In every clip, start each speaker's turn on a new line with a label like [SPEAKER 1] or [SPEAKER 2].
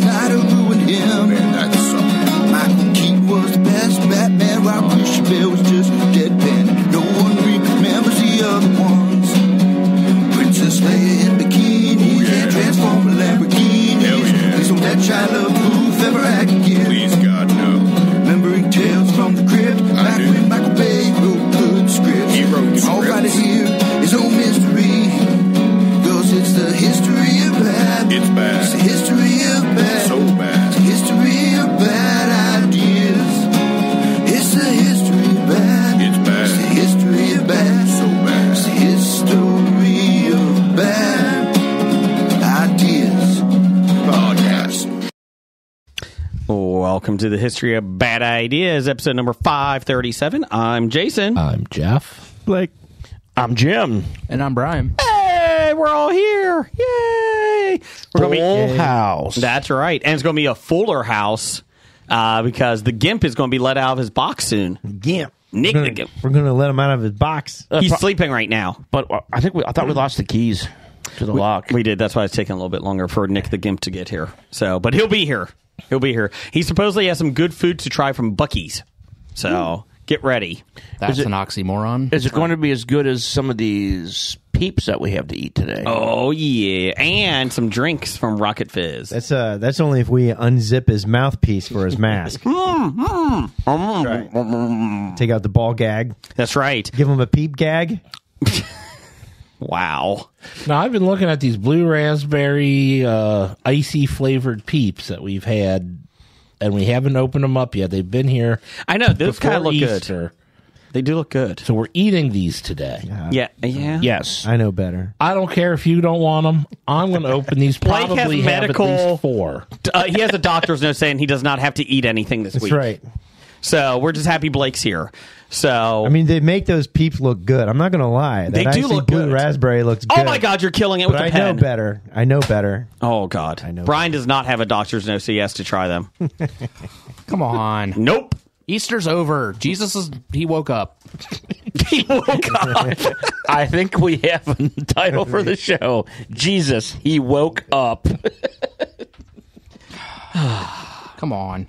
[SPEAKER 1] Snyder ruined him. Man, that sucked. Michael Keaton was the best Batman, while Christian Bale was just deadpan. No one remembers the other ones. Princess Leia in bikinis and Transformer Lamborghinis. Hell yeah. Please don't let Shia LaBeouf ever act again. Please, God, no. Remembering Tales from the Crypt, back when Michael Bay wrote good scripts. He wrote scripts. All right here is no mystery, 'cause it's the history of bad. It's bad. It's the history of bad. So bad. It's the history of bad ideas. It's the history of bad. It's bad. It's the history of bad. So bad. It's the history of bad ideas. Podcast.
[SPEAKER 2] Welcome to the History of Bad Ideas, episode number 537. I'm Jason.
[SPEAKER 3] I'm Jeff.
[SPEAKER 4] Blake.
[SPEAKER 3] I'm Jim.
[SPEAKER 4] And I'm Brian.
[SPEAKER 2] Hey, we're all here. Yay. We're gonna
[SPEAKER 3] Full house.
[SPEAKER 2] That's right. And it's going to be a fuller house because the Gimp is going to be let out of his box soon.
[SPEAKER 4] Gimp.
[SPEAKER 2] Nick the Gimp.
[SPEAKER 4] We're going to let him out of his box.
[SPEAKER 2] He's sleeping right now.
[SPEAKER 3] But I thought we lost the keys to the lock.
[SPEAKER 2] We did. That's why it's taking a little bit longer for Nick the Gimp to get here. So, but he'll be here. He'll be here. He supposedly has some good food to try from Buc-ee's. So get ready.
[SPEAKER 5] That's an oxymoron.
[SPEAKER 3] Is it going to be as good as some of these peeps that we have to eat today?
[SPEAKER 2] Oh, yeah. And some drinks from Rocket Fizz.
[SPEAKER 4] That's only if we unzip his mouthpiece for his mask. Right. Take out the ball gag.
[SPEAKER 2] That's right.
[SPEAKER 4] Give him a peep gag.
[SPEAKER 2] Wow.
[SPEAKER 6] Now, I've been looking at these blue raspberry icy flavored peeps that we've had, and we haven't opened them up yet. They've been here.
[SPEAKER 2] I know. Those kind of look
[SPEAKER 6] Easter.
[SPEAKER 2] good. They do look good.
[SPEAKER 6] So we're eating these today.
[SPEAKER 2] Yeah.
[SPEAKER 3] Yes.
[SPEAKER 4] I know better.
[SPEAKER 6] I don't care if you don't want them. I'm going to open these.
[SPEAKER 2] Blake has
[SPEAKER 6] Probably have
[SPEAKER 2] medical-
[SPEAKER 6] at least 4.
[SPEAKER 2] He has a doctor's note saying he does not have to eat anything this
[SPEAKER 4] That's
[SPEAKER 2] week.
[SPEAKER 4] right.
[SPEAKER 2] So we're just happy Blake's here. So
[SPEAKER 4] I mean, they make those peeps look good. I'm not going to lie.
[SPEAKER 2] They
[SPEAKER 4] That
[SPEAKER 2] do
[SPEAKER 4] icy
[SPEAKER 2] look
[SPEAKER 4] blue
[SPEAKER 2] good.
[SPEAKER 4] raspberry looks good.
[SPEAKER 2] oh my God, you're killing it with
[SPEAKER 4] But
[SPEAKER 2] the
[SPEAKER 4] I
[SPEAKER 2] pen.
[SPEAKER 4] know better. I know better.
[SPEAKER 2] Oh God,
[SPEAKER 4] I know
[SPEAKER 2] Brian does not have a doctor's note, so he has to try them.
[SPEAKER 5] Come on.
[SPEAKER 2] Nope.
[SPEAKER 5] Easter's over. He woke up.
[SPEAKER 2] He woke up.
[SPEAKER 3] I think we have a title for the show. Jesus, he woke up.
[SPEAKER 5] Come on.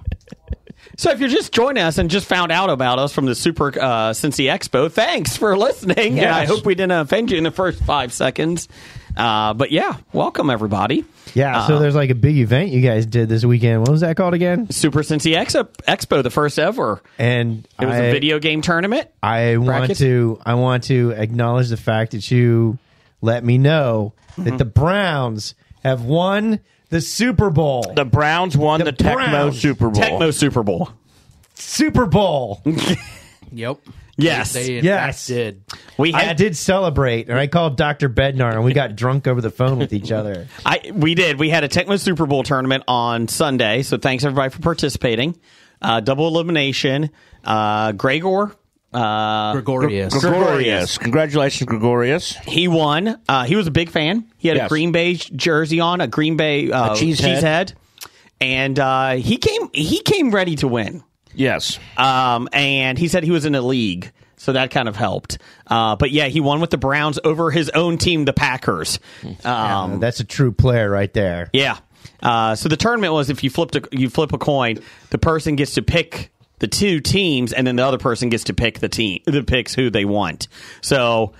[SPEAKER 2] So if you're just joining us and just found out about us from the Super Cincy Expo, thanks for listening. And I hope we didn't offend you in the first 5 seconds. But yeah, welcome everybody.
[SPEAKER 4] Yeah, so there's like a big event you guys did this weekend. What was that called again?
[SPEAKER 2] Super Cincy Expo, the first ever.
[SPEAKER 4] And
[SPEAKER 2] It was a video game tournament.
[SPEAKER 4] I want to acknowledge the fact that you let me know that the Browns have won the Super Bowl.
[SPEAKER 3] The Browns won the Tecmo
[SPEAKER 4] Browns.
[SPEAKER 3] Super Bowl.
[SPEAKER 2] Tecmo Super Bowl.
[SPEAKER 4] Super Bowl.
[SPEAKER 5] Yep.
[SPEAKER 2] Yes.
[SPEAKER 5] They in
[SPEAKER 4] Yes.
[SPEAKER 5] fact did.
[SPEAKER 2] We
[SPEAKER 4] I
[SPEAKER 2] had
[SPEAKER 4] did celebrate, and I called Dr. Bednar, and we got drunk over the phone with each other.
[SPEAKER 2] We did. We had a Tecmo Super Bowl tournament on Sunday, so thanks everybody for participating. Double elimination. Gregorius.
[SPEAKER 3] Gregorius. Congratulations, Gregorius.
[SPEAKER 2] He won. He was a big fan. He had a
[SPEAKER 3] Yes.
[SPEAKER 2] Green Bay jersey on, a Green Bay cheesehead, and he came ready to win.
[SPEAKER 3] Yes.
[SPEAKER 2] And he said he was in a league, so that kind of helped. But yeah, he won with the Browns over his own team, the Packers.
[SPEAKER 4] That's a true player right there.
[SPEAKER 2] Yeah. So the tournament was if you flip a coin, the person gets to pick the two teams, and then the other person gets to pick the picks who they want. So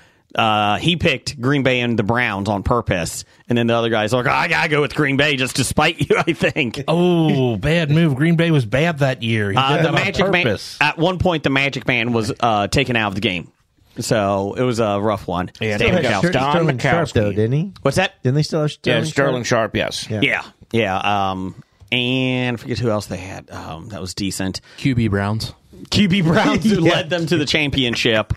[SPEAKER 2] he picked Green Bay and the Browns on purpose, and then the other guy's like, I gotta go with Green Bay just to spite you, I think.
[SPEAKER 6] Oh, bad move. Green Bay was bad that year. He did that
[SPEAKER 2] The
[SPEAKER 6] on
[SPEAKER 2] Magic Man,
[SPEAKER 6] purpose.
[SPEAKER 2] at one point, the Magic Man was taken out of the game. So it was a rough one.
[SPEAKER 3] Yeah,
[SPEAKER 2] Stan
[SPEAKER 3] Don
[SPEAKER 2] Mikowski.
[SPEAKER 4] Sterling Sharp,
[SPEAKER 3] Mikowski.
[SPEAKER 4] though, didn't he?
[SPEAKER 2] What's that?
[SPEAKER 4] Didn't they still have Sterling
[SPEAKER 3] Sterling Sharp, yes.
[SPEAKER 4] Yeah.
[SPEAKER 2] Yeah. And I forget who else they had. That was decent.
[SPEAKER 5] QB Browns.
[SPEAKER 2] QB Browns who led them to the championship.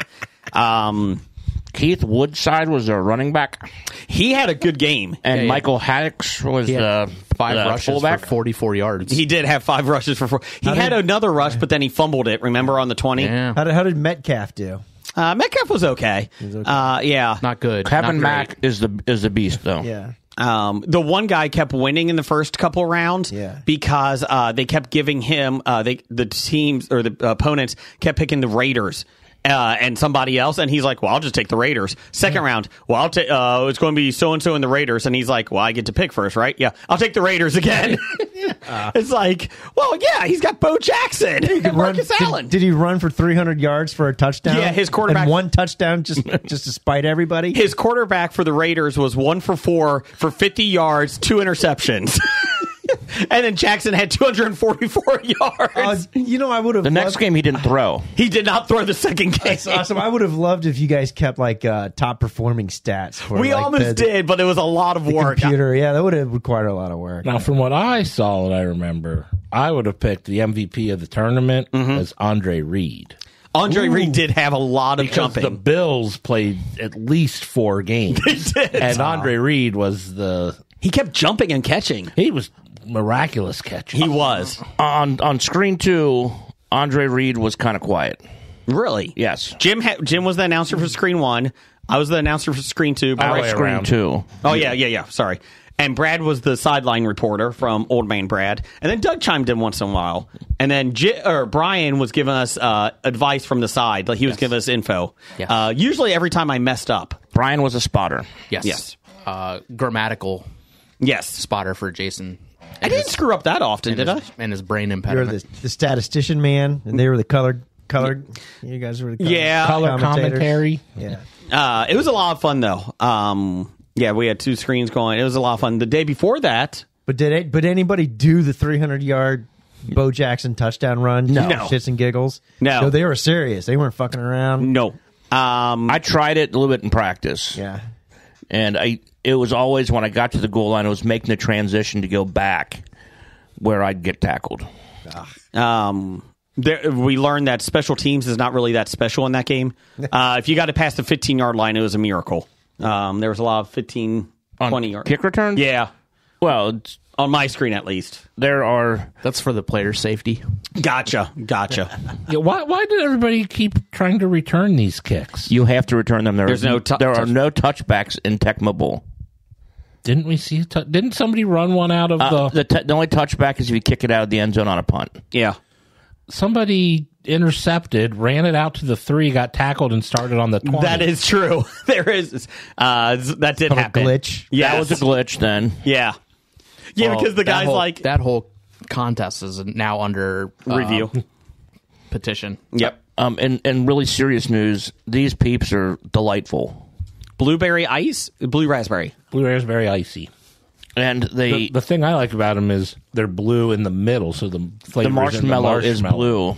[SPEAKER 3] Keith Woodside was their running back,
[SPEAKER 2] He had a good game.
[SPEAKER 3] and
[SPEAKER 5] Yeah.
[SPEAKER 3] Michael Haddix was
[SPEAKER 5] He had
[SPEAKER 3] the
[SPEAKER 5] 5 rushes
[SPEAKER 3] fullback.
[SPEAKER 5] for 44 yards.
[SPEAKER 2] He did have 5 rushes for 4. He had another rush, but then he fumbled it. Remember on the 20?
[SPEAKER 5] Yeah.
[SPEAKER 4] How did Metcalf do?
[SPEAKER 2] Metcalf was okay. Yeah.
[SPEAKER 5] Not good.
[SPEAKER 3] Kevin
[SPEAKER 5] Not
[SPEAKER 3] Mack is the beast, though.
[SPEAKER 4] Yeah.
[SPEAKER 2] The one guy kept winning in the first couple rounds because they kept giving him the teams or the opponents kept picking the Raiders and somebody else, and he's like, well, I'll just take the Raiders. Second round, well, I'll take it's going to be so and so in the Raiders, and he's like, well, I get to pick first, right? Yeah, I'll take the Raiders again. It's like, well, yeah, he's got Bo Jackson and Marcus Allen.
[SPEAKER 4] Did he run for 300 yards for a touchdown?
[SPEAKER 2] Yeah, his quarterback-
[SPEAKER 4] And one touchdown just to spite everybody?
[SPEAKER 2] His quarterback for the Raiders was 1 for 4 for 50 yards, 2 interceptions. And then Jackson had 244 yards.
[SPEAKER 4] I would have
[SPEAKER 3] The next game he didn't throw.
[SPEAKER 2] He did not throw the second game.
[SPEAKER 4] That's awesome. I would have loved if you guys kept like top performing stats. For
[SPEAKER 2] We
[SPEAKER 4] like,
[SPEAKER 2] almost did, but it was a lot of
[SPEAKER 4] the
[SPEAKER 2] work.
[SPEAKER 4] computer. Yeah, that would have required a lot of work.
[SPEAKER 6] Now, from what I saw and I remember, I would have picked the MVP of the tournament as Andre Reed.
[SPEAKER 2] Andre Reed did have a lot of
[SPEAKER 6] Because
[SPEAKER 2] jumping.
[SPEAKER 6] the Bills played at least 4 games.
[SPEAKER 2] They did.
[SPEAKER 6] And Andre Reed was
[SPEAKER 2] He kept jumping and catching.
[SPEAKER 6] he was miraculous catcher.
[SPEAKER 2] He was.
[SPEAKER 3] On screen 2, Andre Reed was kind of quiet.
[SPEAKER 2] Really?
[SPEAKER 3] Yes.
[SPEAKER 2] Jim was the announcer for Screen 1. I was the announcer for Screen 2.
[SPEAKER 6] All the way
[SPEAKER 2] Brad-
[SPEAKER 3] Screen
[SPEAKER 6] around.
[SPEAKER 3] 2.
[SPEAKER 2] Oh, yeah. Sorry. And Brad was the sideline reporter from Old Man Brad. And then Doug chimed in once in a while. And then Brian was giving us advice from the side. Like he was giving us info.
[SPEAKER 5] Yes.
[SPEAKER 2] Usually every time I messed up.
[SPEAKER 3] Brian was a spotter.
[SPEAKER 5] Yes. Grammatical
[SPEAKER 2] Yes.
[SPEAKER 5] spotter for Jason.
[SPEAKER 2] I didn't screw up that often, did I?
[SPEAKER 5] And his brain
[SPEAKER 4] You're
[SPEAKER 5] impediment.
[SPEAKER 4] the statistician man, and they were the colored. You guys were the colored
[SPEAKER 2] Yeah.
[SPEAKER 6] Color
[SPEAKER 4] commentators.
[SPEAKER 6] commentary.
[SPEAKER 4] Yeah.
[SPEAKER 2] It was a lot of fun, though. Yeah, we had 2 screens going. It was a lot of fun. The day before that,
[SPEAKER 4] But did anybody do the 300-yard Bo Jackson touchdown run?
[SPEAKER 2] No.
[SPEAKER 4] Just for shits and giggles.
[SPEAKER 2] No.
[SPEAKER 4] So they were serious. They weren't fucking around.
[SPEAKER 2] no.
[SPEAKER 3] I tried it a little bit in practice.
[SPEAKER 4] Yeah.
[SPEAKER 3] And it was always when I got to the goal line, I was making the transition to go back where I'd get tackled.
[SPEAKER 2] We learned that special teams is not really that special in that game. If you got to pass the 15-yard line, it was a miracle. There was a lot of 15, 20-yard
[SPEAKER 3] Kick return?
[SPEAKER 2] Yeah,
[SPEAKER 3] Well,
[SPEAKER 2] on my screen at least.
[SPEAKER 3] there are...
[SPEAKER 5] That's for the player's safety.
[SPEAKER 2] Gotcha.
[SPEAKER 6] Yeah, why did everybody keep trying to return these kicks?
[SPEAKER 3] You have to return them. There are no touchbacks in Tecmo Bowl.
[SPEAKER 6] Didn't we see? Didn't somebody run one out of
[SPEAKER 3] The only touchback is if you kick it out of the end zone on a punt.
[SPEAKER 2] Yeah.
[SPEAKER 6] somebody intercepted, ran it out to the 3, got tackled, and started on the 20.
[SPEAKER 2] That is true. There is that did
[SPEAKER 4] From a
[SPEAKER 2] happen.
[SPEAKER 4] glitch?
[SPEAKER 2] Yeah,
[SPEAKER 3] That was a glitch then.
[SPEAKER 2] Yeah, yeah,
[SPEAKER 5] Well,
[SPEAKER 2] because the guy's like
[SPEAKER 5] that whole contest is now under
[SPEAKER 2] review.
[SPEAKER 5] petition.
[SPEAKER 2] Yep.
[SPEAKER 3] And really serious news, these peeps are delightful.
[SPEAKER 2] Blueberry ice, blue raspberry.
[SPEAKER 6] Blue raspberry icy.
[SPEAKER 3] And they
[SPEAKER 6] The thing I like about them is they're blue in the middle, so the flavor
[SPEAKER 3] the marshmallow is blue.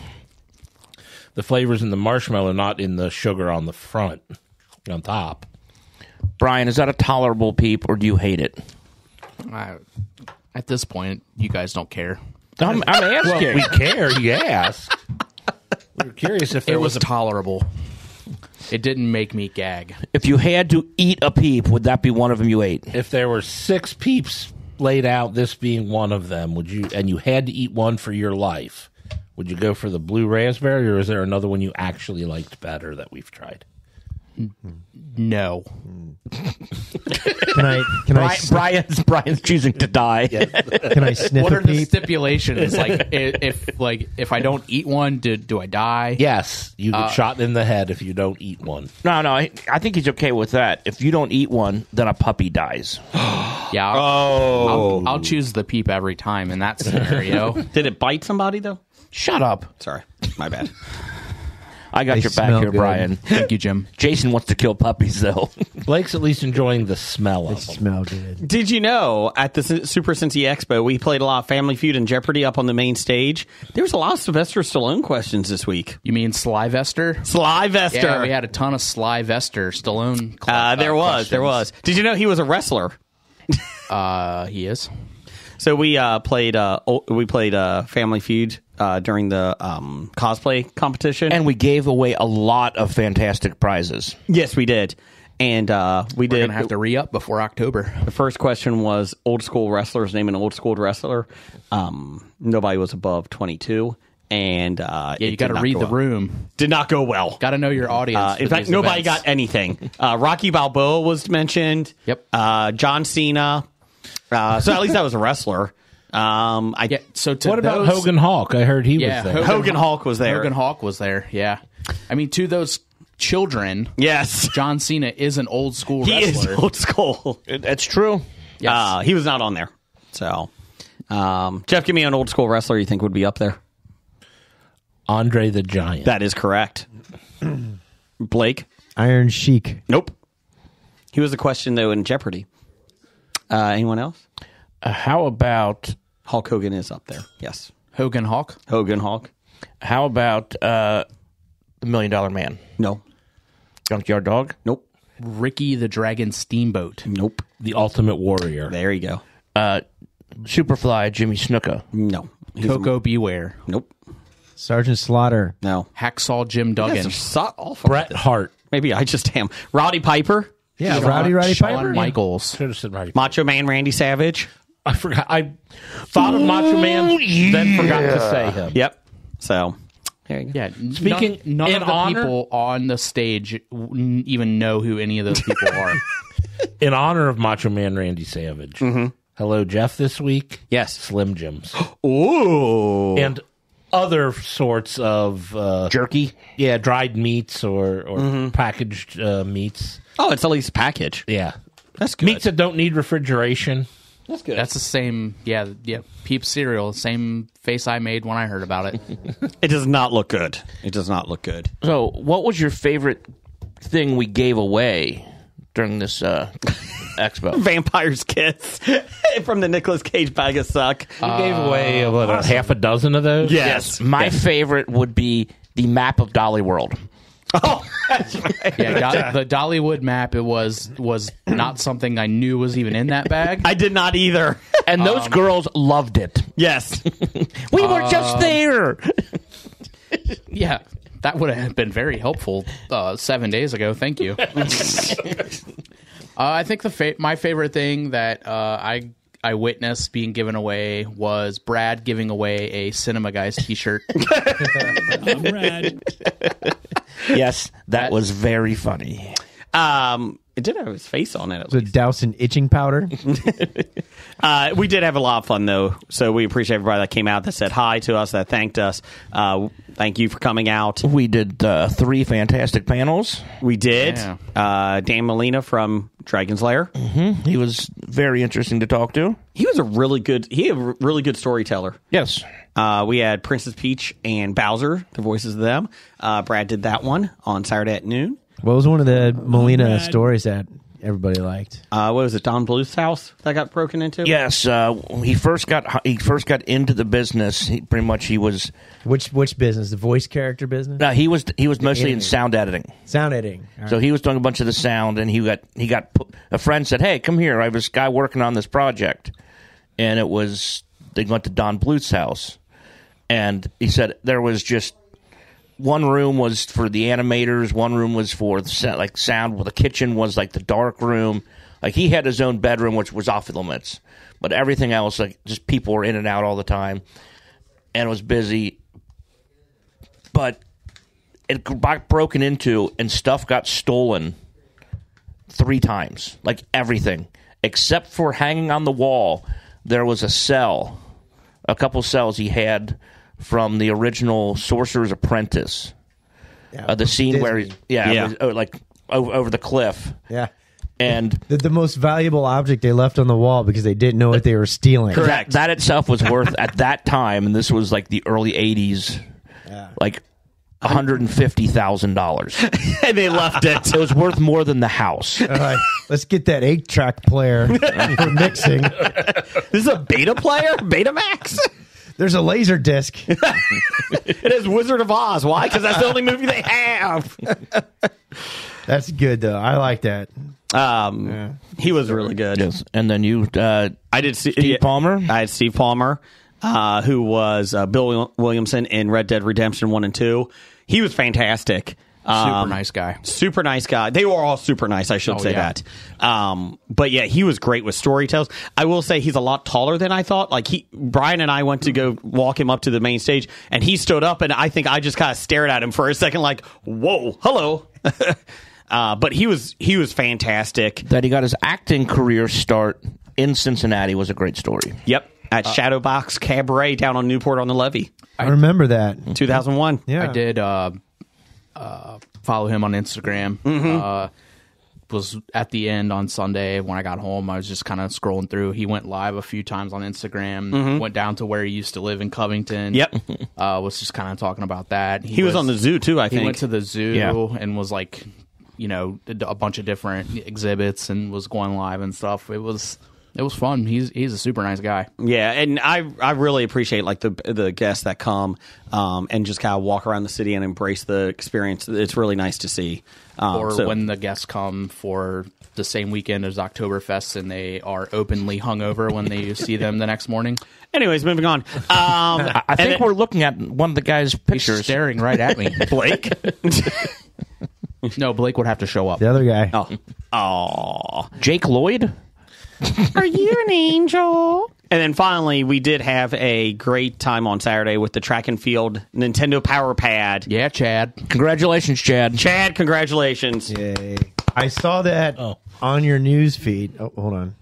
[SPEAKER 6] The flavor's in the marshmallow, not in the sugar on the front, on top.
[SPEAKER 3] Brian, is that a tolerable peep or do you hate it?
[SPEAKER 5] At this point, you guys don't care.
[SPEAKER 3] I'm asking.
[SPEAKER 6] We care, you asked. We were curious if there
[SPEAKER 5] It was
[SPEAKER 6] was a
[SPEAKER 5] tolerable. It didn't make me gag.
[SPEAKER 3] If you had to eat a peep, would that be one of them you ate?
[SPEAKER 6] if there were 6 peeps laid out, this being one of them, would you? And you had to eat one for your life. Would you go for the blue raspberry, or is there another one you actually liked better that we've tried?
[SPEAKER 5] No.
[SPEAKER 4] Can I
[SPEAKER 3] Brian's choosing to die.
[SPEAKER 4] can I sniff
[SPEAKER 5] What
[SPEAKER 4] a
[SPEAKER 5] are the
[SPEAKER 4] peep?
[SPEAKER 5] stipulations? If I don't eat one, do I die?
[SPEAKER 6] Yes, you get shot in the head if you don't eat one.
[SPEAKER 3] No, I think he's okay with that. If you don't eat one, then a puppy dies.
[SPEAKER 5] Yeah. I'll choose the peep every time in that scenario.
[SPEAKER 2] Did it bite somebody though?
[SPEAKER 3] Shut up.
[SPEAKER 2] Sorry, my bad.
[SPEAKER 3] I got
[SPEAKER 4] They
[SPEAKER 3] your back
[SPEAKER 4] smell
[SPEAKER 3] here,
[SPEAKER 4] good.
[SPEAKER 3] Brian.
[SPEAKER 5] Thank you, Jim.
[SPEAKER 3] Jason wants to kill puppies, though.
[SPEAKER 6] Blake's at least enjoying the smell of them.
[SPEAKER 4] Smell good.
[SPEAKER 2] Did you know at the Super Cincy Expo we played a lot of Family Feud and Jeopardy up on the main stage? There was a lot of Sylvester Stallone questions this week.
[SPEAKER 5] You mean Slyvester?
[SPEAKER 2] Slyvester.
[SPEAKER 5] Yeah, we had a ton of Slyvester Stallone.
[SPEAKER 2] There was. Did you know he was a wrestler?
[SPEAKER 5] He is.
[SPEAKER 2] So we played Family Feud during the cosplay competition.
[SPEAKER 3] And we gave away a lot of fantastic prizes.
[SPEAKER 2] Yes, we did. And we
[SPEAKER 5] We're
[SPEAKER 2] did.
[SPEAKER 5] gonna have to re-up before October.
[SPEAKER 2] The first question was old school wrestlers. Name an old school wrestler. Nobody was above 22. And
[SPEAKER 5] You got to read the room.
[SPEAKER 2] Did not go well.
[SPEAKER 5] Got to know your audience.
[SPEAKER 2] In
[SPEAKER 5] for
[SPEAKER 2] fact,
[SPEAKER 5] these
[SPEAKER 2] nobody
[SPEAKER 5] events.
[SPEAKER 2] got anything. Rocky Balboa was mentioned.
[SPEAKER 5] Yep.
[SPEAKER 2] John Cena. So at least that was a wrestler.
[SPEAKER 5] Yeah. So to
[SPEAKER 6] What about
[SPEAKER 5] those,
[SPEAKER 6] Hogan Hawk? I heard he
[SPEAKER 5] Yeah,
[SPEAKER 6] was there.
[SPEAKER 2] Hogan Hawk was there.
[SPEAKER 5] Hogan Hawk was there. Yeah. I mean, to those children,
[SPEAKER 2] Yes.
[SPEAKER 5] John Cena is an old school
[SPEAKER 2] He
[SPEAKER 5] wrestler.
[SPEAKER 2] is old school.
[SPEAKER 3] That's true.
[SPEAKER 5] Yes.
[SPEAKER 2] He was not on there. So, Jeff, give me an old school wrestler you think would be up there.
[SPEAKER 6] Andre the Giant.
[SPEAKER 2] That is correct. Blake?
[SPEAKER 4] Iron Sheik.
[SPEAKER 2] Nope. He was a question, though, in Jeopardy. Anyone else?
[SPEAKER 3] How about
[SPEAKER 2] Hulk Hogan is up there. Yes.
[SPEAKER 5] Hogan Hawk.
[SPEAKER 2] Hogan Hulk.
[SPEAKER 3] the $1 Million Man?
[SPEAKER 2] No.
[SPEAKER 3] Junkyard Dog?
[SPEAKER 2] Nope.
[SPEAKER 5] Ricky the Dragon Steamboat.
[SPEAKER 2] Nope.
[SPEAKER 6] The Ultimate Warrior.
[SPEAKER 2] There you go.
[SPEAKER 3] Superfly Jimmy Snuka?
[SPEAKER 2] No.
[SPEAKER 5] Coco Beware.
[SPEAKER 2] Nope.
[SPEAKER 4] Sergeant Slaughter.
[SPEAKER 2] No.
[SPEAKER 5] Hacksaw Jim Duggan.
[SPEAKER 2] That's so awful.
[SPEAKER 6] Bret Hart.
[SPEAKER 2] Maybe I just am. Roddy Piper.
[SPEAKER 4] Yeah,
[SPEAKER 5] Shawn
[SPEAKER 4] Roddy
[SPEAKER 5] Shawn
[SPEAKER 4] Piper.
[SPEAKER 5] Michaels.
[SPEAKER 6] Should have said Roddy.
[SPEAKER 2] Macho Man Randy Savage.
[SPEAKER 6] I forgot. I thought of Macho Man, then forgot to say him.
[SPEAKER 2] Yep. So, there you go.
[SPEAKER 5] Yeah.
[SPEAKER 6] Speaking
[SPEAKER 5] none
[SPEAKER 6] in
[SPEAKER 5] of the
[SPEAKER 6] honor-
[SPEAKER 5] people on the stage even know who any of those people are.
[SPEAKER 6] In honor of Macho Man Randy Savage. Hello, Jeff, this week.
[SPEAKER 2] Yes.
[SPEAKER 6] Slim Jims.
[SPEAKER 2] Ooh.
[SPEAKER 6] And other sorts of
[SPEAKER 3] Jerky?
[SPEAKER 6] yeah, dried meats or packaged meats.
[SPEAKER 2] Oh, it's at least a package.
[SPEAKER 6] Yeah.
[SPEAKER 2] That's good.
[SPEAKER 6] Meats that don't need refrigeration.
[SPEAKER 2] That's good.
[SPEAKER 5] That's the same, yeah, Peeps cereal, same face I made when I heard about it.
[SPEAKER 2] It does not look good. It does not look good.
[SPEAKER 3] So, what was your favorite thing we gave away during this expo?
[SPEAKER 2] Vampire's Kiss from the Nicolas Cage Bag of Suck.
[SPEAKER 6] We gave away about half a dozen of those.
[SPEAKER 2] Yes.
[SPEAKER 3] My favorite would be the map of Dolly World.
[SPEAKER 2] Oh, that's right.
[SPEAKER 5] Yeah, the Dollywood map. It was not something I knew was even in that bag.
[SPEAKER 2] I did not either.
[SPEAKER 3] And those girls loved it.
[SPEAKER 2] Yes.
[SPEAKER 3] We were just there.
[SPEAKER 5] Yeah, that would have been very helpful 7 days ago. Thank you. I think my favorite thing that I witnessed being given away was Brad giving away a Cinema Guys T-shirt.
[SPEAKER 7] Brad.
[SPEAKER 3] Yes, that was very funny.
[SPEAKER 2] It did have his face on it. At
[SPEAKER 4] So
[SPEAKER 2] least.
[SPEAKER 4] dousing itching powder.
[SPEAKER 2] We did have a lot of fun, though. So we appreciate everybody that came out, that said hi to us, that thanked us. Thank you for coming out.
[SPEAKER 3] We did 3 fantastic panels.
[SPEAKER 2] We did.
[SPEAKER 5] Yeah.
[SPEAKER 2] Dan Molina from Dragon's Lair.
[SPEAKER 3] He was very interesting to talk to.
[SPEAKER 2] He was a really good storyteller.
[SPEAKER 3] Yes.
[SPEAKER 2] We had Princess Peach and Bowser, the voices of them. Brad did that one on Saturday at noon.
[SPEAKER 4] What was one of the Molina
[SPEAKER 7] Brad.
[SPEAKER 4] stories that everybody liked?
[SPEAKER 2] What was it, Don Bluth's house that got broken into?
[SPEAKER 3] Yes, he first got into the business. He was
[SPEAKER 4] Which business? The voice character business?
[SPEAKER 3] he was mostly in
[SPEAKER 4] editing.
[SPEAKER 3] sound editing.
[SPEAKER 4] Sound editing. All
[SPEAKER 3] So
[SPEAKER 4] right.
[SPEAKER 3] he was doing a bunch of the sound, and he got a friend said, "Hey, come here. I have this guy working on this project," and they went to Don Bluth's house, and he said there was just one room was for the animators, one room was for the sound. Well, the kitchen was like the dark room. Like he had his own bedroom, which was off limits, but everything else, like just people were in and out all the time, and it was busy. But it got broken into, and stuff got stolen 3 times, like everything except for hanging on the wall. There was a couple cells he had from the original Sorcerer's Apprentice.
[SPEAKER 4] Yeah,
[SPEAKER 3] The scene where
[SPEAKER 4] Disney.
[SPEAKER 3] it was, like over the cliff,
[SPEAKER 4] Yeah.
[SPEAKER 3] and
[SPEAKER 4] The most valuable object they left on the wall because they didn't know what they were stealing.
[SPEAKER 2] Correct.
[SPEAKER 3] that itself was worth at that time, and this was like the early '80s, like $150,000.
[SPEAKER 2] And they left it.
[SPEAKER 3] It was worth more than the house.
[SPEAKER 4] All right, let's get that 8-track player for mixing.
[SPEAKER 2] This is a beta player? Betamax?
[SPEAKER 4] There's a laser disc.
[SPEAKER 2] It is Wizard of Oz. Why? Because that's the only movie they have.
[SPEAKER 4] That's good though. I like that.
[SPEAKER 2] He was really good.
[SPEAKER 3] Yes, and then you,
[SPEAKER 2] I did
[SPEAKER 3] Steve Palmer.
[SPEAKER 2] I had Steve Palmer, who was Bill Williamson in Red Dead Redemption 1 and 2. He was fantastic.
[SPEAKER 5] Super nice guy.
[SPEAKER 2] Super nice guy. They were all super nice, I should say
[SPEAKER 5] yeah.
[SPEAKER 2] that. But yeah, he was great with storytells. I will say he's a lot taller than I thought. Like Brian and I went to go walk him up to the main stage, and he stood up, and I think I just kind of stared at him for a second, like, "Whoa, hello." But he was fantastic.
[SPEAKER 3] That he got his acting career start in Cincinnati was a great story.
[SPEAKER 2] Yep, at Shadowbox Cabaret down on Newport on the Levee,
[SPEAKER 4] I remember that.
[SPEAKER 2] 2001.
[SPEAKER 4] Yeah.
[SPEAKER 5] I did follow him on Instagram. was at the end on Sunday when I got home. I was just kind of scrolling through. He went live a few times on Instagram. Went down to where he used to live in Covington.
[SPEAKER 2] Yep.
[SPEAKER 5] Was just kind of talking about that.
[SPEAKER 2] He was on the zoo too, I think.
[SPEAKER 5] He went to the zoo
[SPEAKER 3] Yeah.
[SPEAKER 5] and was like, a bunch of different exhibits and was going live and stuff. It was fun. He's a super nice guy.
[SPEAKER 2] Yeah, and I really appreciate like the guests that come and just kind of walk around the city and embrace the experience. It's really nice to see.
[SPEAKER 5] When the guests come for the same weekend as Oktoberfest and they are openly hungover when they see them the next morning.
[SPEAKER 2] Anyways, moving on.
[SPEAKER 3] I think we're looking at one of the guy's
[SPEAKER 5] He's
[SPEAKER 3] pictures.
[SPEAKER 5] staring right at me.
[SPEAKER 2] Blake.
[SPEAKER 5] No, Blake would have to show up.
[SPEAKER 4] The other guy.
[SPEAKER 2] Oh,
[SPEAKER 3] Jake Lloyd?
[SPEAKER 2] are you an angel? And then finally, we did have a great time on Saturday with the track and field Nintendo Power Pad.
[SPEAKER 5] Yeah, Chad.
[SPEAKER 3] Congratulations, Chad.
[SPEAKER 2] Chad, congratulations.
[SPEAKER 4] Yay. I saw that on your news feed. Oh, hold on.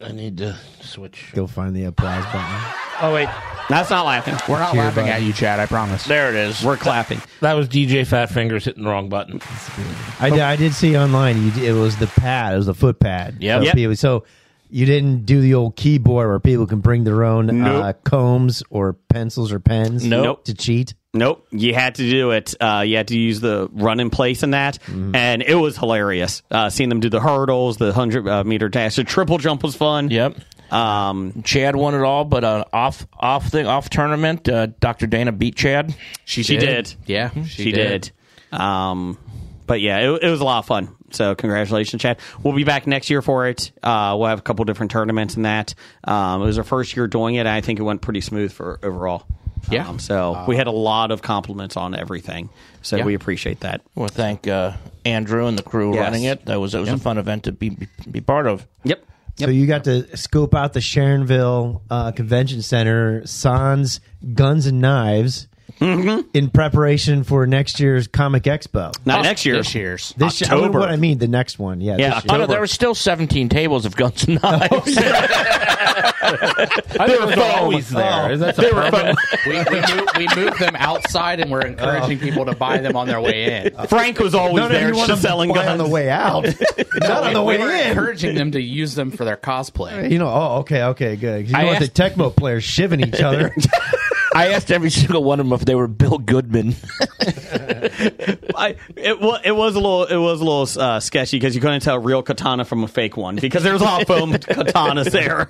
[SPEAKER 6] I need to switch.
[SPEAKER 4] Go find the applause button.
[SPEAKER 2] Oh, wait. That's not laughing.
[SPEAKER 5] We're not
[SPEAKER 4] Cheer
[SPEAKER 5] laughing
[SPEAKER 4] button.
[SPEAKER 5] at you, Chad, I promise.
[SPEAKER 3] There it is.
[SPEAKER 2] We're clapping.
[SPEAKER 6] That was DJ Fat Fingers hitting the wrong button.
[SPEAKER 4] I did see online. It was the pad. It was the foot pad.
[SPEAKER 3] Yep.
[SPEAKER 4] So,
[SPEAKER 2] Yep.
[SPEAKER 4] so you didn't do the old keyboard where people can bring their own
[SPEAKER 2] Nope.
[SPEAKER 4] combs or pencils or pens.
[SPEAKER 2] Nope.
[SPEAKER 4] To cheat.
[SPEAKER 2] Nope, you had to do it. You had to use the run in place in that, and it was hilarious. Seeing them do the hurdles, the 100-meter dash, the triple jump was fun.
[SPEAKER 3] Yep. Chad won it all, but off tournament, Dr. Dana beat Chad.
[SPEAKER 2] She did.
[SPEAKER 5] Yeah,
[SPEAKER 2] She did. But yeah, it was a lot of fun. So congratulations, Chad. We'll be back next year for it. We'll have a couple different tournaments in that. It was our first year doing it. And I think it went pretty smooth for overall.
[SPEAKER 5] Yeah.
[SPEAKER 2] So we had a lot of compliments on everything. So we appreciate that.
[SPEAKER 3] Well, thank Andrew and the crew
[SPEAKER 2] Yes.
[SPEAKER 3] running it. It was a fun event to be part of.
[SPEAKER 2] Yep.
[SPEAKER 4] So you got to scope out the Sharonville Convention Center, Sans Guns and Knives, in preparation for next year's Comic Expo.
[SPEAKER 2] Not next year.
[SPEAKER 5] This year's.
[SPEAKER 2] October.
[SPEAKER 4] What I mean, the next one. Yeah.
[SPEAKER 2] Yeah,
[SPEAKER 4] this year.
[SPEAKER 3] Oh, no, there were still 17 tables of guns and knives.
[SPEAKER 6] They were always there. That's a permanent.
[SPEAKER 5] we moved them outside and we're encouraging people to buy them on their way in.
[SPEAKER 2] Frank was always
[SPEAKER 4] No,
[SPEAKER 2] there
[SPEAKER 4] you want
[SPEAKER 2] just
[SPEAKER 4] them
[SPEAKER 2] selling
[SPEAKER 4] to buy
[SPEAKER 2] guns.
[SPEAKER 4] on the way out, not on the way
[SPEAKER 5] We were
[SPEAKER 4] in.
[SPEAKER 5] encouraging them to use them for their cosplay.
[SPEAKER 4] You know, okay, good. 'Cause you
[SPEAKER 3] I
[SPEAKER 4] don't want the
[SPEAKER 3] asked-
[SPEAKER 4] Tecmo players shivving each other.
[SPEAKER 3] I asked every single one of them if they were Bill Goodman.
[SPEAKER 2] It was a little sketchy because you couldn't tell a real katana from a fake one because there was a lot of foam katanas there.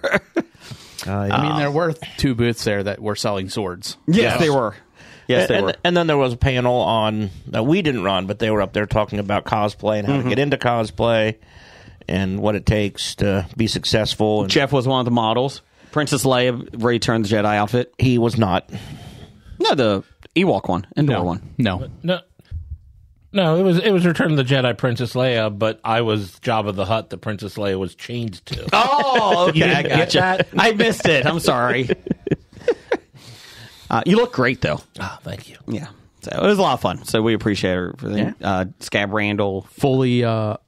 [SPEAKER 5] I mean, there were two booths there that were selling swords.
[SPEAKER 2] Yes, they were. Yes, they were.
[SPEAKER 3] And then there was a panel on that we didn't run, but they were up there talking about cosplay and how to get into cosplay and what it takes to be successful. And
[SPEAKER 2] Jeff was one of the models. Princess Leia returned the Jedi outfit.
[SPEAKER 3] he was not.
[SPEAKER 2] No, the Ewok one, indoor one.
[SPEAKER 5] No.
[SPEAKER 6] No, it was Return of the Jedi Princess Leia, but I was Jabba the Hutt that Princess Leia was changed to.
[SPEAKER 2] Oh, okay, I
[SPEAKER 6] didn't get
[SPEAKER 2] gotcha.
[SPEAKER 6] that?
[SPEAKER 2] I missed it. I'm sorry. You look great, though.
[SPEAKER 6] Oh, thank you.
[SPEAKER 2] Yeah, so it was a lot of fun. So we appreciate everything. Scab Randall,
[SPEAKER 5] Fully, we had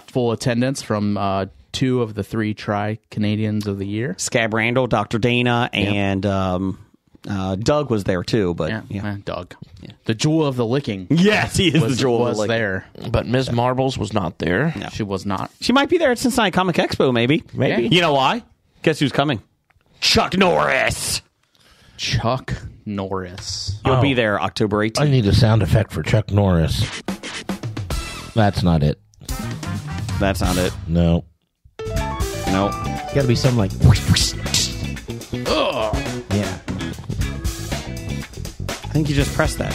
[SPEAKER 5] full attendance from 2 of the 3 Tri-Canadians of the year.
[SPEAKER 2] Scab Randall, Dr. Dana, and Doug was there too. But yeah.
[SPEAKER 5] Doug. Yeah. The jewel of the licking
[SPEAKER 2] Yes, he is the jewel of
[SPEAKER 5] was
[SPEAKER 2] the lake.
[SPEAKER 5] there.
[SPEAKER 3] But Ms. Marbles was not there.
[SPEAKER 2] No.
[SPEAKER 5] She was not.
[SPEAKER 2] She might be there at Cincinnati Comic Expo, maybe.
[SPEAKER 3] Maybe.
[SPEAKER 2] You know why? Guess who's coming? Chuck Norris.
[SPEAKER 5] Chuck Norris.
[SPEAKER 2] You'll be there October 18th.
[SPEAKER 6] I need a sound effect for Chuck Norris. That's not it.
[SPEAKER 2] That's not it.
[SPEAKER 6] No.
[SPEAKER 2] No.
[SPEAKER 4] Got to be something like. Yeah.
[SPEAKER 2] I think you just pressed that.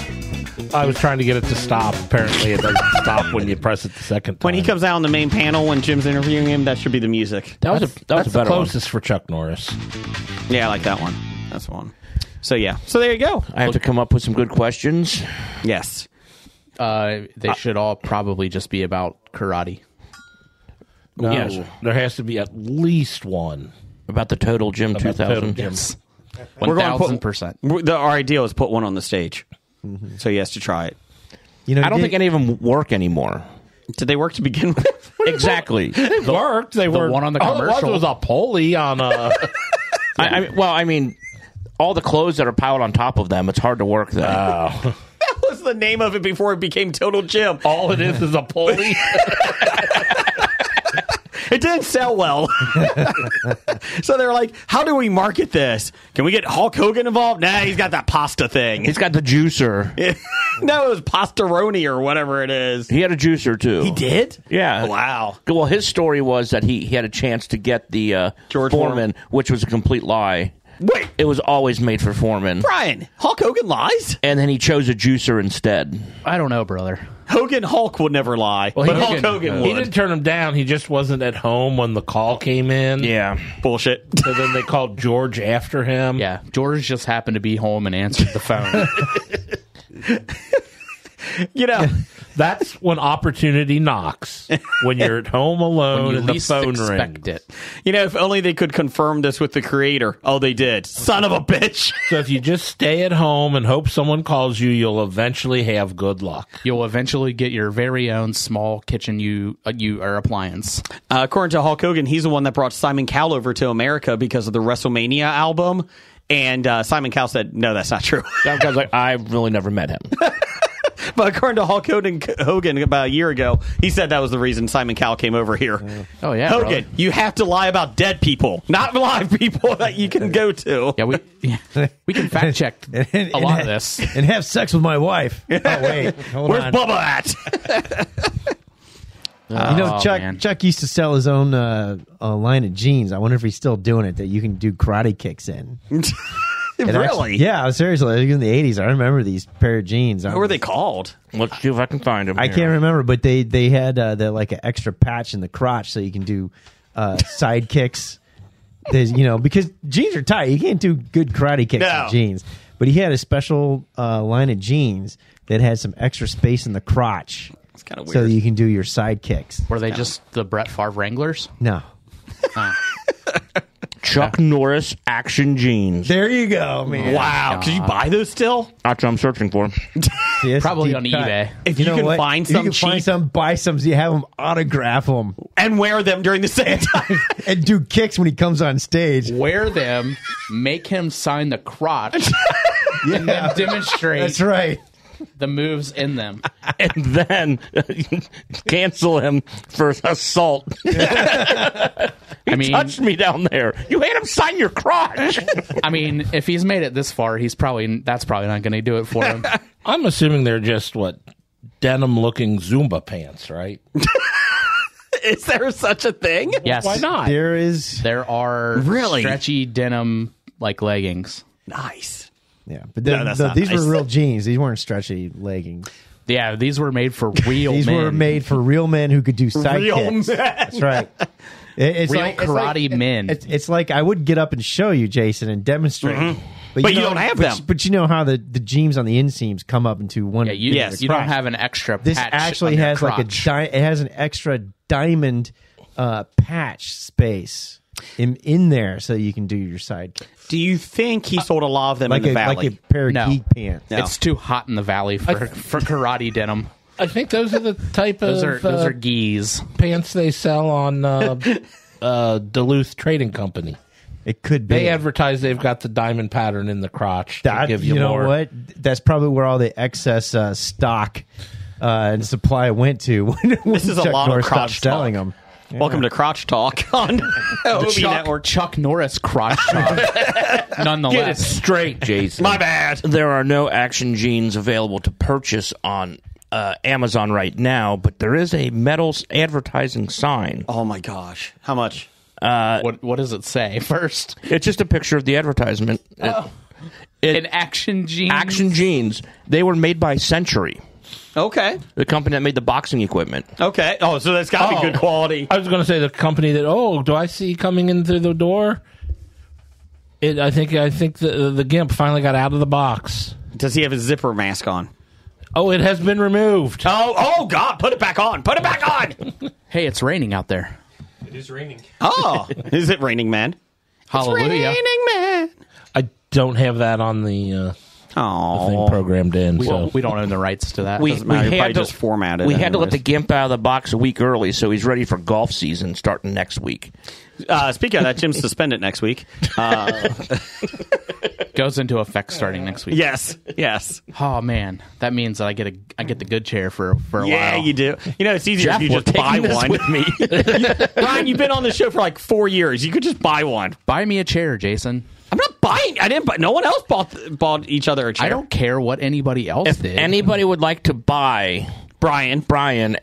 [SPEAKER 6] I was trying to get it to stop. Apparently, it doesn't stop when you press it the second time.
[SPEAKER 2] When he comes out on the main panel when Jim's interviewing him, that should be the music.
[SPEAKER 3] That was a
[SPEAKER 6] That's the
[SPEAKER 3] better one.
[SPEAKER 6] closest for Chuck Norris.
[SPEAKER 2] Yeah, I like that one. That's the one. So yeah. So there you go.
[SPEAKER 3] I have to come up with some good questions.
[SPEAKER 2] Yes.
[SPEAKER 5] They should all probably just be about karate.
[SPEAKER 6] No,
[SPEAKER 3] Yes.
[SPEAKER 6] there has to be at least one.
[SPEAKER 3] About the Total Gym
[SPEAKER 6] About the
[SPEAKER 3] 2000.
[SPEAKER 6] Total Gym.
[SPEAKER 5] Yes.
[SPEAKER 2] We're going to
[SPEAKER 5] 1,000%.
[SPEAKER 2] Our idea was put one on the stage. So he has to try it.
[SPEAKER 4] You know,
[SPEAKER 3] I don't think any of them work anymore.
[SPEAKER 2] Did they work to begin with?
[SPEAKER 3] Exactly.
[SPEAKER 6] They worked. They were
[SPEAKER 5] one on the
[SPEAKER 6] all it
[SPEAKER 5] commercial.
[SPEAKER 6] was a pulley on a.
[SPEAKER 3] I mean, all the clothes that are piled on top of them, it's hard to work them.
[SPEAKER 6] Oh.
[SPEAKER 2] was the name of it before it became Total Gym?
[SPEAKER 6] All it is a pulley.
[SPEAKER 2] It didn't sell well. So they're like, how do we market this? Can we get Hulk Hogan involved? Nah, he's got that pasta thing.
[SPEAKER 3] He's got the juicer.
[SPEAKER 2] No, it was Pastaroni or whatever it is.
[SPEAKER 3] He had a juicer too.
[SPEAKER 2] He did?
[SPEAKER 3] Yeah.
[SPEAKER 2] Wow.
[SPEAKER 3] Well, his story was that he had a chance to get the
[SPEAKER 2] George
[SPEAKER 3] Foreman, which was a complete lie.
[SPEAKER 2] Wait,
[SPEAKER 3] It was always made for Foreman.
[SPEAKER 2] Brian, Hulk Hogan lies?
[SPEAKER 3] And then he chose a juicer instead.
[SPEAKER 5] I don't know, brother.
[SPEAKER 2] Hulk would never lie,
[SPEAKER 5] Well,
[SPEAKER 2] but
[SPEAKER 5] he
[SPEAKER 2] Hulk
[SPEAKER 5] didn't-
[SPEAKER 2] Hogan
[SPEAKER 6] He
[SPEAKER 2] would.
[SPEAKER 6] didn't turn him down. He just wasn't at home when the call came in.
[SPEAKER 3] Yeah.
[SPEAKER 2] Bullshit.
[SPEAKER 6] So then they called George after him.
[SPEAKER 5] Yeah, George just happened to be home and answered the phone.
[SPEAKER 2] You know,
[SPEAKER 6] That's when opportunity knocks. When you're at home alone
[SPEAKER 5] when you
[SPEAKER 6] and the
[SPEAKER 5] least
[SPEAKER 6] phone
[SPEAKER 5] expect
[SPEAKER 6] rings.
[SPEAKER 5] it.
[SPEAKER 2] if only they could confirm this with the creator. Oh, they did. Son of a bitch.
[SPEAKER 6] So if you just stay at home and hope someone calls you, you'll eventually have good luck.
[SPEAKER 5] You'll eventually get your very own small kitchen or appliance.
[SPEAKER 2] According to Hulk Hogan, he's the one that brought Simon Cowell over to America because of the WrestleMania album. And Simon Cowell said, no, that's not true.
[SPEAKER 3] That guy's like, I've really never met him.
[SPEAKER 2] But according to Hulk Hogan about a year ago, he said that was the reason Simon Cowell came over here.
[SPEAKER 5] Oh yeah,
[SPEAKER 2] Hogan,
[SPEAKER 5] brother.
[SPEAKER 2] you have to lie about dead people, not live people that you can go to.
[SPEAKER 5] Yeah, we can fact check a lot of this.
[SPEAKER 4] and have sex with my wife. Oh wait, hold
[SPEAKER 2] Where's
[SPEAKER 4] on.
[SPEAKER 2] Bubba at?
[SPEAKER 5] Oh,
[SPEAKER 4] Chuck
[SPEAKER 5] man.
[SPEAKER 4] Chuck used to sell his own line of jeans. I wonder if he's still doing it. That you can do karate kicks in. And
[SPEAKER 2] Really?
[SPEAKER 4] actually- yeah, seriously. Like in the '80s, I remember these pair of jeans.
[SPEAKER 2] What were they called?
[SPEAKER 3] Let's see if I can find him.
[SPEAKER 4] I
[SPEAKER 3] here.
[SPEAKER 4] can't remember, but they had the like an extra patch in the crotch, so you can do side kicks. There's because jeans are tight, you can't do good karate kicks
[SPEAKER 2] No.
[SPEAKER 4] in jeans. But he had a special line of jeans that had some extra space in the crotch,
[SPEAKER 2] It's kind of weird.
[SPEAKER 4] so that you can do your side kicks.
[SPEAKER 5] Were they just the Brett Favre Wranglers?
[SPEAKER 4] No,
[SPEAKER 3] Chuck Norris action jeans.
[SPEAKER 4] there you go, man.
[SPEAKER 2] Wow. Could you buy those still?
[SPEAKER 3] That's what I'm searching for.
[SPEAKER 4] See, that's
[SPEAKER 5] Probably
[SPEAKER 4] a deep
[SPEAKER 5] on
[SPEAKER 4] cut.
[SPEAKER 5] eBay.
[SPEAKER 2] If you can
[SPEAKER 4] what?
[SPEAKER 2] find
[SPEAKER 4] If
[SPEAKER 2] some
[SPEAKER 4] you can find
[SPEAKER 2] cheap-
[SPEAKER 4] some, buy some. So you have him autograph them
[SPEAKER 2] And wear them during the same time.
[SPEAKER 4] and do kicks when he comes on stage.
[SPEAKER 5] Wear them, make him sign the crotch, and then demonstrate
[SPEAKER 4] That's right.
[SPEAKER 5] the moves in them.
[SPEAKER 3] And then cancel him for assault.
[SPEAKER 5] I mean,
[SPEAKER 3] Touched me down there. You had him sign your crotch.
[SPEAKER 5] I mean, if he's made it this far, that's probably not going to do it for him.
[SPEAKER 6] I'm assuming they're just denim-looking Zumba pants, right?
[SPEAKER 2] Is there such a thing?
[SPEAKER 5] Yes,
[SPEAKER 6] Why not?
[SPEAKER 4] There is.
[SPEAKER 5] There are
[SPEAKER 2] Really?
[SPEAKER 5] stretchy denim like leggings.
[SPEAKER 2] Nice.
[SPEAKER 4] Yeah, but
[SPEAKER 2] No, that's not
[SPEAKER 4] these
[SPEAKER 2] nice.
[SPEAKER 4] were real jeans. These weren't stretchy leggings.
[SPEAKER 5] Yeah, these were made for real
[SPEAKER 4] These
[SPEAKER 5] men.
[SPEAKER 4] were made for real men who could do side
[SPEAKER 2] Real
[SPEAKER 4] kicks.
[SPEAKER 2] men.
[SPEAKER 4] That's right. It's
[SPEAKER 5] Real
[SPEAKER 4] like,
[SPEAKER 5] karate men.
[SPEAKER 4] It's like I would get up and show you, Jason, and demonstrate.
[SPEAKER 2] But you don't have them.
[SPEAKER 4] But you know how the jeans on the inseams come up into one.
[SPEAKER 5] Yeah, you,
[SPEAKER 2] Yes.
[SPEAKER 5] you don't have an extra patch.
[SPEAKER 4] This actually
[SPEAKER 5] on your
[SPEAKER 4] has like
[SPEAKER 5] crotch.
[SPEAKER 4] it has an extra diamond patch space in there, so you can do your side kicks.
[SPEAKER 2] Do you think he sold a lot of them
[SPEAKER 4] like
[SPEAKER 2] in the
[SPEAKER 4] a
[SPEAKER 2] valley?
[SPEAKER 4] like a pair of
[SPEAKER 5] No.
[SPEAKER 4] geek pants.
[SPEAKER 2] No.
[SPEAKER 5] It's too hot in the valley for karate denim.
[SPEAKER 6] I think those are the type
[SPEAKER 5] Those
[SPEAKER 6] of
[SPEAKER 5] are geese.
[SPEAKER 6] pants they sell on Duluth Trading Company.
[SPEAKER 4] It could be.
[SPEAKER 6] They advertise they've got the diamond pattern in the crotch to
[SPEAKER 4] That,
[SPEAKER 6] give you,
[SPEAKER 4] you know
[SPEAKER 6] more.
[SPEAKER 4] what? That's probably where all the excess stock and supply went to. When
[SPEAKER 2] This is a
[SPEAKER 4] Chuck
[SPEAKER 2] lot
[SPEAKER 4] Norris
[SPEAKER 2] of crotch
[SPEAKER 4] stopped selling
[SPEAKER 2] talk.
[SPEAKER 4] them.
[SPEAKER 2] Welcome to Crotch Talk on OB Network.
[SPEAKER 5] Chuck Norris crotch talk.
[SPEAKER 6] Get it
[SPEAKER 5] Nonetheless,
[SPEAKER 6] straight, Jason.
[SPEAKER 2] My bad.
[SPEAKER 3] There are no action jeans available to purchase on Amazon right now, but there is a metal advertising sign.
[SPEAKER 2] Oh my gosh. How much?
[SPEAKER 5] what does it say first?
[SPEAKER 3] It's just a picture of the advertisement.
[SPEAKER 5] An action jeans.
[SPEAKER 3] Action jeans. They were made by Century,
[SPEAKER 2] Okay.
[SPEAKER 3] the company that made the boxing equipment.
[SPEAKER 2] Okay. Oh, so that's got to be good quality.
[SPEAKER 6] I was going to say the company that. Do I see coming in through the door? I think the gimp finally got out of the box.
[SPEAKER 2] Does he have his zipper mask on?
[SPEAKER 6] Oh, it has been removed.
[SPEAKER 2] Oh God! Put it back on. Put it back on.
[SPEAKER 5] Hey, it's raining out there.
[SPEAKER 2] Oh, is it raining, man?
[SPEAKER 5] Hallelujah.
[SPEAKER 2] Raining, man.
[SPEAKER 6] I don't have that on the thing
[SPEAKER 2] Oh,
[SPEAKER 6] programmed in.
[SPEAKER 5] We don't own the rights to that.
[SPEAKER 2] Doesn't matter. You probably just format it
[SPEAKER 3] We had to let
[SPEAKER 2] anyways.
[SPEAKER 3] the gimp out of the box a week early, so he's ready for golf season starting next week.
[SPEAKER 2] Speaking of that, Jim's suspended next week.
[SPEAKER 5] Good Goes into effect starting next week.
[SPEAKER 2] Yes, yes.
[SPEAKER 5] Oh man, that means that I get the good chair for a while.
[SPEAKER 2] Yeah, you do. You know, it's easier
[SPEAKER 3] Jeff,
[SPEAKER 2] if you
[SPEAKER 3] we're
[SPEAKER 2] just buy
[SPEAKER 3] taking this
[SPEAKER 2] one.
[SPEAKER 3] with me.
[SPEAKER 2] Ryan, you've been on the show for like 4 years. You could just buy one.
[SPEAKER 5] Buy me a chair, Jason.
[SPEAKER 2] I'm not buying. I didn't buy. No one else bought each other a chair.
[SPEAKER 5] I don't care what anybody else
[SPEAKER 3] If
[SPEAKER 5] did.
[SPEAKER 3] anybody would like to buy
[SPEAKER 2] Brian.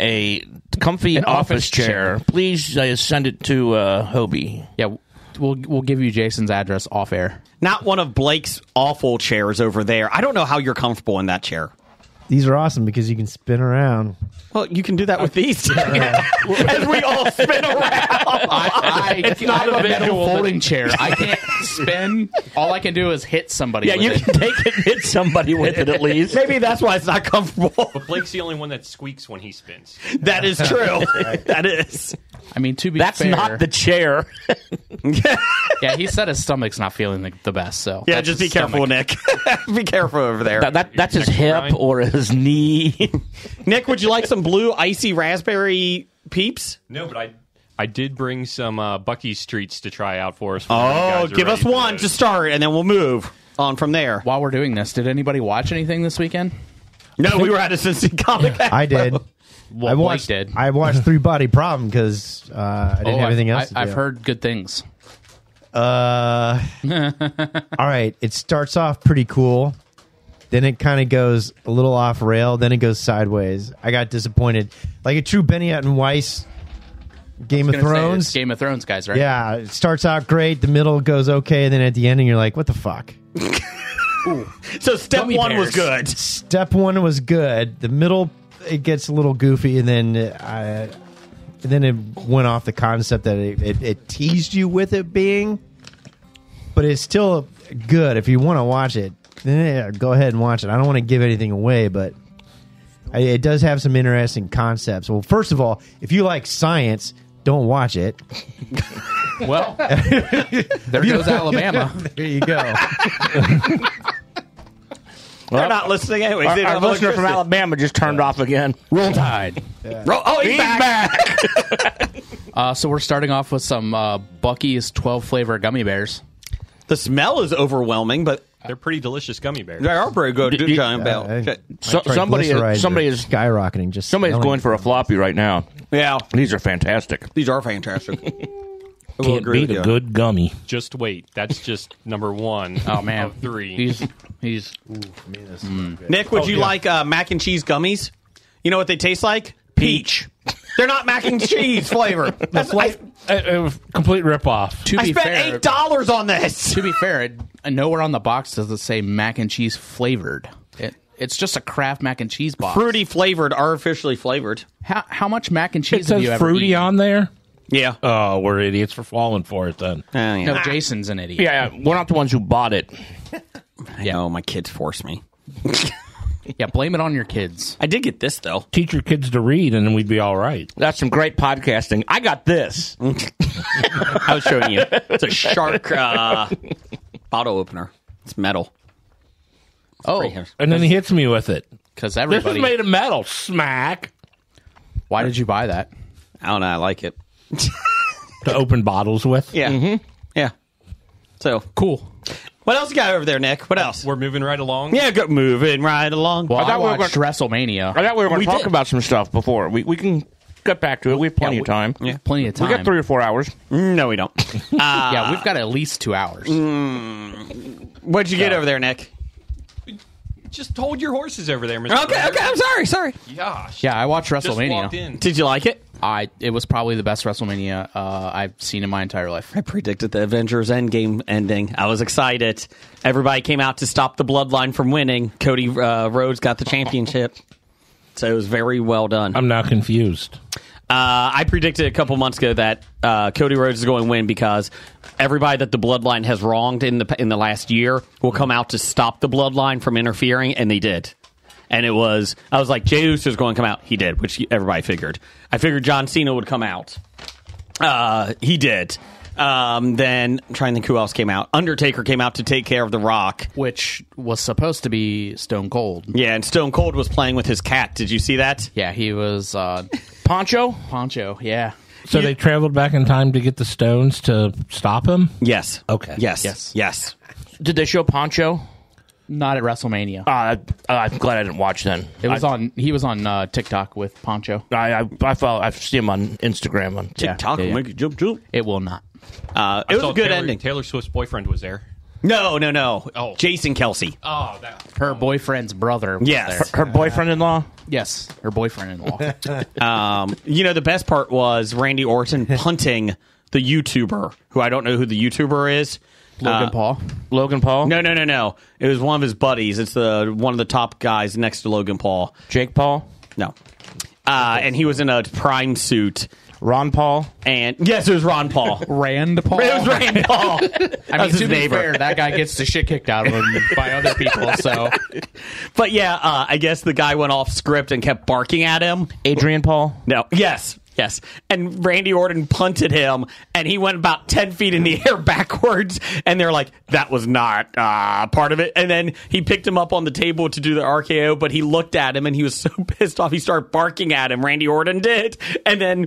[SPEAKER 3] a comfy
[SPEAKER 5] An
[SPEAKER 3] office
[SPEAKER 5] office
[SPEAKER 3] chair, please send it to Hobie.
[SPEAKER 5] Yeah, we'll give you Jason's address off air.
[SPEAKER 2] Not one of Blake's awful chairs over there. I don't know how you're comfortable in that chair.
[SPEAKER 4] These are awesome because you can spin around.
[SPEAKER 2] Well, you can do that with these two. As we all spin around.
[SPEAKER 5] It's not a visual folding chair. I can't spin. All I can do is hit somebody.
[SPEAKER 3] Yeah,
[SPEAKER 5] with
[SPEAKER 3] you
[SPEAKER 5] it.
[SPEAKER 3] can take it and hit somebody with it at least.
[SPEAKER 2] Maybe that's why it's not comfortable.
[SPEAKER 8] But Blake's the only one that squeaks when he spins.
[SPEAKER 2] That is true. That is.
[SPEAKER 5] I mean, to be
[SPEAKER 3] That's
[SPEAKER 5] fair,
[SPEAKER 3] not the chair.
[SPEAKER 5] Yeah, he said his stomach's not feeling the best. So
[SPEAKER 2] Yeah,
[SPEAKER 5] that's
[SPEAKER 2] just
[SPEAKER 5] his
[SPEAKER 2] be careful,
[SPEAKER 5] stomach.
[SPEAKER 2] Nick. Be careful over there.
[SPEAKER 3] That's his hip
[SPEAKER 8] Ryan?
[SPEAKER 3] or his knee.
[SPEAKER 2] Nick, would you like some blue icy raspberry peeps?
[SPEAKER 8] No, but I did bring some Bucky's treats to try out for us.
[SPEAKER 2] Oh, give us one to start, and then we'll move on from there.
[SPEAKER 5] While we're doing this, did anybody watch anything this weekend?
[SPEAKER 2] No, we were at a Cincy Comic Expo.
[SPEAKER 4] I did.
[SPEAKER 5] Well,
[SPEAKER 4] I
[SPEAKER 5] Blake
[SPEAKER 4] watched.
[SPEAKER 5] did.
[SPEAKER 4] I watched Three Body Problem because I didn't have anything else.
[SPEAKER 5] I've heard good things.
[SPEAKER 4] All right, it starts off pretty cool. Then it kind of goes a little off rail. Then it goes sideways. I got disappointed, like a true Benioff and Weiss Game of
[SPEAKER 5] Gonna say
[SPEAKER 4] Thrones.
[SPEAKER 5] it's Game of Thrones guys, right?
[SPEAKER 4] Yeah, it starts out great. The middle goes okay, and then at the ending, you're like, "What the fuck?"
[SPEAKER 2] So step
[SPEAKER 5] Gummy
[SPEAKER 2] one was
[SPEAKER 5] bears.
[SPEAKER 2] good.
[SPEAKER 4] Step one was good. The middle, it gets a little goofy, and then it went off the concept that it teased you with it being, but it's still good if you want to watch it. Then go ahead and watch it. I don't want to give anything away, but it does have some interesting concepts. Well, first of all, if you like science, don't watch it.
[SPEAKER 5] Well, there goes Alabama.
[SPEAKER 4] There you go.
[SPEAKER 2] They're not listening anyways. They don't
[SPEAKER 3] Our
[SPEAKER 2] have
[SPEAKER 3] listener from
[SPEAKER 2] electricity.
[SPEAKER 3] Alabama just turned off again.
[SPEAKER 5] Roll Tide.
[SPEAKER 2] Oh, he's back.
[SPEAKER 5] So we're starting off with some Bucky's 12 flavor gummy bears.
[SPEAKER 2] The smell is overwhelming, but
[SPEAKER 8] They're pretty delicious gummy bears.
[SPEAKER 2] they are pretty good.
[SPEAKER 3] Did you-
[SPEAKER 2] Giant Bell.
[SPEAKER 3] Somebody is
[SPEAKER 4] skyrocketing. Just
[SPEAKER 3] somebody's
[SPEAKER 4] smelling
[SPEAKER 3] going
[SPEAKER 4] it.
[SPEAKER 3] for a floppy right now.
[SPEAKER 2] Yeah,
[SPEAKER 3] These are fantastic.
[SPEAKER 2] these are fantastic. I will
[SPEAKER 6] Can't
[SPEAKER 2] agree
[SPEAKER 6] beat
[SPEAKER 2] with
[SPEAKER 6] a
[SPEAKER 2] you.
[SPEAKER 6] good gummy.
[SPEAKER 8] Just wait. That's just number one.
[SPEAKER 5] Oh man,
[SPEAKER 8] of three.
[SPEAKER 5] He's
[SPEAKER 2] Nick, would you like mac and cheese gummies? You know what they taste like? Peach. They're not mac and cheese flavor. That's like
[SPEAKER 6] Complete ripoff.
[SPEAKER 5] to
[SPEAKER 2] I
[SPEAKER 5] be
[SPEAKER 2] spent
[SPEAKER 5] fair.
[SPEAKER 2] $8 on this.
[SPEAKER 5] To be fair, nowhere on the box does it say mac and cheese flavored. It's just a Kraft mac and cheese box.
[SPEAKER 2] Fruity flavored, artificially flavored.
[SPEAKER 5] How much mac and
[SPEAKER 6] It
[SPEAKER 5] cheese have
[SPEAKER 6] says
[SPEAKER 5] you ever
[SPEAKER 6] fruity
[SPEAKER 5] eaten?
[SPEAKER 6] on there.
[SPEAKER 2] Yeah.
[SPEAKER 6] Oh, we're idiots for falling for it then.
[SPEAKER 2] Yeah.
[SPEAKER 5] No, Jason's an idiot.
[SPEAKER 3] Yeah, we're not the ones who bought it.
[SPEAKER 2] I know, my kids forced me.
[SPEAKER 5] Yeah, blame it on your kids.
[SPEAKER 2] I did get this, though.
[SPEAKER 6] Teach your kids to read, and then we'd be all right.
[SPEAKER 3] That's some great podcasting. I got this.
[SPEAKER 2] I was showing you. It's a shark bottle opener. It's metal.
[SPEAKER 5] Oh,
[SPEAKER 6] And then he hits me with it.
[SPEAKER 5] because
[SPEAKER 6] This is
[SPEAKER 5] everybody.
[SPEAKER 6] made of metal. Smack.
[SPEAKER 5] Why did you buy that?
[SPEAKER 2] I don't know. I like it.
[SPEAKER 6] To open bottles with.
[SPEAKER 2] Yeah. Yeah. So,
[SPEAKER 5] Cool.
[SPEAKER 2] what else you got over there, Nick? What else?
[SPEAKER 8] We're moving right along.
[SPEAKER 2] Yeah, go moving right along.
[SPEAKER 5] Well, I
[SPEAKER 3] thought we were
[SPEAKER 5] watched WrestleMania.
[SPEAKER 3] I thought we were going
[SPEAKER 2] We
[SPEAKER 3] to talk
[SPEAKER 2] did.
[SPEAKER 3] about some stuff before. We can get back to it. We have plenty of time.
[SPEAKER 2] Yeah.
[SPEAKER 5] Plenty of time.
[SPEAKER 3] We got 3 or 4 hours.
[SPEAKER 2] No, we don't.
[SPEAKER 5] Yeah, we've got at least 2 hours.
[SPEAKER 2] What'd you get over there, Nick?
[SPEAKER 8] Just hold your horses over there, Mr.
[SPEAKER 2] Okay, I'm sorry.
[SPEAKER 8] Gosh.
[SPEAKER 5] Yeah, I watched
[SPEAKER 8] Just walked
[SPEAKER 5] WrestleMania.
[SPEAKER 8] in.
[SPEAKER 2] Did you like it?
[SPEAKER 5] It was probably the best WrestleMania I've seen in my entire life.
[SPEAKER 2] I predicted the Avengers Endgame ending. I was excited. Everybody came out to stop the Bloodline from winning. Cody Rhodes got the championship. So it was very well done.
[SPEAKER 6] I'm now confused.
[SPEAKER 2] I predicted a couple months ago that Cody Rhodes is going to win because everybody that the Bloodline has wronged in the last year will come out to stop the Bloodline from interfering, and they did. And I was like, Jey Uso's going to come out. He did, which everybody figured. I figured John Cena would come out. He did. Then, I'm trying to think who else came out. Undertaker came out to take care of The Rock.
[SPEAKER 5] Which was supposed to be Stone Cold.
[SPEAKER 2] Yeah, and Stone Cold was playing with his cat. Did you see that?
[SPEAKER 5] Yeah, he was
[SPEAKER 3] Poncho?
[SPEAKER 5] Poncho. Yeah.
[SPEAKER 6] So they traveled back in time to get the stones to stop him?
[SPEAKER 2] Yes.
[SPEAKER 6] Okay.
[SPEAKER 2] Yes.
[SPEAKER 5] Yes.
[SPEAKER 2] Yes.
[SPEAKER 3] Did they show Poncho?
[SPEAKER 5] Not at WrestleMania.
[SPEAKER 3] I'm glad I didn't watch then.
[SPEAKER 5] It was He was on TikTok with Poncho.
[SPEAKER 3] I follow. I see him on Instagram. On
[SPEAKER 2] TikTok will make you jump.
[SPEAKER 5] It will not.
[SPEAKER 2] It was a good ending.
[SPEAKER 8] Taylor Swift's boyfriend was there.
[SPEAKER 2] No.
[SPEAKER 8] Oh.
[SPEAKER 2] Jason Kelsey.
[SPEAKER 8] Oh, that.
[SPEAKER 5] Her boyfriend's brother. Was
[SPEAKER 2] Yes.
[SPEAKER 5] there.
[SPEAKER 3] her boyfriend-in-law.
[SPEAKER 5] Yes, her boyfriend-in-law.
[SPEAKER 2] The best part was Randy Orton punting the YouTuber, who I don't know who the YouTuber is.
[SPEAKER 5] Logan Paul.
[SPEAKER 3] Logan Paul.
[SPEAKER 2] No. It was one of his buddies. It's one of the top guys next to Logan Paul.
[SPEAKER 3] Jake Paul.
[SPEAKER 2] No. And he was in a Prime suit.
[SPEAKER 3] Ron Paul.
[SPEAKER 2] And yes, it was Ron Paul.
[SPEAKER 5] Rand Paul.
[SPEAKER 2] It was Rand Paul.
[SPEAKER 5] I mean, to be fair, that guy gets the shit kicked out of him by other people. So,
[SPEAKER 2] But yeah, I guess the guy went off script and kept barking at him.
[SPEAKER 3] Adrian Paul.
[SPEAKER 2] No. Yes. And Randy Orton punted him, and he went about 10 feet in the air backwards, and they're like, that was not part of it. And then he picked him up on the table to do the RKO, but he looked at him, and he was so pissed off, he started barking at him. Randy Orton did. And then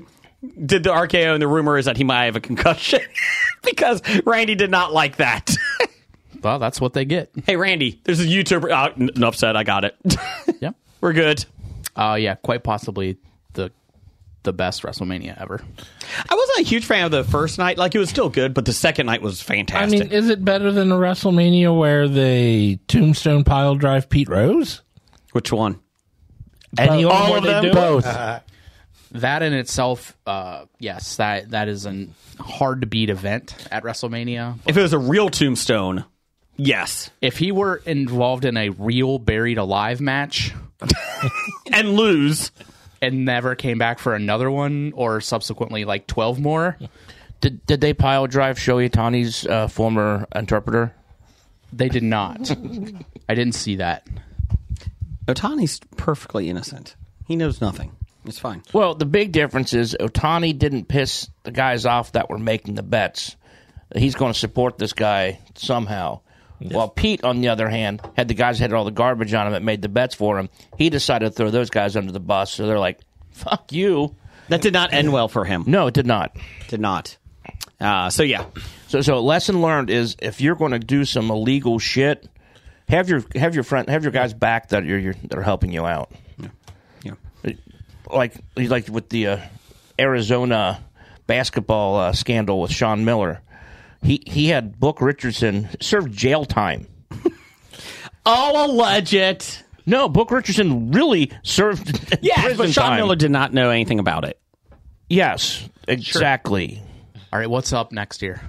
[SPEAKER 2] did the RKO, and the rumor is that he might have a concussion because Randy did not like that.
[SPEAKER 5] well, that's what they get.
[SPEAKER 2] Hey, Randy, there's a YouTuber. Enough said. I got it.
[SPEAKER 5] Yep.
[SPEAKER 2] We're good.
[SPEAKER 5] Yeah, quite possibly the best WrestleMania ever.
[SPEAKER 2] I wasn't a huge fan of the first night. Like, it was still good, but the second night was
[SPEAKER 6] I
[SPEAKER 2] fantastic.
[SPEAKER 6] mean, is it better than a WrestleMania where they tombstone pile drive Pete Rose?
[SPEAKER 2] Which one?
[SPEAKER 6] Any
[SPEAKER 2] All
[SPEAKER 6] where
[SPEAKER 2] of
[SPEAKER 6] they
[SPEAKER 2] them?
[SPEAKER 6] do
[SPEAKER 2] Both.
[SPEAKER 5] That in itself, yes, that is a hard to beat event at WrestleMania.
[SPEAKER 2] If it was a real tombstone, yes.
[SPEAKER 5] If he were involved in a real buried alive match
[SPEAKER 2] And lose.
[SPEAKER 5] and never came back for another one, or subsequently like 12 more,
[SPEAKER 3] Did they pile drive Shohei Ohtani's former interpreter?
[SPEAKER 5] they did not. I didn't see that.
[SPEAKER 2] Otani's perfectly innocent. He knows nothing. It's fine.
[SPEAKER 3] Well, the big difference is Ohtani didn't piss the guys off that were making the bets. He's going to support this guy somehow. Yes. While Pete, on the other hand, had the guys that had all the garbage on him that made the bets for him. He decided to throw those guys under the bus. So they're like, fuck you.
[SPEAKER 2] That did not end well for him.
[SPEAKER 3] No, it did not.
[SPEAKER 2] Did not. So yeah.
[SPEAKER 3] So lesson learned is if you're going to do some illegal shit, have your guys back that are helping you out.
[SPEAKER 2] Yeah.
[SPEAKER 3] Like with the Arizona basketball scandal with Sean Miller. He had Book Richardson serve jail time.
[SPEAKER 2] Oh, alleged.
[SPEAKER 3] No, Book Richardson really served
[SPEAKER 2] Yes,
[SPEAKER 3] prison
[SPEAKER 2] but Sean
[SPEAKER 3] time.
[SPEAKER 2] Miller did not know anything about it.
[SPEAKER 3] Yes, exactly.
[SPEAKER 5] All right, what's up next year?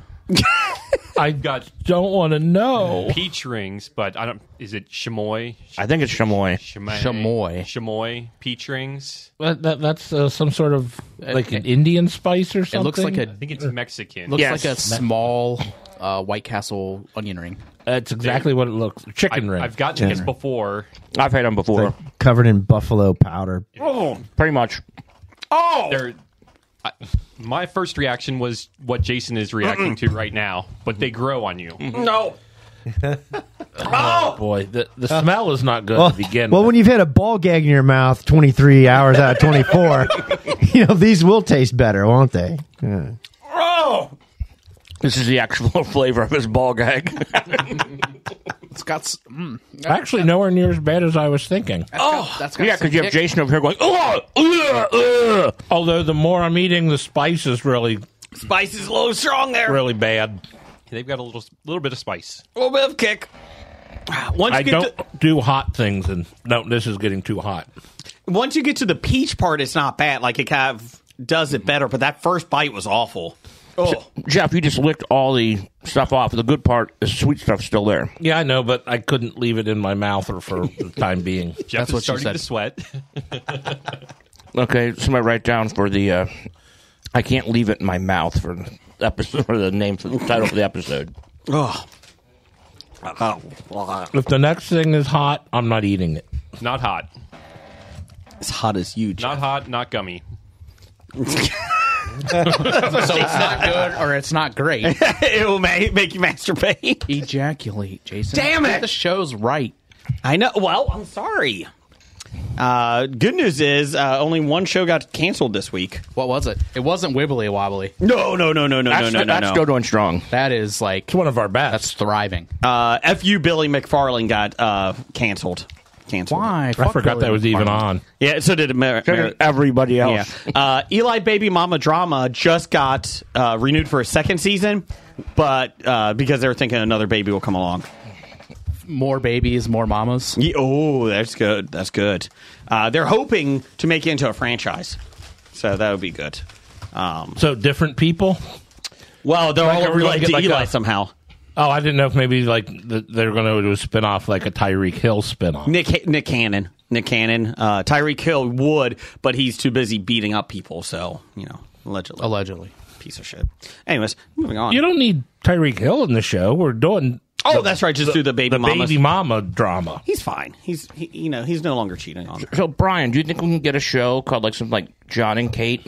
[SPEAKER 6] I don't want to know.
[SPEAKER 8] Peach rings, but I don't. Is it chamoy?
[SPEAKER 3] I think it's chamoy.
[SPEAKER 8] Chamoy peach rings.
[SPEAKER 6] That's some sort of like an Indian spice or something.
[SPEAKER 5] It looks like
[SPEAKER 8] I think it's Mexican.
[SPEAKER 5] Looks
[SPEAKER 3] Yes.
[SPEAKER 5] like a small White Castle onion ring.
[SPEAKER 6] That's exactly what it looks. Chicken ring.
[SPEAKER 8] I've gotten this before.
[SPEAKER 3] I've had them before.
[SPEAKER 4] Covered in buffalo powder.
[SPEAKER 3] Pretty much.
[SPEAKER 8] My first reaction was what Jason is reacting to right now, but they grow on you.
[SPEAKER 2] No.
[SPEAKER 6] Oh boy, the smell is not good to begin.
[SPEAKER 4] Well,
[SPEAKER 6] with.
[SPEAKER 4] when you've had a ball gag in your mouth 23 hours out of 24, these will taste better, won't they? Yeah.
[SPEAKER 2] Oh.
[SPEAKER 3] This is the actual flavor of his ball gag.
[SPEAKER 5] It's got
[SPEAKER 6] Actually nowhere near as bad as I was thinking.
[SPEAKER 5] that's got
[SPEAKER 3] Yeah,
[SPEAKER 5] some
[SPEAKER 3] because you have
[SPEAKER 5] kick.
[SPEAKER 3] Jason over here going, ugh.
[SPEAKER 6] Although the more I'm eating, the spice is really,
[SPEAKER 2] Spice is a little strong there.
[SPEAKER 6] really bad.
[SPEAKER 8] They've got a little bit of spice.
[SPEAKER 2] A little bit of kick. Once
[SPEAKER 6] I
[SPEAKER 2] you get
[SPEAKER 6] don't do hot things, and no, this is getting too hot.
[SPEAKER 2] once you get to the peach part, it's not bad. Like, it kind of does it better, but that first bite was awful. Oh.
[SPEAKER 3] Jeff, you just licked all the stuff off. The good part, the sweet stuff's still there.
[SPEAKER 6] Yeah, I know, but I couldn't leave it in my mouth or for the time being.
[SPEAKER 8] Jeff
[SPEAKER 5] That's what
[SPEAKER 8] is
[SPEAKER 5] she
[SPEAKER 8] starting
[SPEAKER 5] said.
[SPEAKER 8] to sweat.
[SPEAKER 3] Okay, somebody write down for the. I can't leave it in my mouth for the episode or the name for the title for the episode.
[SPEAKER 2] Oh.
[SPEAKER 6] If the next thing is hot, I'm not eating it.
[SPEAKER 8] Not hot.
[SPEAKER 2] As hot as you,
[SPEAKER 8] Not hot, not gummy.
[SPEAKER 5] So it's not good or it's not great.
[SPEAKER 2] It will make you masturbate.
[SPEAKER 5] Ejaculate, Jason.
[SPEAKER 2] Damn it!
[SPEAKER 5] Get the show's right.
[SPEAKER 2] I know. Well, I'm sorry. Good news is only one show got canceled this week.
[SPEAKER 5] What was it? It wasn't Wibbly Wobbly.
[SPEAKER 2] No.
[SPEAKER 3] That's still going strong.
[SPEAKER 5] That is like
[SPEAKER 6] It's one of our best.
[SPEAKER 5] that's thriving.
[SPEAKER 2] FU Billy McFarlane got canceled.
[SPEAKER 5] Why?
[SPEAKER 6] I
[SPEAKER 5] Fuck
[SPEAKER 6] forgot
[SPEAKER 5] Billy
[SPEAKER 6] that was even
[SPEAKER 5] McFarlane.
[SPEAKER 6] on.
[SPEAKER 2] Yeah, so did
[SPEAKER 3] Everybody else.
[SPEAKER 2] Yeah. Eli Baby Mama Drama just got renewed for a second season, but because they were thinking another baby will come along.
[SPEAKER 5] More babies, more mamas.
[SPEAKER 2] Yeah, oh, that's good. That's good. They're hoping to make it into a franchise, so that would be good.
[SPEAKER 6] So different people?
[SPEAKER 2] Well, they're all
[SPEAKER 6] are we gonna
[SPEAKER 2] related
[SPEAKER 6] get
[SPEAKER 2] to
[SPEAKER 6] like
[SPEAKER 2] Eli
[SPEAKER 6] a-
[SPEAKER 2] somehow.
[SPEAKER 6] Oh, I didn't know if maybe like they're going to do a spinoff, like a Tyreek Hill spinoff.
[SPEAKER 2] Nick Cannon. Tyreek Hill would, but he's too busy beating up people, so, allegedly. Piece of shit. Anyways, moving on.
[SPEAKER 6] You don't need Tyreek Hill in the show. We're doing
[SPEAKER 2] that's right. Just do the baby mamas.
[SPEAKER 6] baby mama drama.
[SPEAKER 2] He's fine. He's no longer cheating on her.
[SPEAKER 3] So, Brian, do you think we can get a show called like something like John and Kate,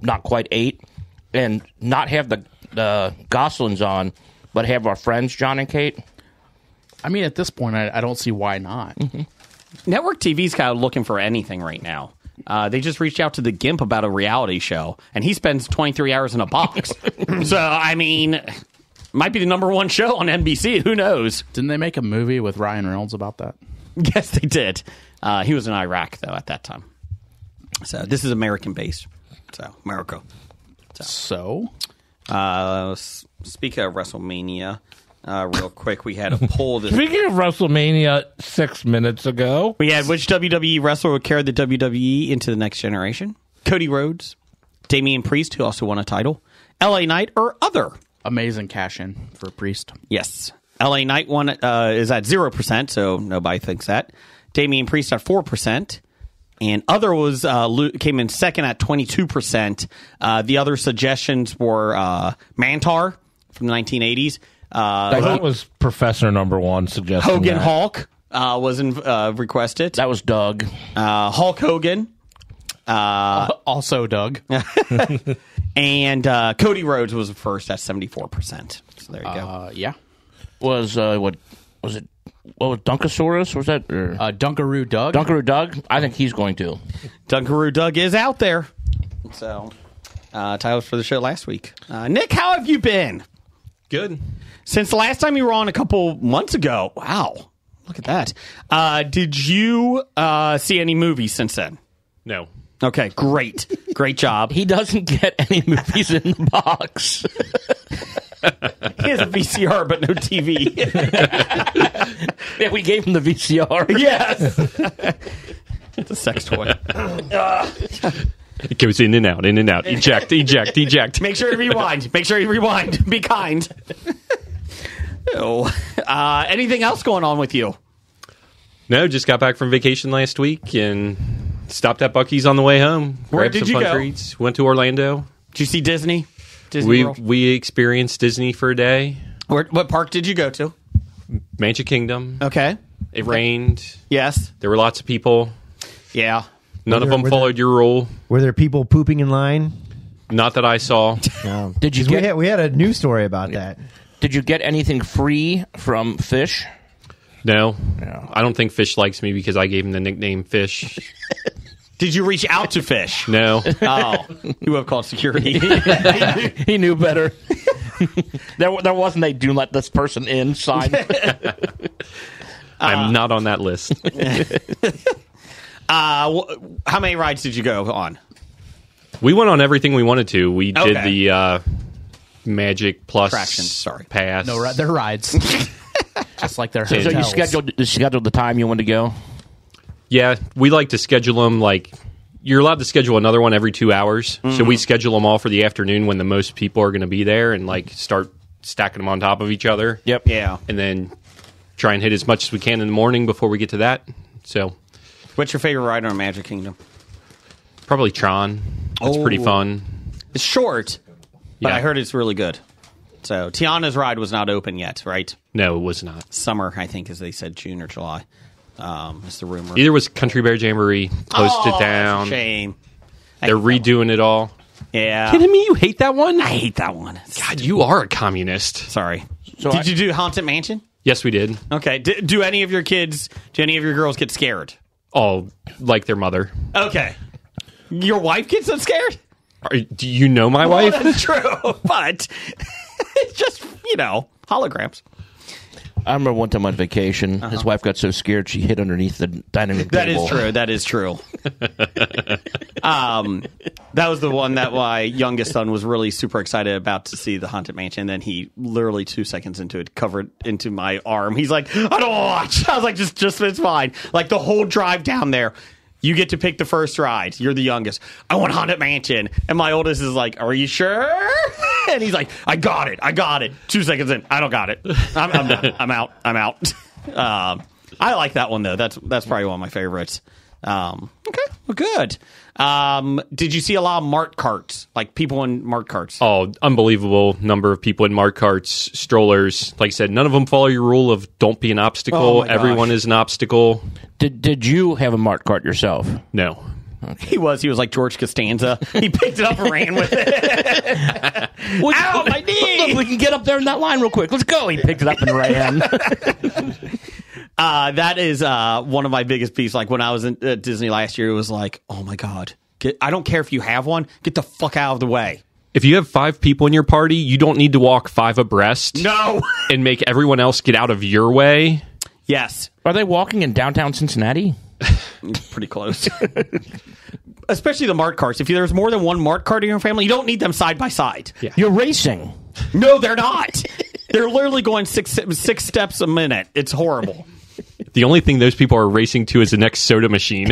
[SPEAKER 3] not quite 8, and not have the Goslings on, but have our friends John and Kate?
[SPEAKER 5] I mean, at this point, I don't see why not.
[SPEAKER 2] Network TV's kind of looking for anything right now. They just reached out to the Gimp about a reality show, and he spends 23 hours in a box. So, I mean, might be the number one show on NBC. Who knows?
[SPEAKER 5] Didn't they make a movie with Ryan Reynolds about that?
[SPEAKER 2] Yes, they did. He was in Iraq, though, at that time. So, this is American-based. So, America.
[SPEAKER 5] So?
[SPEAKER 2] Speaking of WrestleMania, real quick, we had a poll.
[SPEAKER 6] Speaking of WrestleMania 6 minutes ago,
[SPEAKER 2] We had which WWE wrestler would carry the WWE into the next generation? Cody Rhodes, Damian Priest, who also won a title, LA Knight, or other?
[SPEAKER 5] Amazing cash-in for Priest.
[SPEAKER 2] Yes. LA Knight one is at 0%, so nobody thinks that. Damian Priest at 4%. And other was came in second at 22%. The other suggestions were Mantar from the 1980s.
[SPEAKER 6] that was Professor Number One suggesting
[SPEAKER 2] Hogan
[SPEAKER 6] that.
[SPEAKER 2] Hulk was requested.
[SPEAKER 3] That was Doug.
[SPEAKER 2] Hulk Hogan.
[SPEAKER 5] Also, Doug.
[SPEAKER 2] And Cody Rhodes was the first at 74%. So there you go.
[SPEAKER 5] Yeah.
[SPEAKER 3] Was what was it? What was Dunkosaurus? Was that
[SPEAKER 5] Dunkaroo Doug.
[SPEAKER 3] Dunkaroo Doug? I think he's going to.
[SPEAKER 2] Dunkaroo Doug is out there. So, titles for the show last week. Nick, how have you been?
[SPEAKER 8] Good.
[SPEAKER 2] Since the last time you were on a couple months ago. Wow. Look at that. Did you see any movies since then?
[SPEAKER 8] No.
[SPEAKER 2] Okay, great. Great job.
[SPEAKER 3] He doesn't get any movies in the box.
[SPEAKER 2] He has a VCR, but no TV.
[SPEAKER 3] Yeah, we gave him the VCR.
[SPEAKER 2] Yes. It's a sex toy.
[SPEAKER 8] It goes in and out, eject, eject, eject.
[SPEAKER 2] Make sure to rewind. Make sure you rewind. Be kind. Anything else going on with you?
[SPEAKER 8] No, just got back from vacation last week and stopped at Buc-ee's on the way home.
[SPEAKER 2] Where
[SPEAKER 8] Grabbed
[SPEAKER 2] did
[SPEAKER 8] some
[SPEAKER 2] you
[SPEAKER 8] fun
[SPEAKER 2] go?
[SPEAKER 8] treats. Went to Orlando.
[SPEAKER 2] Did you see Disney? Disney World?
[SPEAKER 8] We experienced Disney for a day.
[SPEAKER 2] What park did you go to?
[SPEAKER 8] Magic Kingdom.
[SPEAKER 2] Okay.
[SPEAKER 8] It rained.
[SPEAKER 2] Yes.
[SPEAKER 8] There were lots of people.
[SPEAKER 2] Yeah.
[SPEAKER 8] None of them followed your rule.
[SPEAKER 4] Were there people pooping in line?
[SPEAKER 8] Not that I saw.
[SPEAKER 4] No.
[SPEAKER 3] Did you
[SPEAKER 4] 'Cause
[SPEAKER 3] get
[SPEAKER 4] we had a news story about that.
[SPEAKER 3] Did you get anything free from Fish?
[SPEAKER 8] No. I don't think Fish likes me because I gave him the nickname Fish.
[SPEAKER 2] Did you reach out to Fish?
[SPEAKER 8] No.
[SPEAKER 2] Oh, you have called security.
[SPEAKER 3] He knew better. there wasn't a "do let this person in" sign.
[SPEAKER 8] I'm not on that list.
[SPEAKER 2] How many rides did you go on?
[SPEAKER 8] We went on everything we wanted to. We did
[SPEAKER 2] Okay.
[SPEAKER 8] the Magic Plus
[SPEAKER 2] Attractions, sorry.
[SPEAKER 8] pass.
[SPEAKER 5] No, they're rides. Just like their
[SPEAKER 3] So you
[SPEAKER 5] hotels.
[SPEAKER 3] scheduled the time you wanted to go.
[SPEAKER 8] Yeah, we like to schedule them like you're allowed to schedule another one every 2 hours. So we schedule them all for the afternoon when the most people are going to be there and like start stacking them on top of each other.
[SPEAKER 3] Yep.
[SPEAKER 2] Yeah.
[SPEAKER 8] And then try and hit as much as we can in the morning before we get to that. So
[SPEAKER 2] What's your favorite ride on Magic Kingdom?
[SPEAKER 8] probably Tron. That's pretty
[SPEAKER 2] Oh.
[SPEAKER 8] fun.
[SPEAKER 2] It's short, but
[SPEAKER 8] Yeah.
[SPEAKER 2] I heard it's really good. So Tiana's ride was not open yet, right?
[SPEAKER 8] No, it was not.
[SPEAKER 2] Summer, I think, as they said, June or July. Is the rumor.
[SPEAKER 8] Either was Country Bear Jamboree, closed
[SPEAKER 2] Oh,
[SPEAKER 8] it down.
[SPEAKER 2] that's a shame.
[SPEAKER 8] They're redoing it all.
[SPEAKER 2] Yeah.
[SPEAKER 8] Kidding me? You hate that one?
[SPEAKER 2] I hate that one.
[SPEAKER 8] God, you are a communist.
[SPEAKER 2] Sorry.
[SPEAKER 3] So
[SPEAKER 2] Did you do Haunted Mansion?
[SPEAKER 8] Yes, we did.
[SPEAKER 2] Okay. Do any of your girls get scared?
[SPEAKER 8] Oh, like their mother.
[SPEAKER 2] Okay. Your wife gets so scared?
[SPEAKER 8] Do you know my wife?
[SPEAKER 2] Well, that's true, but it's just, holograms.
[SPEAKER 3] I remember one time on vacation, his wife got so scared she hid underneath the dining room table.
[SPEAKER 2] That is true. That was the one that my youngest son was really super excited about to see the Haunted Mansion. Then he literally 2 seconds into it covered into my arm. He's like, I don't watch. I was like, just it's fine. Like the whole drive down there. You get to pick the first ride. You're the youngest. I want Haunted Mansion. And my oldest is like, are you sure? And he's like, I got it. 2 seconds in. I don't got it. I'm done. I'm out. I like that one, though. That's probably one of my favorites. Okay, well, good. Did you see a lot of mart carts? Like people in mart carts?
[SPEAKER 8] Oh, unbelievable number of people in mart carts, strollers. Like I said, none of them follow your rule of don't be an obstacle.
[SPEAKER 2] Oh my gosh.
[SPEAKER 8] Everyone is an obstacle.
[SPEAKER 3] Did you have a mart cart yourself?
[SPEAKER 8] No.
[SPEAKER 2] He was like George Costanza. He picked it up and ran with it. Ow, my knee!
[SPEAKER 3] Look, we can get up there in that line real quick. Let's go. He picked it up and ran.
[SPEAKER 2] That is one of my biggest beefs. Like when I was at Disney last year, it was like, oh my God. I don't care if you have one. Get the fuck out of the way.
[SPEAKER 8] If you have 5 people in your party, you don't need to walk 5 abreast.
[SPEAKER 2] No.
[SPEAKER 8] And make everyone else get out of your way.
[SPEAKER 2] Yes.
[SPEAKER 3] Are they walking in downtown Cincinnati?
[SPEAKER 2] Pretty close. Especially the mart carts. If there's more than one mart cart in your family, you don't need them side by side.
[SPEAKER 8] Yeah.
[SPEAKER 3] You're racing.
[SPEAKER 2] No, they're not. They're literally going six steps a minute. It's horrible.
[SPEAKER 8] The only thing those people are racing to is the next soda machine.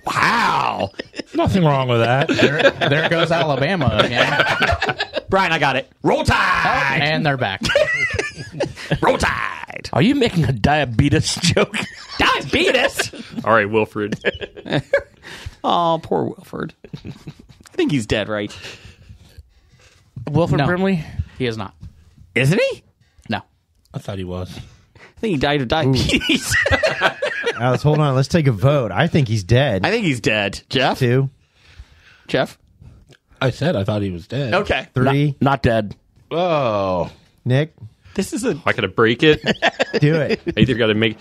[SPEAKER 2] Wow.
[SPEAKER 6] Nothing wrong with that.
[SPEAKER 5] There goes Alabama. Yeah.
[SPEAKER 2] Brian, I got it. Roll Tide!
[SPEAKER 5] And they're back.
[SPEAKER 2] Roll Tide!
[SPEAKER 3] Are you making a diabetes joke?
[SPEAKER 2] Diabetes?
[SPEAKER 8] All right, Wilfred.
[SPEAKER 2] Oh, poor Wilford. I think he's dead, right?
[SPEAKER 3] Wilford
[SPEAKER 5] No.
[SPEAKER 3] Brimley?
[SPEAKER 5] He is not.
[SPEAKER 2] Isn't he?
[SPEAKER 5] No.
[SPEAKER 6] I thought he was.
[SPEAKER 2] I think he died of diabetes.
[SPEAKER 4] Alice, hold on. Let's take a vote. I think he's dead.
[SPEAKER 2] I think he's dead. Jeff?
[SPEAKER 4] Two,
[SPEAKER 2] Jeff?
[SPEAKER 6] I said I thought he was dead.
[SPEAKER 2] Okay.
[SPEAKER 4] three.
[SPEAKER 3] Not dead.
[SPEAKER 6] Oh.
[SPEAKER 4] Nick,
[SPEAKER 2] This is a...
[SPEAKER 8] I got to break it.
[SPEAKER 4] do it.
[SPEAKER 8] I either got to make...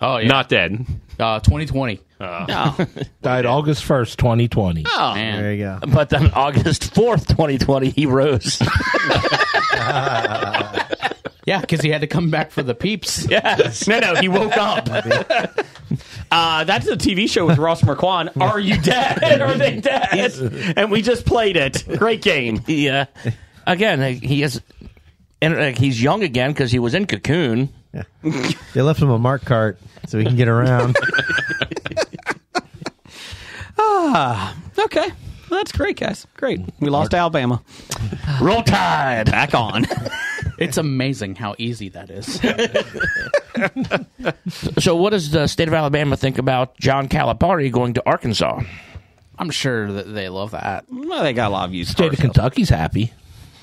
[SPEAKER 5] Oh, yeah.
[SPEAKER 8] Not dead.
[SPEAKER 5] 2020.
[SPEAKER 2] Oh.
[SPEAKER 6] Died August 1st, 2020.
[SPEAKER 2] Oh.
[SPEAKER 5] Man.
[SPEAKER 4] There you go.
[SPEAKER 3] But then August 4th, 2020, he rose.
[SPEAKER 5] Yeah, because he had to come back for the peeps.
[SPEAKER 3] Yes.
[SPEAKER 2] No, he woke up. That's a TV show with Ross Marquand. Are you dead? Are they dead? And we just played it. Great game.
[SPEAKER 3] Yeah. Again, he is. And he's young again because he was in Cocoon.
[SPEAKER 4] Yeah. They left him a mark cart so he can get around.
[SPEAKER 2] Okay. Well, that's great, guys. Great. We lost Alabama.
[SPEAKER 3] Roll Tide.
[SPEAKER 2] Back on.
[SPEAKER 5] It's amazing how easy that is.
[SPEAKER 3] So, what does the state of Alabama think about John Calipari going to Arkansas?
[SPEAKER 5] I'm sure that they love that.
[SPEAKER 2] Well, they got a lot of used
[SPEAKER 6] State
[SPEAKER 2] cars.
[SPEAKER 6] of Kentucky's happy.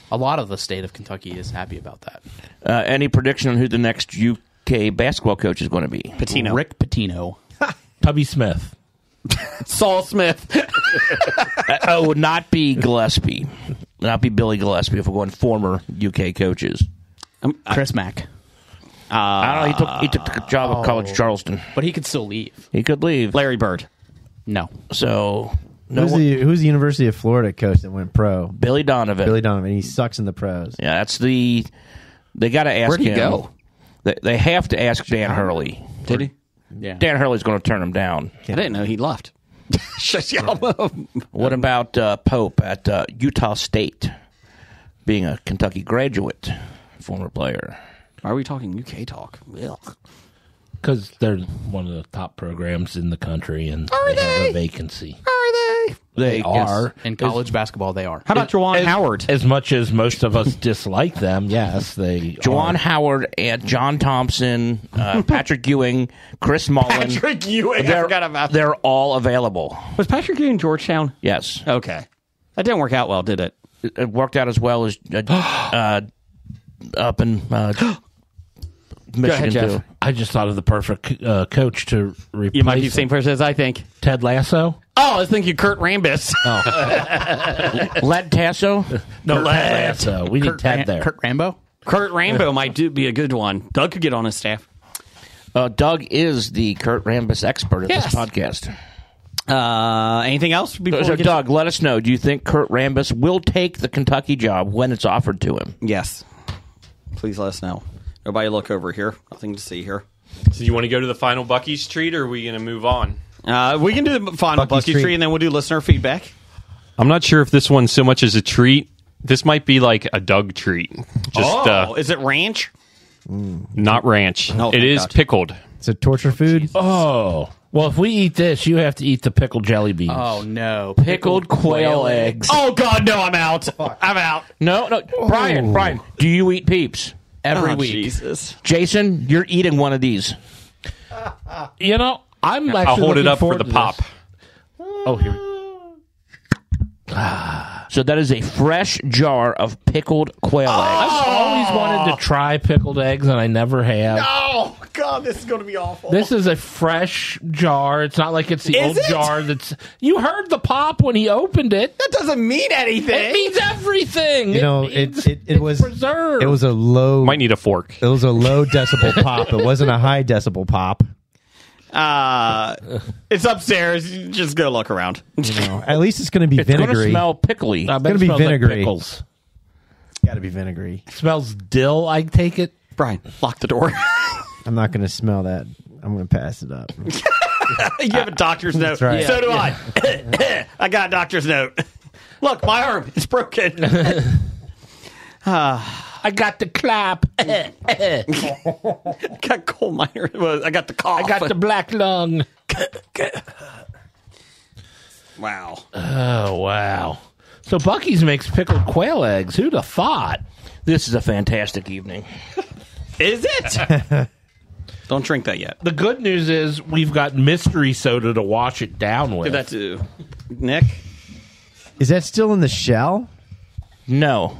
[SPEAKER 5] A lot of the state of Kentucky is happy about that.
[SPEAKER 3] Any prediction on who the next UK basketball coach is going to be?
[SPEAKER 2] Patino.
[SPEAKER 5] Rick Pitino.
[SPEAKER 6] Tubby Smith.
[SPEAKER 2] Saul Smith.
[SPEAKER 3] It would not be Gillespie. Not be Billy Gillespie if we're going former UK coaches.
[SPEAKER 5] Chris Mack.
[SPEAKER 3] I don't know. He took the job at College Charleston.
[SPEAKER 5] But he could still leave.
[SPEAKER 3] He could leave.
[SPEAKER 2] Larry Bird.
[SPEAKER 5] No.
[SPEAKER 3] So,
[SPEAKER 4] Who's the University of Florida coach that went pro?
[SPEAKER 3] Billy Donovan.
[SPEAKER 4] Billy Donovan. He sucks in the pros.
[SPEAKER 3] Yeah, that's the. They got to ask
[SPEAKER 2] Where'd he
[SPEAKER 3] him.
[SPEAKER 2] go?
[SPEAKER 3] They have to ask Dan Hurley.
[SPEAKER 2] Did he?
[SPEAKER 5] Yeah.
[SPEAKER 3] Dan Hurley's going to turn him down.
[SPEAKER 2] I didn't know he left.
[SPEAKER 3] What about Pope at Utah State, being a Kentucky graduate, former player?
[SPEAKER 2] Why are we talking UK talk? Ugh.
[SPEAKER 6] Because they're one of the top programs in the country, and
[SPEAKER 2] Are
[SPEAKER 6] they have
[SPEAKER 2] they?
[SPEAKER 6] a vacancy.
[SPEAKER 2] Are they?
[SPEAKER 3] They are.
[SPEAKER 5] In college basketball, they are.
[SPEAKER 2] How about Juwan Howard?
[SPEAKER 6] As much as most of us dislike them, yes, they
[SPEAKER 3] Juwan
[SPEAKER 6] are.
[SPEAKER 3] Howard and John Thompson, Patrick Ewing, Chris Mullen.
[SPEAKER 2] Patrick Ewing. I forgot about that.
[SPEAKER 3] They're all available.
[SPEAKER 2] Was Patrick Ewing in Georgetown?
[SPEAKER 3] Yes.
[SPEAKER 2] Okay. That didn't work out well, did it?
[SPEAKER 3] It worked out as well as up in Michigan,
[SPEAKER 2] Jeff.
[SPEAKER 3] too.
[SPEAKER 6] I just thought of the perfect coach to replace
[SPEAKER 2] You might be the
[SPEAKER 6] him.
[SPEAKER 2] same person as I think.
[SPEAKER 6] Ted Lasso.
[SPEAKER 2] Oh, I was thinking Kurt Rambis.
[SPEAKER 3] Led Tasso?
[SPEAKER 6] No,
[SPEAKER 2] Kurt
[SPEAKER 6] Ted Lasso. We need Ted there.
[SPEAKER 5] Kurt Rambo?
[SPEAKER 2] Kurt Rambo might be a good one. Doug could get on his staff.
[SPEAKER 3] Doug is the Kurt Rambis expert of this podcast.
[SPEAKER 2] Anything else before
[SPEAKER 3] So,
[SPEAKER 2] we get
[SPEAKER 3] Doug, let us know. Do you think Kurt Rambis will take the Kentucky job when it's offered to him?
[SPEAKER 2] Yes. Please let us know. Everybody look over here. Nothing to see here.
[SPEAKER 8] So you want to go to the final Bucky's treat, or are we going to move on?
[SPEAKER 2] We can do the final Bucky's treat, and then we'll do listener feedback.
[SPEAKER 8] I'm not sure if this one's so much as a treat. This might be like a Doug treat. Just
[SPEAKER 2] is it ranch?
[SPEAKER 8] not ranch.
[SPEAKER 2] Oh,
[SPEAKER 8] it is
[SPEAKER 2] God.
[SPEAKER 8] pickled.
[SPEAKER 4] It's a torture food.
[SPEAKER 6] Oh. Well, if we eat this, you have to eat the pickled jelly beans.
[SPEAKER 5] Oh no,
[SPEAKER 3] Pickled quail eggs.
[SPEAKER 2] Oh God, no! I'm out. I'm out.
[SPEAKER 3] No. Brian, do you eat Peeps?
[SPEAKER 5] every week.
[SPEAKER 2] Jesus.
[SPEAKER 3] Jason, you're eating one of these.
[SPEAKER 6] You know, I'm actually
[SPEAKER 8] I'll hold it
[SPEAKER 6] looking
[SPEAKER 8] up for
[SPEAKER 6] forward
[SPEAKER 8] the
[SPEAKER 6] to
[SPEAKER 8] pop.
[SPEAKER 6] this. Oh, here.
[SPEAKER 3] So that is a fresh jar of pickled quail eggs.
[SPEAKER 6] I've always wanted to try pickled eggs, and I never have.
[SPEAKER 2] Oh God, this is going to be awful.
[SPEAKER 6] This is a fresh jar. It's not like it's the
[SPEAKER 2] Is
[SPEAKER 6] old
[SPEAKER 2] it?
[SPEAKER 6] jar that's... You heard the pop when he opened it.
[SPEAKER 2] that doesn't mean anything.
[SPEAKER 6] It means everything.
[SPEAKER 4] You know, it was
[SPEAKER 6] preserved.
[SPEAKER 4] It was a low.
[SPEAKER 8] Might need a fork.
[SPEAKER 4] It was a low decibel pop. It wasn't a high decibel pop.
[SPEAKER 2] It's upstairs. Just go look around.
[SPEAKER 4] You know, at least it's going to be
[SPEAKER 3] It's going to
[SPEAKER 4] vinegary.
[SPEAKER 3] smell pickly.
[SPEAKER 6] I bet
[SPEAKER 4] gonna
[SPEAKER 6] it
[SPEAKER 4] be
[SPEAKER 6] smells like
[SPEAKER 4] vinegary.
[SPEAKER 6] pickles.
[SPEAKER 4] Got to be vinegary.
[SPEAKER 6] It smells dill, I take it.
[SPEAKER 2] Brian, lock the door.
[SPEAKER 4] I'm not going to smell that. I'm going to pass it up.
[SPEAKER 2] You have a doctor's note.
[SPEAKER 4] right.
[SPEAKER 2] So do I. I got a doctor's note. Look, my arm. It's broken.
[SPEAKER 6] I got the clap.
[SPEAKER 2] Got coal miner. I got the cough.
[SPEAKER 6] I got the black lung.
[SPEAKER 2] Wow.
[SPEAKER 6] Oh, wow. So Bucky's makes pickled quail eggs. Who'd have thought?
[SPEAKER 3] This is a fantastic evening.
[SPEAKER 2] Is it? Don't drink that yet.
[SPEAKER 6] The good news is we've got mystery soda to wash it down with.
[SPEAKER 2] Give that to Nick.
[SPEAKER 4] Is that still in the shell?
[SPEAKER 3] No.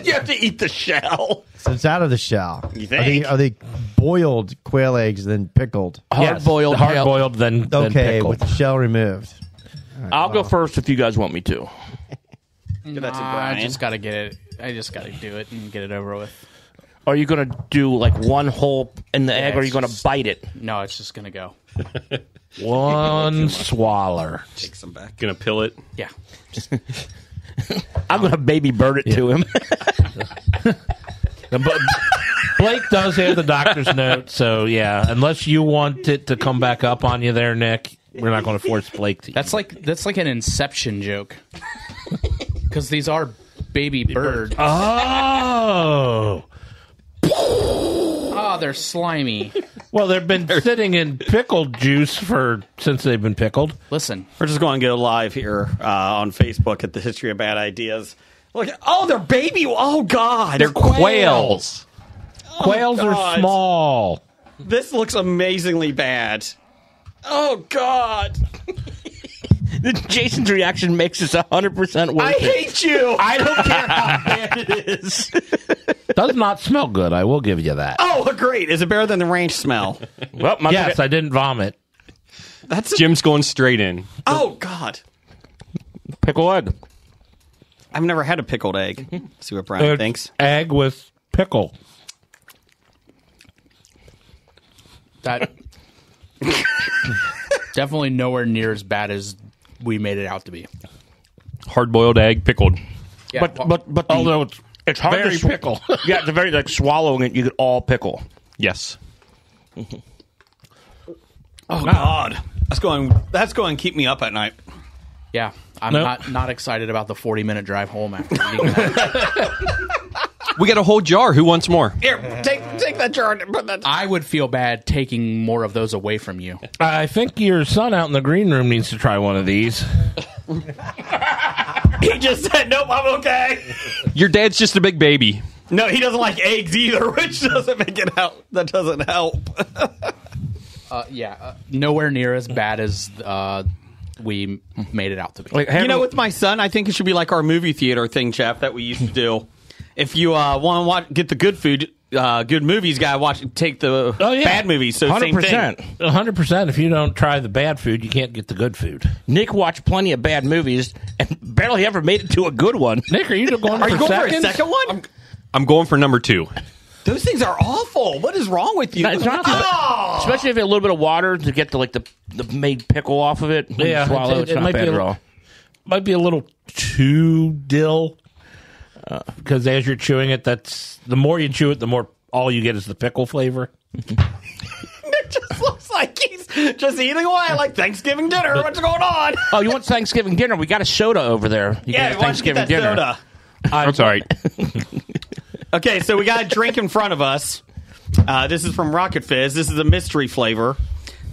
[SPEAKER 2] You have to eat the shell.
[SPEAKER 4] So it's out of the shell.
[SPEAKER 2] You think?
[SPEAKER 4] Are they boiled quail eggs then pickled?
[SPEAKER 3] Hard-boiled.
[SPEAKER 6] Hard-boiled, then
[SPEAKER 4] Okay,
[SPEAKER 6] pickled.
[SPEAKER 4] with the shell removed.
[SPEAKER 3] I'll go first if you guys want me to.
[SPEAKER 2] Give that to
[SPEAKER 5] I
[SPEAKER 2] Brian.
[SPEAKER 5] just gotta get it. I just gotta do it and get it over with.
[SPEAKER 3] Are you going to do like one hole in the egg, or are you going to bite it?
[SPEAKER 5] No, it's just gonna go.
[SPEAKER 6] One swaller.
[SPEAKER 2] Take some back.
[SPEAKER 8] Gonna pill it.
[SPEAKER 5] Yeah.
[SPEAKER 3] I'm going to baby bird it to him.
[SPEAKER 6] But Blake does have the doctor's note, so yeah, unless you want it to come back up on you there, Nick, we're not going to force Blake to.
[SPEAKER 5] That's like an Inception joke. Because these are baby birds.
[SPEAKER 6] Oh.
[SPEAKER 5] Oh, they're slimy.
[SPEAKER 6] Well, they've been sitting in pickled juice since they've been pickled.
[SPEAKER 5] Listen,
[SPEAKER 2] We're just going to go live here on Facebook at the History of Bad Ideas. Look, they're baby. Oh God,
[SPEAKER 8] They're quails.
[SPEAKER 6] Quails are
[SPEAKER 2] God.
[SPEAKER 6] small.
[SPEAKER 2] This looks amazingly bad. Oh God,
[SPEAKER 3] Jason's reaction makes this 100% worth
[SPEAKER 2] I
[SPEAKER 3] it.
[SPEAKER 2] hate you. I don't care how bad it is.
[SPEAKER 6] Does not smell good. I will give you that.
[SPEAKER 2] Oh, great! Is it better than the ranch smell?
[SPEAKER 3] Well,
[SPEAKER 6] Yes, I didn't vomit.
[SPEAKER 2] That's
[SPEAKER 8] Jim's going straight in.
[SPEAKER 2] oh God.
[SPEAKER 3] pickle egg.
[SPEAKER 2] I've never had a pickled egg. See what Brian
[SPEAKER 6] It's
[SPEAKER 2] thinks.
[SPEAKER 6] egg with pickle.
[SPEAKER 5] that definitely nowhere near as bad as we made it out to be.
[SPEAKER 8] Hard boiled egg, pickled.
[SPEAKER 5] Yeah,
[SPEAKER 3] But
[SPEAKER 6] Although
[SPEAKER 3] it's hard
[SPEAKER 6] very
[SPEAKER 3] to
[SPEAKER 6] pickle.
[SPEAKER 3] Yeah, it's very like swallowing it. You get all pickle.
[SPEAKER 8] Yes.
[SPEAKER 2] Oh God, that's going to keep me up at night.
[SPEAKER 5] yeah, I'm
[SPEAKER 6] Nope.
[SPEAKER 5] not excited about the 40-minute drive home after eating that.
[SPEAKER 8] We got a whole jar. Who wants more?
[SPEAKER 2] Here, take that jar and put that.
[SPEAKER 5] I would feel bad taking more of those away from you.
[SPEAKER 6] I think your son out in the green room needs to try one of these.
[SPEAKER 2] He just said, "Nope, I'm okay."
[SPEAKER 8] Your dad's just a big baby.
[SPEAKER 2] No, he doesn't like eggs either, which doesn't make it out. That doesn't help.
[SPEAKER 5] Nowhere near as bad as we made it out to be.
[SPEAKER 3] Like,
[SPEAKER 2] You know, with my son, I think it should be like our movie theater thing, Jeff, that we used to do. If you want to get the good food, good movies, take the bad movies. So
[SPEAKER 3] 100%.
[SPEAKER 2] same thing.
[SPEAKER 6] 100%. If you don't try the bad food, you can't get the good food.
[SPEAKER 3] Nick watched plenty of bad movies and barely ever made it to a good one.
[SPEAKER 6] Nick, are you going
[SPEAKER 2] Are
[SPEAKER 6] for
[SPEAKER 2] you going
[SPEAKER 6] seconds?
[SPEAKER 2] for a second one?
[SPEAKER 8] I'm going for number 2.
[SPEAKER 2] Those things are awful. What is wrong with you?
[SPEAKER 3] No, it's not
[SPEAKER 2] Oh!
[SPEAKER 3] Especially if you have a little bit of water to get the made pickle off of it. When you swallow it's not
[SPEAKER 6] might
[SPEAKER 3] bad
[SPEAKER 6] be
[SPEAKER 3] at all.
[SPEAKER 6] Might be a little too dill because as you're chewing it, that's the more you chew it, the more all you get is the pickle flavor.
[SPEAKER 2] It just looks like he's just eating away like Thanksgiving dinner. What's going on?
[SPEAKER 3] Oh, you want Thanksgiving dinner? We got a soda over there. You
[SPEAKER 2] Yeah,
[SPEAKER 3] can have
[SPEAKER 2] why don't you
[SPEAKER 3] Thanksgiving
[SPEAKER 2] get that
[SPEAKER 3] dinner.
[SPEAKER 2] soda?
[SPEAKER 8] That's all right.
[SPEAKER 2] Okay, so we got a drink in front of us. This is from Rocket Fizz. This is a mystery flavor.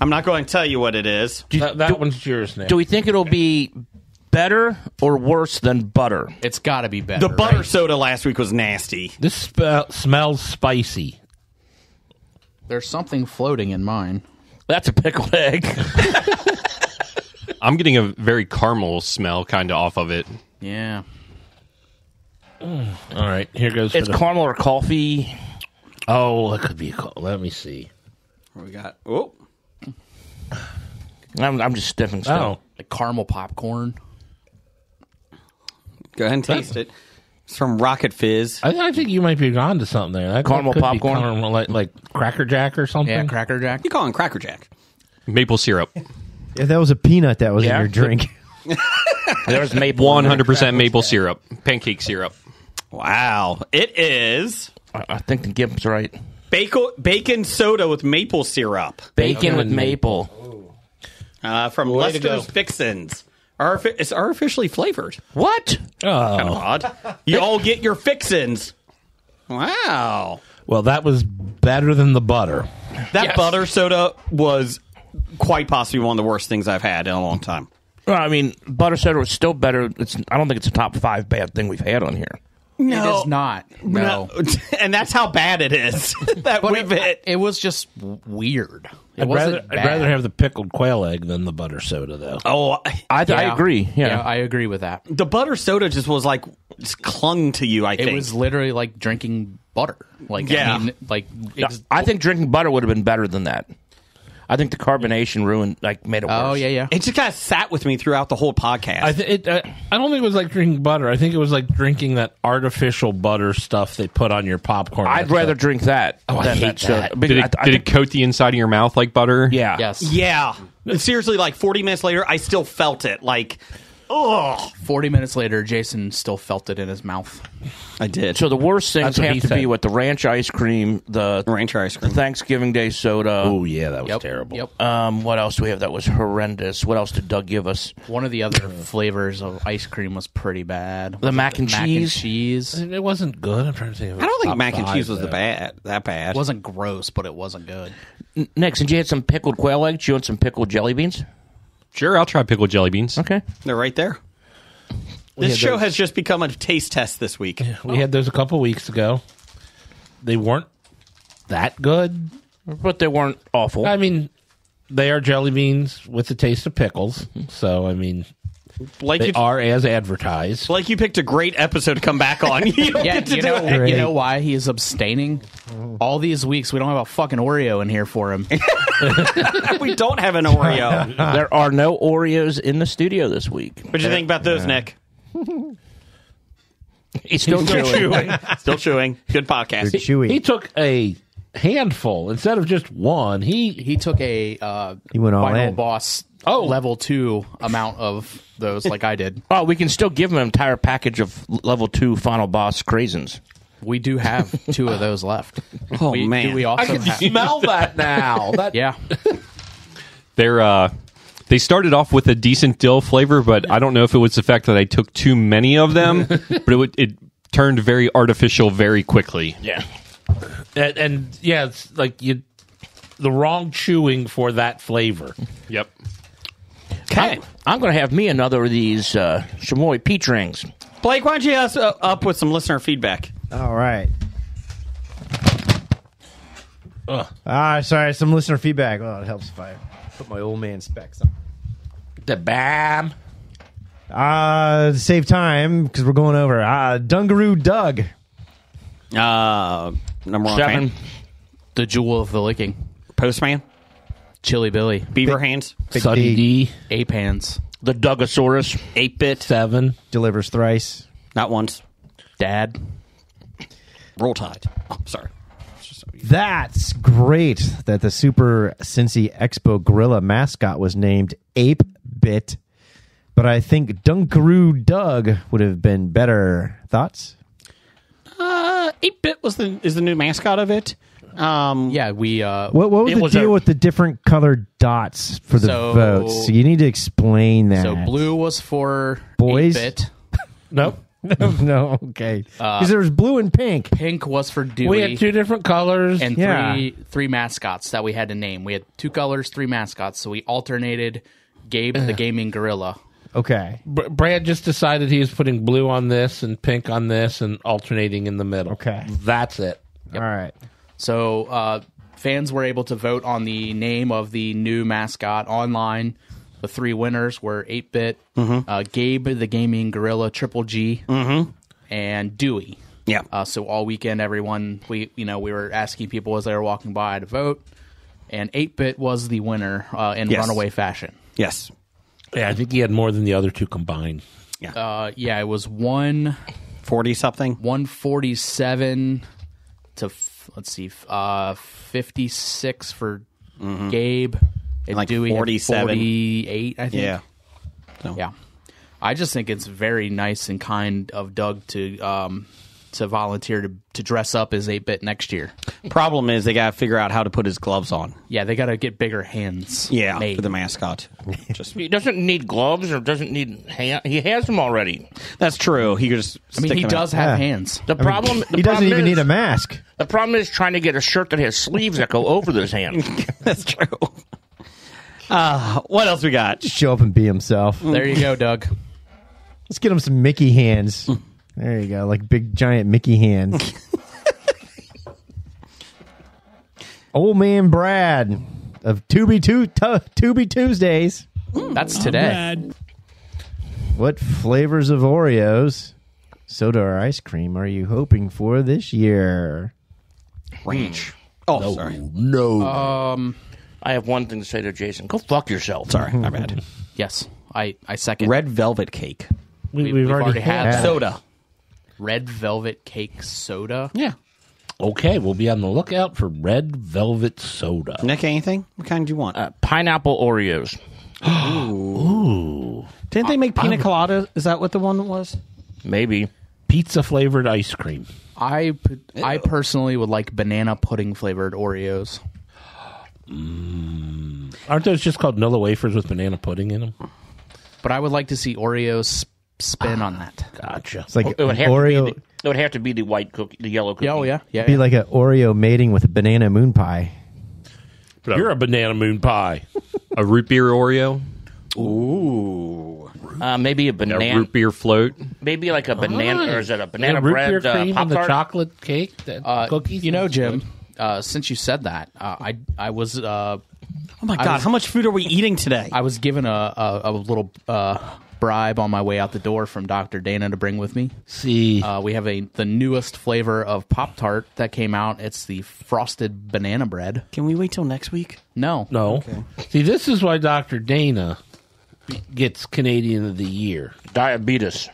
[SPEAKER 2] I'm not going to tell you what it is.
[SPEAKER 6] That one's yours now.
[SPEAKER 3] Do we think it'll be better or worse than butter?
[SPEAKER 5] It's got to be better.
[SPEAKER 2] The butter
[SPEAKER 5] right?
[SPEAKER 2] soda last week was nasty.
[SPEAKER 6] This smells spicy.
[SPEAKER 5] There's something floating in mine.
[SPEAKER 3] That's a pickled egg.
[SPEAKER 8] I'm getting a very caramel smell kind of off of it.
[SPEAKER 5] Yeah.
[SPEAKER 6] All right, here goes.
[SPEAKER 3] It's caramel or coffee.
[SPEAKER 6] Oh, it could be. Let me see.
[SPEAKER 2] What we got? Oh,
[SPEAKER 3] I'm just stiffing still.
[SPEAKER 6] Oh,
[SPEAKER 5] Like caramel popcorn.
[SPEAKER 2] go ahead and taste it. It's from Rocket Fizz.
[SPEAKER 6] I think you might be on to something there. That
[SPEAKER 3] Caramel
[SPEAKER 6] could be
[SPEAKER 3] popcorn?
[SPEAKER 6] caramel, like Cracker Jack or something.
[SPEAKER 5] Yeah, Cracker Jack.
[SPEAKER 2] You call it Cracker Jack?
[SPEAKER 8] Maple syrup.
[SPEAKER 4] If that was a peanut that was
[SPEAKER 3] Yeah.
[SPEAKER 4] in your drink.
[SPEAKER 3] There's maple. in there.
[SPEAKER 8] 100% maple syrup. Pancake syrup.
[SPEAKER 2] Wow, it is
[SPEAKER 3] I think the Gibbs right.
[SPEAKER 2] bacon soda with maple syrup
[SPEAKER 3] Bacon with maple.
[SPEAKER 2] from
[SPEAKER 6] Way to
[SPEAKER 2] Lester's
[SPEAKER 6] go.
[SPEAKER 2] Fixins. It's artificially flavored.
[SPEAKER 3] What?
[SPEAKER 2] Kind of
[SPEAKER 6] Oh,
[SPEAKER 2] odd. You all get your fixins. Wow.
[SPEAKER 6] well, that was better than the butter.
[SPEAKER 2] That
[SPEAKER 5] Yes.
[SPEAKER 2] butter soda was quite possibly one of the worst things I've had in a long time.
[SPEAKER 3] Well, I mean, butter soda was still better. I don't think it's a top 5 bad thing we've had on here.
[SPEAKER 5] It is not. No.
[SPEAKER 2] And that's how bad it is that
[SPEAKER 5] But
[SPEAKER 2] we've hit.
[SPEAKER 5] it was just weird. It
[SPEAKER 6] I'd
[SPEAKER 5] wasn't bad.
[SPEAKER 6] rather have the pickled quail egg than the butter soda, though.
[SPEAKER 2] Oh,
[SPEAKER 3] I
[SPEAKER 5] Yeah.
[SPEAKER 3] agree. Yeah.
[SPEAKER 5] I agree with that.
[SPEAKER 2] the butter soda just was like just clung to you. I think
[SPEAKER 5] It was literally like drinking butter. Like,
[SPEAKER 2] Yeah.
[SPEAKER 5] I mean, like,
[SPEAKER 3] I think drinking butter would have been better than that. I think the carbonation made it worse.
[SPEAKER 5] oh, yeah.
[SPEAKER 2] It just kind of sat with me throughout the whole podcast.
[SPEAKER 6] I don't think it was like drinking butter. I think it was like drinking that artificial butter stuff they put on your popcorn.
[SPEAKER 3] I'd rather drink that
[SPEAKER 6] I
[SPEAKER 3] than
[SPEAKER 6] hate
[SPEAKER 3] that soda.
[SPEAKER 6] that.
[SPEAKER 3] Because
[SPEAKER 8] Did
[SPEAKER 3] I
[SPEAKER 8] it
[SPEAKER 3] think-
[SPEAKER 8] coat the inside of your mouth like butter?
[SPEAKER 3] Yeah.
[SPEAKER 5] Yes.
[SPEAKER 2] yeah, seriously, like 40 minutes later, I still felt it. Like, oh,
[SPEAKER 5] 40 minutes later, Jason still felt it in his mouth.
[SPEAKER 2] I did.
[SPEAKER 3] So the worst things
[SPEAKER 6] That's what
[SPEAKER 3] have
[SPEAKER 6] he
[SPEAKER 3] to be
[SPEAKER 6] said.
[SPEAKER 3] with the ranch ice cream, the
[SPEAKER 2] ranch ice cream.
[SPEAKER 3] Thanksgiving Day soda.
[SPEAKER 6] Oh yeah, that was
[SPEAKER 5] Yep.
[SPEAKER 6] terrible.
[SPEAKER 5] Yep.
[SPEAKER 3] What else do we have that was horrendous? What else did Doug give us?
[SPEAKER 5] One of the other flavors of ice cream was pretty bad.
[SPEAKER 3] The mac and
[SPEAKER 5] Mac
[SPEAKER 3] cheese?
[SPEAKER 5] and cheese.
[SPEAKER 6] It wasn't good. I'm trying to think of.
[SPEAKER 2] I don't think
[SPEAKER 6] top
[SPEAKER 2] mac and
[SPEAKER 6] five,
[SPEAKER 2] cheese was
[SPEAKER 6] though.
[SPEAKER 2] that bad.
[SPEAKER 5] It wasn't gross, but it wasn't good.
[SPEAKER 3] Next, and you had some pickled quail eggs. You want some pickled jelly beans?
[SPEAKER 8] Sure, I'll try pickled jelly beans.
[SPEAKER 3] Okay.
[SPEAKER 2] They're right there. This show has just become a taste test this week.
[SPEAKER 6] We had those a couple weeks ago. They weren't that good.
[SPEAKER 3] But they weren't awful.
[SPEAKER 6] I mean, they are jelly beans with the taste of pickles. So I mean,
[SPEAKER 2] Blake,
[SPEAKER 6] they are as advertised.
[SPEAKER 2] Blake, you picked a great episode to come back on. You don't
[SPEAKER 5] Yeah,
[SPEAKER 2] get to do it.
[SPEAKER 5] you know why he is abstaining? All these weeks, we don't have a fucking Oreo in here for him.
[SPEAKER 2] We don't have an Oreo.
[SPEAKER 3] There are no Oreos in the studio this week.
[SPEAKER 2] What do you think about those, Nick?
[SPEAKER 3] He's still chewing.
[SPEAKER 2] Still chewing. Good podcast.
[SPEAKER 4] Chewy.
[SPEAKER 6] He took a handful instead of just one.
[SPEAKER 5] He took a
[SPEAKER 4] He went all
[SPEAKER 5] Final
[SPEAKER 4] in.
[SPEAKER 5] Boss
[SPEAKER 3] Oh.
[SPEAKER 5] level 2 amount of those like I did.
[SPEAKER 3] Oh, we can still give him an entire package of level 2 Final Boss craisins.
[SPEAKER 5] We do have 2 of those left.
[SPEAKER 2] Oh,
[SPEAKER 5] we,
[SPEAKER 2] man.
[SPEAKER 5] Do we also have,
[SPEAKER 6] smell that now. That
[SPEAKER 5] yeah.
[SPEAKER 8] They started off with a decent dill flavor, but I don't know if it was the fact that I took too many of them, but it turned very artificial very quickly.
[SPEAKER 3] Yeah.
[SPEAKER 6] and yeah, it's like the wrong chewing for that flavor.
[SPEAKER 8] Yep.
[SPEAKER 2] Okay.
[SPEAKER 3] I'm going to have me another of these chamoy peach rings.
[SPEAKER 2] Blake, why don't you us up with some listener feedback?
[SPEAKER 4] All right. Sorry, some listener feedback. Oh, it helps if I put my old man specs on.
[SPEAKER 6] The bam.
[SPEAKER 4] To save time, because we're going over. Dungaroo Doug.
[SPEAKER 2] Number 1
[SPEAKER 3] 7.
[SPEAKER 2] fan.
[SPEAKER 5] The Jewel of the Licking.
[SPEAKER 2] Postman.
[SPEAKER 5] Chili Billy.
[SPEAKER 2] Beaver Hands.
[SPEAKER 4] Big
[SPEAKER 6] Suddy
[SPEAKER 4] D.
[SPEAKER 6] D.
[SPEAKER 5] Ape Hands.
[SPEAKER 3] The Dougosaurus.
[SPEAKER 2] 8-bit.
[SPEAKER 6] 7.
[SPEAKER 4] Delivers thrice.
[SPEAKER 2] Not once.
[SPEAKER 5] Dad.
[SPEAKER 2] Roll Tide. Oh, sorry.
[SPEAKER 4] That's great that the Super Cincy Expo Gorilla mascot was named Ape Bit, but I think Dunkaroo Doug would have been better. Thoughts?
[SPEAKER 2] 8-Bit is the new mascot of it.
[SPEAKER 5] Yeah, we.
[SPEAKER 4] What was
[SPEAKER 3] It
[SPEAKER 4] the
[SPEAKER 3] was
[SPEAKER 4] deal
[SPEAKER 3] a-
[SPEAKER 4] with the different colored dots for the
[SPEAKER 5] So-
[SPEAKER 4] votes? So you need to explain that.
[SPEAKER 5] So blue was for
[SPEAKER 4] Boys?
[SPEAKER 5] 8-Bit.
[SPEAKER 3] Nope.
[SPEAKER 4] No, okay. Because there was blue and pink.
[SPEAKER 5] Pink was for Dewey.
[SPEAKER 6] We had 2 different colors.
[SPEAKER 5] and
[SPEAKER 4] Yeah.
[SPEAKER 5] three mascots that we had to name. We had 2 colors, 3 mascots. So we alternated Gabe the gaming gorilla.
[SPEAKER 4] Okay.
[SPEAKER 6] Brad just decided he was putting blue on this and pink on this and alternating in the middle.
[SPEAKER 4] Okay.
[SPEAKER 6] That's it.
[SPEAKER 4] All right.
[SPEAKER 5] So fans were able to vote on the name of the new mascot online. The 3 winners were 8-Bit, Gabe the gaming gorilla, Triple G, and Dewey.
[SPEAKER 2] Yeah.
[SPEAKER 5] So all weekend, everyone we were asking people as they were walking by to vote, and 8-Bit was the winner in
[SPEAKER 2] Yes.
[SPEAKER 5] runaway fashion.
[SPEAKER 2] Yes.
[SPEAKER 6] Yeah, I think he had more than the other 2 combined.
[SPEAKER 5] Yeah, it was
[SPEAKER 2] 40 something.
[SPEAKER 5] 147 to 56 for Gabe. And
[SPEAKER 2] Like
[SPEAKER 5] Dewey had
[SPEAKER 2] 47.
[SPEAKER 5] 48, I think.
[SPEAKER 2] Yeah. So.
[SPEAKER 5] Yeah. I just think it's very nice and kind of Doug to volunteer to dress up as 8-Bit next year.
[SPEAKER 2] Problem is they got to figure out how to put his gloves on.
[SPEAKER 5] Yeah, they got to get bigger hands.
[SPEAKER 2] Yeah,
[SPEAKER 5] made.
[SPEAKER 2] for the mascot. Just
[SPEAKER 3] He doesn't need gloves or doesn't need hand. He has them already.
[SPEAKER 2] that's true. He could just.
[SPEAKER 5] I mean,
[SPEAKER 2] stick
[SPEAKER 5] he
[SPEAKER 2] them
[SPEAKER 5] does
[SPEAKER 2] out.
[SPEAKER 5] have
[SPEAKER 4] Yeah.
[SPEAKER 5] hands.
[SPEAKER 3] The problem. The
[SPEAKER 4] He doesn't
[SPEAKER 3] problem
[SPEAKER 4] even
[SPEAKER 3] is,
[SPEAKER 4] need a mask.
[SPEAKER 3] The problem is trying to get a shirt that has sleeves that go over those hands.
[SPEAKER 2] That's true. What else we got?
[SPEAKER 4] Show up and be himself.
[SPEAKER 5] There you go, Doug.
[SPEAKER 4] Let's get him some Mickey hands. There you go, like big giant Mickey hands. Old man Brad of Tubi Tuesdays.
[SPEAKER 5] That's
[SPEAKER 7] I'm
[SPEAKER 5] today.
[SPEAKER 7] Brad.
[SPEAKER 4] What flavors of Oreos, soda, or ice cream are you hoping for this year?
[SPEAKER 2] Ranch. Oh, sorry.
[SPEAKER 3] I have one thing to say to Jason. Go fuck yourself.
[SPEAKER 2] Sorry, my bad.
[SPEAKER 5] Yes, I second.
[SPEAKER 2] Red velvet cake.
[SPEAKER 5] We've already had
[SPEAKER 4] that.
[SPEAKER 2] Soda.
[SPEAKER 5] Red velvet cake soda.
[SPEAKER 2] Yeah.
[SPEAKER 6] Okay, we'll be on the lookout for red velvet soda.
[SPEAKER 2] Nick, anything? What kind do you want?
[SPEAKER 3] Pineapple Oreos.
[SPEAKER 2] Didn't they make pina colada? Is that what the one was?
[SPEAKER 3] Maybe.
[SPEAKER 6] Pizza flavored ice cream.
[SPEAKER 5] I personally would like banana pudding flavored Oreos.
[SPEAKER 6] Aren't those just called Nilla wafers with banana pudding in them?
[SPEAKER 5] But I would like to see Oreos spin on that.
[SPEAKER 6] Gotcha.
[SPEAKER 4] It's like
[SPEAKER 3] It would
[SPEAKER 4] an
[SPEAKER 3] have
[SPEAKER 4] Oreo.
[SPEAKER 3] to be. It would have to be the white cookie, the yellow cookie.
[SPEAKER 5] Oh, yeah.
[SPEAKER 4] Be like an Oreo mating with a banana moon pie.
[SPEAKER 6] You're a banana moon pie.
[SPEAKER 8] A root beer Oreo,
[SPEAKER 3] Maybe a
[SPEAKER 8] a
[SPEAKER 3] banana.
[SPEAKER 8] root beer float.
[SPEAKER 3] Maybe like a banana, or is it a banana
[SPEAKER 6] root beer
[SPEAKER 3] bread
[SPEAKER 6] cream and the
[SPEAKER 3] Pop-Tart?
[SPEAKER 6] chocolate cake, that cookies.
[SPEAKER 5] You know,
[SPEAKER 6] That's
[SPEAKER 5] Jim,
[SPEAKER 6] good.
[SPEAKER 5] since you said that, I was
[SPEAKER 2] Oh my God! How much food are we eating today?
[SPEAKER 5] I was given a little bribe on my way out the door from Dr. Dana to bring with me.
[SPEAKER 6] See,
[SPEAKER 5] We have the newest flavor of Pop-Tart that came out. It's the frosted banana bread.
[SPEAKER 2] Can we wait till next week?
[SPEAKER 5] No.
[SPEAKER 6] no. See, this is why Dr. Dana gets Canadian of the Year.
[SPEAKER 3] Diabetes.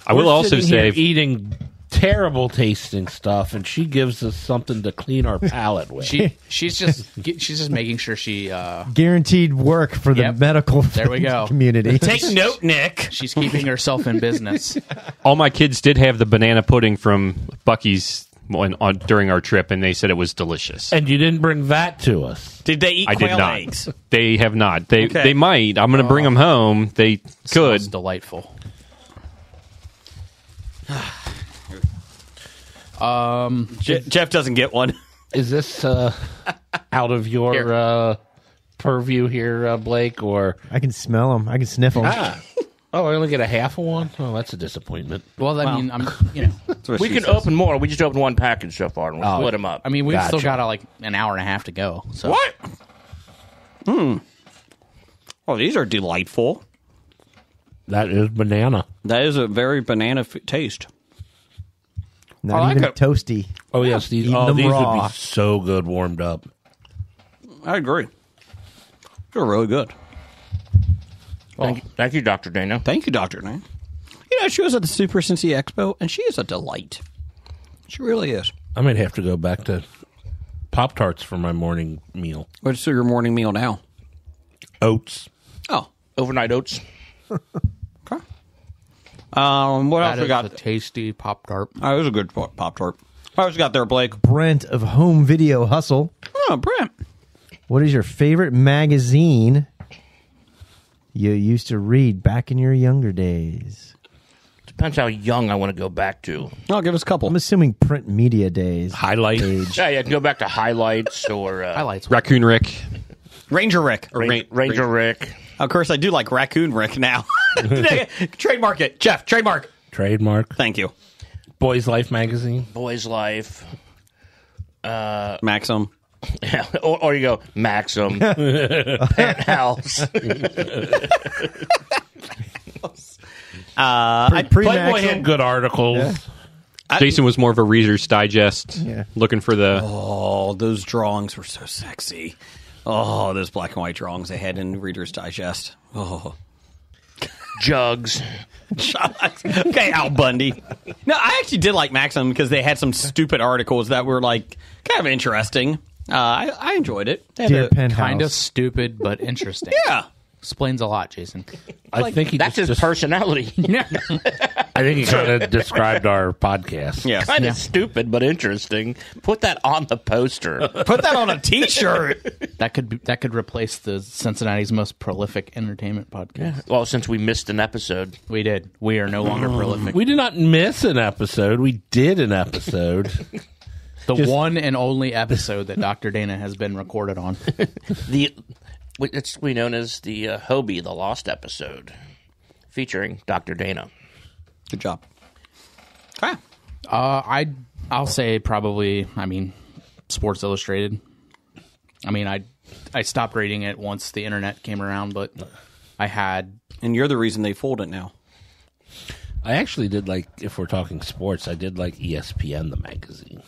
[SPEAKER 8] I will
[SPEAKER 6] We're
[SPEAKER 8] also
[SPEAKER 6] sitting here
[SPEAKER 8] say,
[SPEAKER 6] eating terrible tasting stuff, and she gives us something to clean our palate with.
[SPEAKER 5] She's just making sure she
[SPEAKER 4] Guaranteed work for the
[SPEAKER 5] Yep.
[SPEAKER 4] medical
[SPEAKER 5] There we go.
[SPEAKER 4] community.
[SPEAKER 2] Take note, Nick.
[SPEAKER 5] she's keeping herself in business.
[SPEAKER 8] all my kids did have the banana pudding from Buc-ee's during our trip, and they said it was delicious.
[SPEAKER 6] And you didn't bring that to us.
[SPEAKER 2] Did they eat
[SPEAKER 8] I did
[SPEAKER 2] quail
[SPEAKER 8] not.
[SPEAKER 2] eggs?
[SPEAKER 8] They have not. They
[SPEAKER 2] Okay.
[SPEAKER 8] they might. I'm going to bring them home. They could.
[SPEAKER 5] Smells delightful.
[SPEAKER 2] Jeff doesn't get one.
[SPEAKER 6] Is this out of your purview here, Blake? Or
[SPEAKER 4] I can smell them. I can sniff them.
[SPEAKER 6] oh, I only get a half of one. Oh, that's a disappointment.
[SPEAKER 5] Well, I mean,
[SPEAKER 3] We can open more. We just opened one package so far, and we'll split them up.
[SPEAKER 5] I mean, we've still
[SPEAKER 6] Gotcha.
[SPEAKER 5] got like an hour and a half to go. So
[SPEAKER 2] What? Oh, these are delightful.
[SPEAKER 6] That is banana.
[SPEAKER 2] That is a very banana taste.
[SPEAKER 4] Not
[SPEAKER 2] I like
[SPEAKER 4] even
[SPEAKER 2] it.
[SPEAKER 4] toasty.
[SPEAKER 6] Oh yes, these.
[SPEAKER 4] Eating
[SPEAKER 6] Oh,
[SPEAKER 4] them
[SPEAKER 6] these would
[SPEAKER 4] raw.
[SPEAKER 6] be so good warmed up.
[SPEAKER 2] I agree. They're really good.
[SPEAKER 3] Thank you, Dr. Dana.
[SPEAKER 2] Thank you, Dr. Nan. You know, she was at the Super Cincy Expo, and she is a delight. She really is.
[SPEAKER 6] I might have to go back to Pop-Tarts for my morning meal.
[SPEAKER 2] What's your morning meal now?
[SPEAKER 6] Oats.
[SPEAKER 2] Oh,
[SPEAKER 3] Overnight oats.
[SPEAKER 2] okay. What else
[SPEAKER 5] That
[SPEAKER 2] we
[SPEAKER 5] is
[SPEAKER 2] got?
[SPEAKER 5] a tasty Pop-Tart.
[SPEAKER 2] Oh, it was a good Pop-Tart. What else you got there, Blake?
[SPEAKER 4] Brent of Home Video Hustle.
[SPEAKER 2] Oh, Brent.
[SPEAKER 4] What is your favorite magazine you used to read back in your younger days?
[SPEAKER 3] Depends how young I want to go back to.
[SPEAKER 2] Oh, give us a couple.
[SPEAKER 4] I'm assuming print media days.
[SPEAKER 6] Highlight.
[SPEAKER 3] Yeah, I can go back to highlights or
[SPEAKER 5] Highlights.
[SPEAKER 8] Raccoon Rick.
[SPEAKER 2] Ranger Rick. Or
[SPEAKER 3] Ranger Rick.
[SPEAKER 2] Of course, I do like Raccoon Rick now. Trademark it. Jeff, trademark.
[SPEAKER 6] Trademark.
[SPEAKER 2] Thank you.
[SPEAKER 6] Boys Life magazine.
[SPEAKER 3] Boys Life.
[SPEAKER 2] Maxim.
[SPEAKER 3] Yeah, or you go Maxim. Penthouse.
[SPEAKER 6] Playboy had good articles.
[SPEAKER 8] Jason was more of a Reader's Digest, looking for the...
[SPEAKER 2] Oh, those drawings were so sexy. Oh, those black and white drawings they had in Reader's Digest. Oh.
[SPEAKER 3] Jugs.
[SPEAKER 2] Okay, Al Bundy. No, I actually did like Maxim because they had some stupid articles that were like kind of interesting. I enjoyed it. They had
[SPEAKER 4] Dear
[SPEAKER 2] a-
[SPEAKER 4] Penthouse.
[SPEAKER 5] Kind of stupid, but interesting.
[SPEAKER 2] yeah.
[SPEAKER 5] Explains a lot, Jason.
[SPEAKER 6] I think he
[SPEAKER 3] That's
[SPEAKER 6] just,
[SPEAKER 3] his personality.
[SPEAKER 6] I think he kind of described our podcast.
[SPEAKER 2] Yes.
[SPEAKER 3] Kind of stupid, but interesting. Put that on the poster.
[SPEAKER 2] Put that on a T-shirt.
[SPEAKER 5] That could replace the Cincinnati's most prolific entertainment podcast.
[SPEAKER 3] Well, since we missed an episode.
[SPEAKER 5] We did. We are no longer prolific.
[SPEAKER 6] We did not miss an episode. We did an episode.
[SPEAKER 5] The one and only episode that Dr. Dana has been recorded on.
[SPEAKER 3] It's we known as the Hobie, the Lost episode, featuring Dr. Dana.
[SPEAKER 2] Good job. Okay.
[SPEAKER 5] I'll say probably, Sports Illustrated. I stopped reading it once the internet came around, but I had...
[SPEAKER 2] And you're the reason they fold it now.
[SPEAKER 6] I actually did like, if we're talking sports, I did like ESPN, the magazine.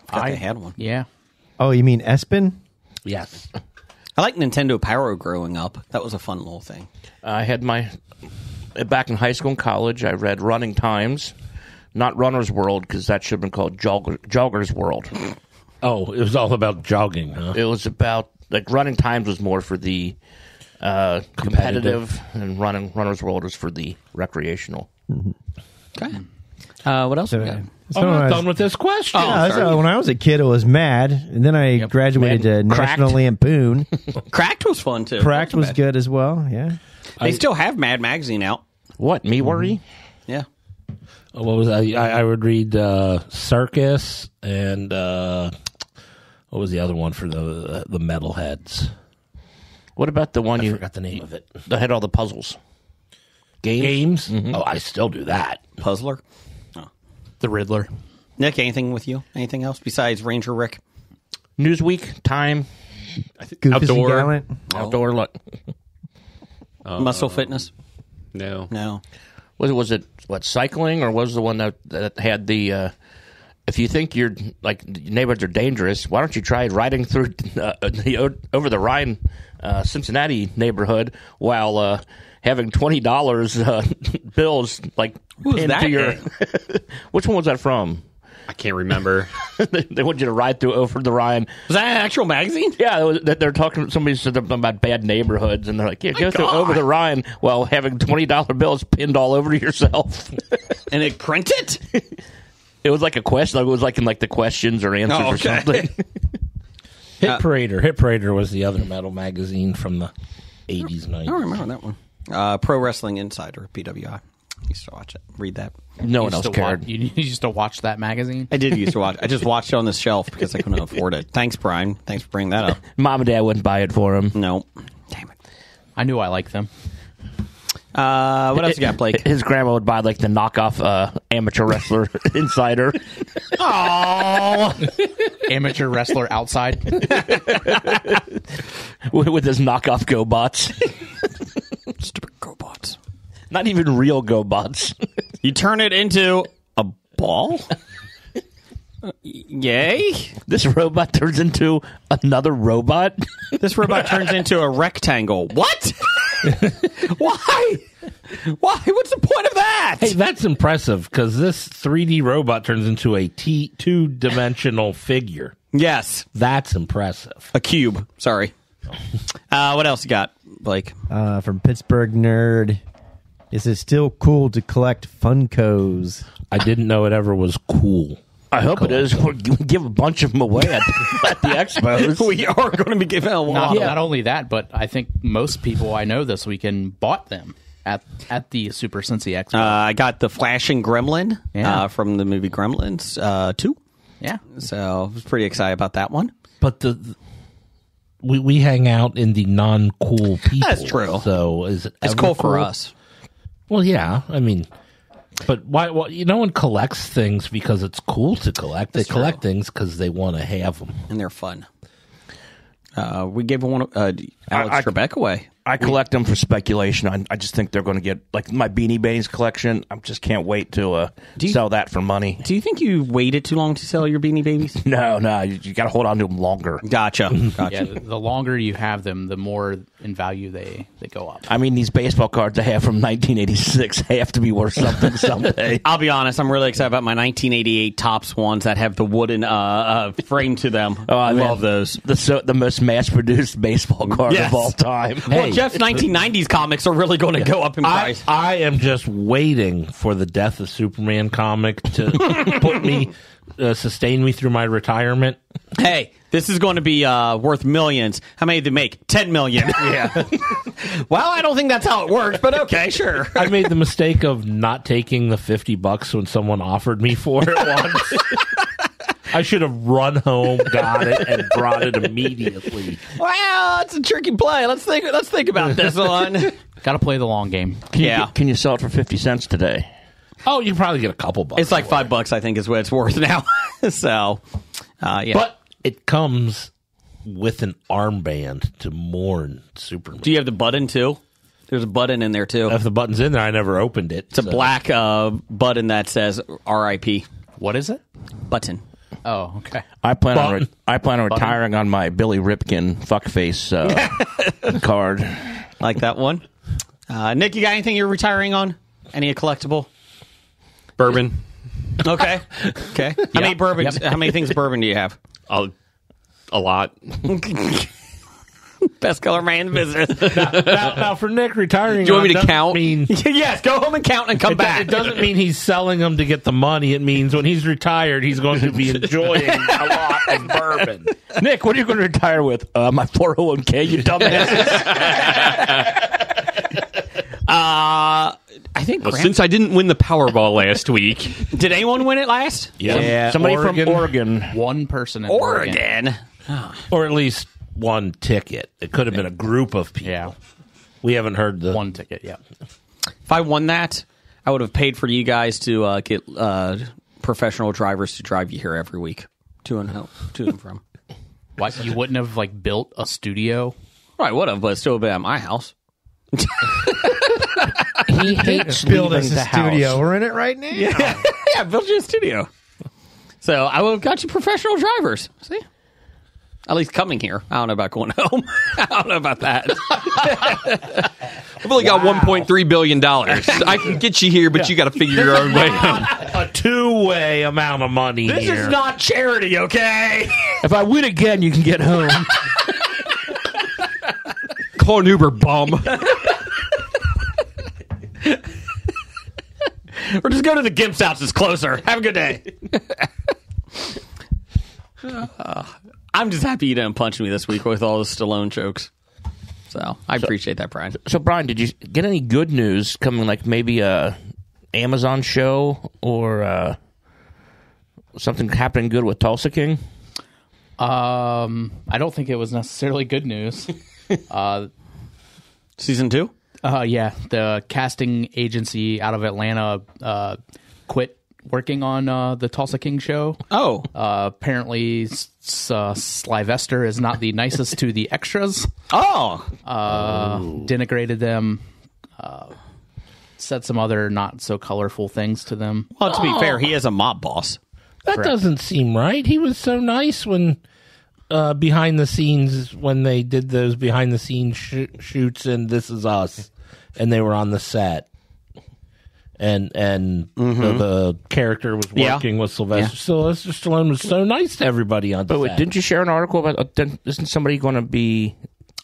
[SPEAKER 2] I had one.
[SPEAKER 5] Yeah.
[SPEAKER 4] Oh, you mean Espen?
[SPEAKER 6] Yes.
[SPEAKER 2] I like Nintendo Power growing up. That was a fun little thing.
[SPEAKER 3] I had back in high school and college, I read Running Times, not Runner's World, because that should have been called Jogger's World.
[SPEAKER 6] Oh, it was all about jogging, huh?
[SPEAKER 3] It was about, Running Times was more for the competitive, and Runner's World was for the recreational.
[SPEAKER 2] Okay. What else we got?
[SPEAKER 4] So
[SPEAKER 6] I'm
[SPEAKER 4] when I
[SPEAKER 6] not
[SPEAKER 4] was-
[SPEAKER 6] done with this question.
[SPEAKER 4] so when I was a kid, it was Mad, and then I graduated to
[SPEAKER 3] Cracked.
[SPEAKER 4] National Lampoon.
[SPEAKER 2] Cracked was fun, too.
[SPEAKER 4] Cracked was
[SPEAKER 2] Bad.
[SPEAKER 4] good as well. Yeah.
[SPEAKER 2] They still have Mad Magazine out.
[SPEAKER 3] What, Me Worry?
[SPEAKER 2] Yeah.
[SPEAKER 6] What was I would read Circus and what was the other one for the metalheads?
[SPEAKER 3] What about the one
[SPEAKER 6] I
[SPEAKER 3] you
[SPEAKER 6] forgot the name of it.
[SPEAKER 3] that had all the puzzles?
[SPEAKER 6] Games? Oh, I still do that.
[SPEAKER 2] Puzzler.
[SPEAKER 5] The Riddler.
[SPEAKER 2] Nick, anything with you? Anything else besides Ranger Rick?
[SPEAKER 3] Newsweek, Time,
[SPEAKER 4] Goofus
[SPEAKER 8] Outdoor.
[SPEAKER 4] and Gallant.
[SPEAKER 3] Outdoor.
[SPEAKER 2] Muscle Fitness?
[SPEAKER 8] No.
[SPEAKER 2] No.
[SPEAKER 3] Was it cycling, or was the one that had the if you think your neighborhoods are dangerous, why don't you try riding through the over the Rhine Cincinnati neighborhood while having $20 bills
[SPEAKER 2] was
[SPEAKER 3] pinned
[SPEAKER 2] that
[SPEAKER 3] to your
[SPEAKER 2] in?
[SPEAKER 3] Which one was that from?
[SPEAKER 8] I can't remember.
[SPEAKER 3] They want you to ride through over the Rhine.
[SPEAKER 2] Was that an actual magazine?
[SPEAKER 3] Yeah, they're talking. Somebody said about bad neighborhoods, and they're like, "Yeah, go through over the Rhine while having $20 bills pinned all over yourself."
[SPEAKER 2] And it printed?
[SPEAKER 3] It was like a question. It was like in the questions or answers
[SPEAKER 2] Oh,
[SPEAKER 3] or
[SPEAKER 2] okay.
[SPEAKER 3] something.
[SPEAKER 6] Hit Parader. Hit Parader was the other metal magazine from the 80s, 90s.
[SPEAKER 2] I don't remember that one. Pro Wrestling Insider, PWI. Used to watch it. Read that.
[SPEAKER 3] No one else
[SPEAKER 5] Used to
[SPEAKER 3] cared.
[SPEAKER 5] You used to watch that magazine?
[SPEAKER 2] I did used to watch. I just watched it on the shelf because I couldn't afford it. Thanks, Brian. Thanks for bringing that up.
[SPEAKER 3] Mom and Dad wouldn't buy it for him.
[SPEAKER 2] No. Damn it.
[SPEAKER 5] I knew I liked them.
[SPEAKER 2] What else you got, Blake?
[SPEAKER 3] His grandma would buy the knockoff Amateur Wrestler Insider.
[SPEAKER 5] Amateur Wrestler Outside.
[SPEAKER 3] with his knockoff GoBots.
[SPEAKER 2] Stupid robots.
[SPEAKER 3] Not even real GoBots.
[SPEAKER 2] You turn it into a ball? Yay?
[SPEAKER 3] This robot turns into another robot.
[SPEAKER 2] This robot turns into a rectangle. What? Why? Why? What's the point of that?
[SPEAKER 6] Hey, that's impressive because this 3D robot turns into a two-dimensional figure.
[SPEAKER 2] Yes,
[SPEAKER 6] That's impressive.
[SPEAKER 2] a cube. Sorry. What else you got, Blake?
[SPEAKER 4] From Pittsburgh Nerd. Is it still cool to collect Funkos?
[SPEAKER 6] I didn't know it ever was cool.
[SPEAKER 3] I hope it is. We'll give a bunch of them away at the expos.
[SPEAKER 2] We are going to be giving a lot.
[SPEAKER 5] Not only that, but I think most people I know this weekend bought them at the Super Cincy Expo.
[SPEAKER 2] I got the Flashing Gremlin from the movie Gremlins 2.
[SPEAKER 5] Yeah.
[SPEAKER 2] So I was pretty excited about that one.
[SPEAKER 6] But we hang out in the non-cool people.
[SPEAKER 2] That's true.
[SPEAKER 6] So is it
[SPEAKER 2] It's
[SPEAKER 6] ever
[SPEAKER 2] cool for us.
[SPEAKER 6] Well, yeah. I mean, but why? Well, no one collects things because it's cool to collect. They collect things because they want to have them.
[SPEAKER 2] And they're fun. We gave one Alex Trebek away.
[SPEAKER 3] I collect them for speculation. I just think they're going to get, like, my Beanie Babies collection. I just can't wait to sell that for money.
[SPEAKER 2] Do you think you waited too long to sell your Beanie Babies?
[SPEAKER 3] No, you got to hold on to them longer.
[SPEAKER 2] Gotcha.
[SPEAKER 5] Yeah, the longer you have them, the more in value they go up.
[SPEAKER 3] I mean, these baseball cards I have from 1986 have to be worth something someday.
[SPEAKER 2] I'll be honest, I'm really excited about my 1988 Topps ones that have the wooden frame to them.
[SPEAKER 3] Oh,
[SPEAKER 2] I
[SPEAKER 3] man.
[SPEAKER 2] love those.
[SPEAKER 3] The most mass-produced baseball card
[SPEAKER 2] Yes.
[SPEAKER 3] of all time.
[SPEAKER 2] Well, Jeff's 1990s comics are really going to go up in price.
[SPEAKER 6] I am just waiting for the Death of Superman comic to sustain me through my retirement.
[SPEAKER 2] Hey, this is going to be worth millions. How many did they make? 10 million.
[SPEAKER 3] Yeah.
[SPEAKER 2] Well, I don't think that's how it works, but okay, sure.
[SPEAKER 6] I made the mistake of not taking the $50 when someone offered me for it once. I should have run home, got it, and brought it immediately.
[SPEAKER 2] Wow, that's a tricky play. Let's think about this one.
[SPEAKER 5] Got to play the long game.
[SPEAKER 3] Can you sell it for 50 cents today?
[SPEAKER 6] Oh, you can probably get a couple bucks.
[SPEAKER 2] It's like
[SPEAKER 6] for it.
[SPEAKER 2] $5, I think, is what it's worth now. So, yeah.
[SPEAKER 6] But it comes with an armband to mourn Superman.
[SPEAKER 2] Do you have the button too? There's a button in there too.
[SPEAKER 6] If the button's in there, I never opened it.
[SPEAKER 2] It's a black button that says R.I.P.
[SPEAKER 5] What is it?
[SPEAKER 2] Button.
[SPEAKER 5] Oh, okay.
[SPEAKER 3] I plan on retiring on my Billy Ripken fuckface card.
[SPEAKER 2] Like that one. Nick, you got anything you're retiring on? Any collectible?
[SPEAKER 8] Bourbon.
[SPEAKER 2] Okay. Okay. How many bourbons? How many things of bourbon do you have?
[SPEAKER 8] A lot.
[SPEAKER 2] Best color man in the business.
[SPEAKER 6] Now, for Nick, retiring
[SPEAKER 8] Do you want me to
[SPEAKER 6] doesn't
[SPEAKER 8] count?
[SPEAKER 6] mean
[SPEAKER 2] Yes, go home and count and come back.
[SPEAKER 6] It doesn't mean he's selling them to get the money. It means when he's retired, he's going to be enjoying a lot of bourbon.
[SPEAKER 3] Nick, what are you going to retire with? My 401k, you dumbass.
[SPEAKER 2] I think.
[SPEAKER 8] Well, since I didn't win the Powerball last week,
[SPEAKER 2] Did anyone win it last?
[SPEAKER 6] Yeah,
[SPEAKER 3] Somebody
[SPEAKER 6] Oregon.
[SPEAKER 3] from Oregon.
[SPEAKER 5] One person in Oregon.
[SPEAKER 6] Or at least one ticket. It could have been a group of people.
[SPEAKER 5] Yeah.
[SPEAKER 6] We haven't heard the
[SPEAKER 5] One ticket, yeah.
[SPEAKER 2] If I won that, I would have paid for you guys to get professional drivers to drive you here every week to and from.
[SPEAKER 5] Why, you wouldn't have, like, built a studio?
[SPEAKER 2] Right, would have, but it's still been at my house.
[SPEAKER 3] He hates
[SPEAKER 4] Build
[SPEAKER 3] leaving
[SPEAKER 4] us a
[SPEAKER 3] the
[SPEAKER 4] studio.
[SPEAKER 3] house.
[SPEAKER 4] We're in it right now.
[SPEAKER 2] Yeah, built you a studio. So I would have got you professional drivers. See? At least coming here. I don't know about going home. I don't know about that.
[SPEAKER 8] I've only got $1.3 billion. I can get you here, but you got to figure your own way out.
[SPEAKER 6] a two-way amount of money
[SPEAKER 2] This
[SPEAKER 6] here.
[SPEAKER 2] is not charity, okay?
[SPEAKER 3] If I win again, you can get home.
[SPEAKER 8] Call an Uber, bum.
[SPEAKER 2] Or just go to the Gimp's house. It's closer. Have a good day. I'm just happy you didn't punch me this week with all the Stallone jokes. So I appreciate that, Brian.
[SPEAKER 3] So, Brian, did you get any good news coming, like maybe a Amazon show or something happening good with Tulsa King?
[SPEAKER 5] I don't think it was necessarily good news.
[SPEAKER 2] Season 2?
[SPEAKER 5] Yeah, the casting agency out of Atlanta quit working on the Tulsa King show.
[SPEAKER 2] Oh.
[SPEAKER 5] Apparently, Sylvester is not the nicest to the extras.
[SPEAKER 2] Oh.
[SPEAKER 5] Denigrated them. Said some other not so colorful things to them.
[SPEAKER 2] Well, to be fair, he is a mob boss.
[SPEAKER 6] That doesn't seem right. He was so nice when behind the scenes, when they did those behind the scenes shoots in This Is Us, and they were on the set. and the character was
[SPEAKER 2] Yeah.
[SPEAKER 6] working with Sylvester. Sylvester Stallone was so nice to everybody on
[SPEAKER 3] But
[SPEAKER 6] set.
[SPEAKER 3] wait, didn't you share an article about? Isn't somebody going to be?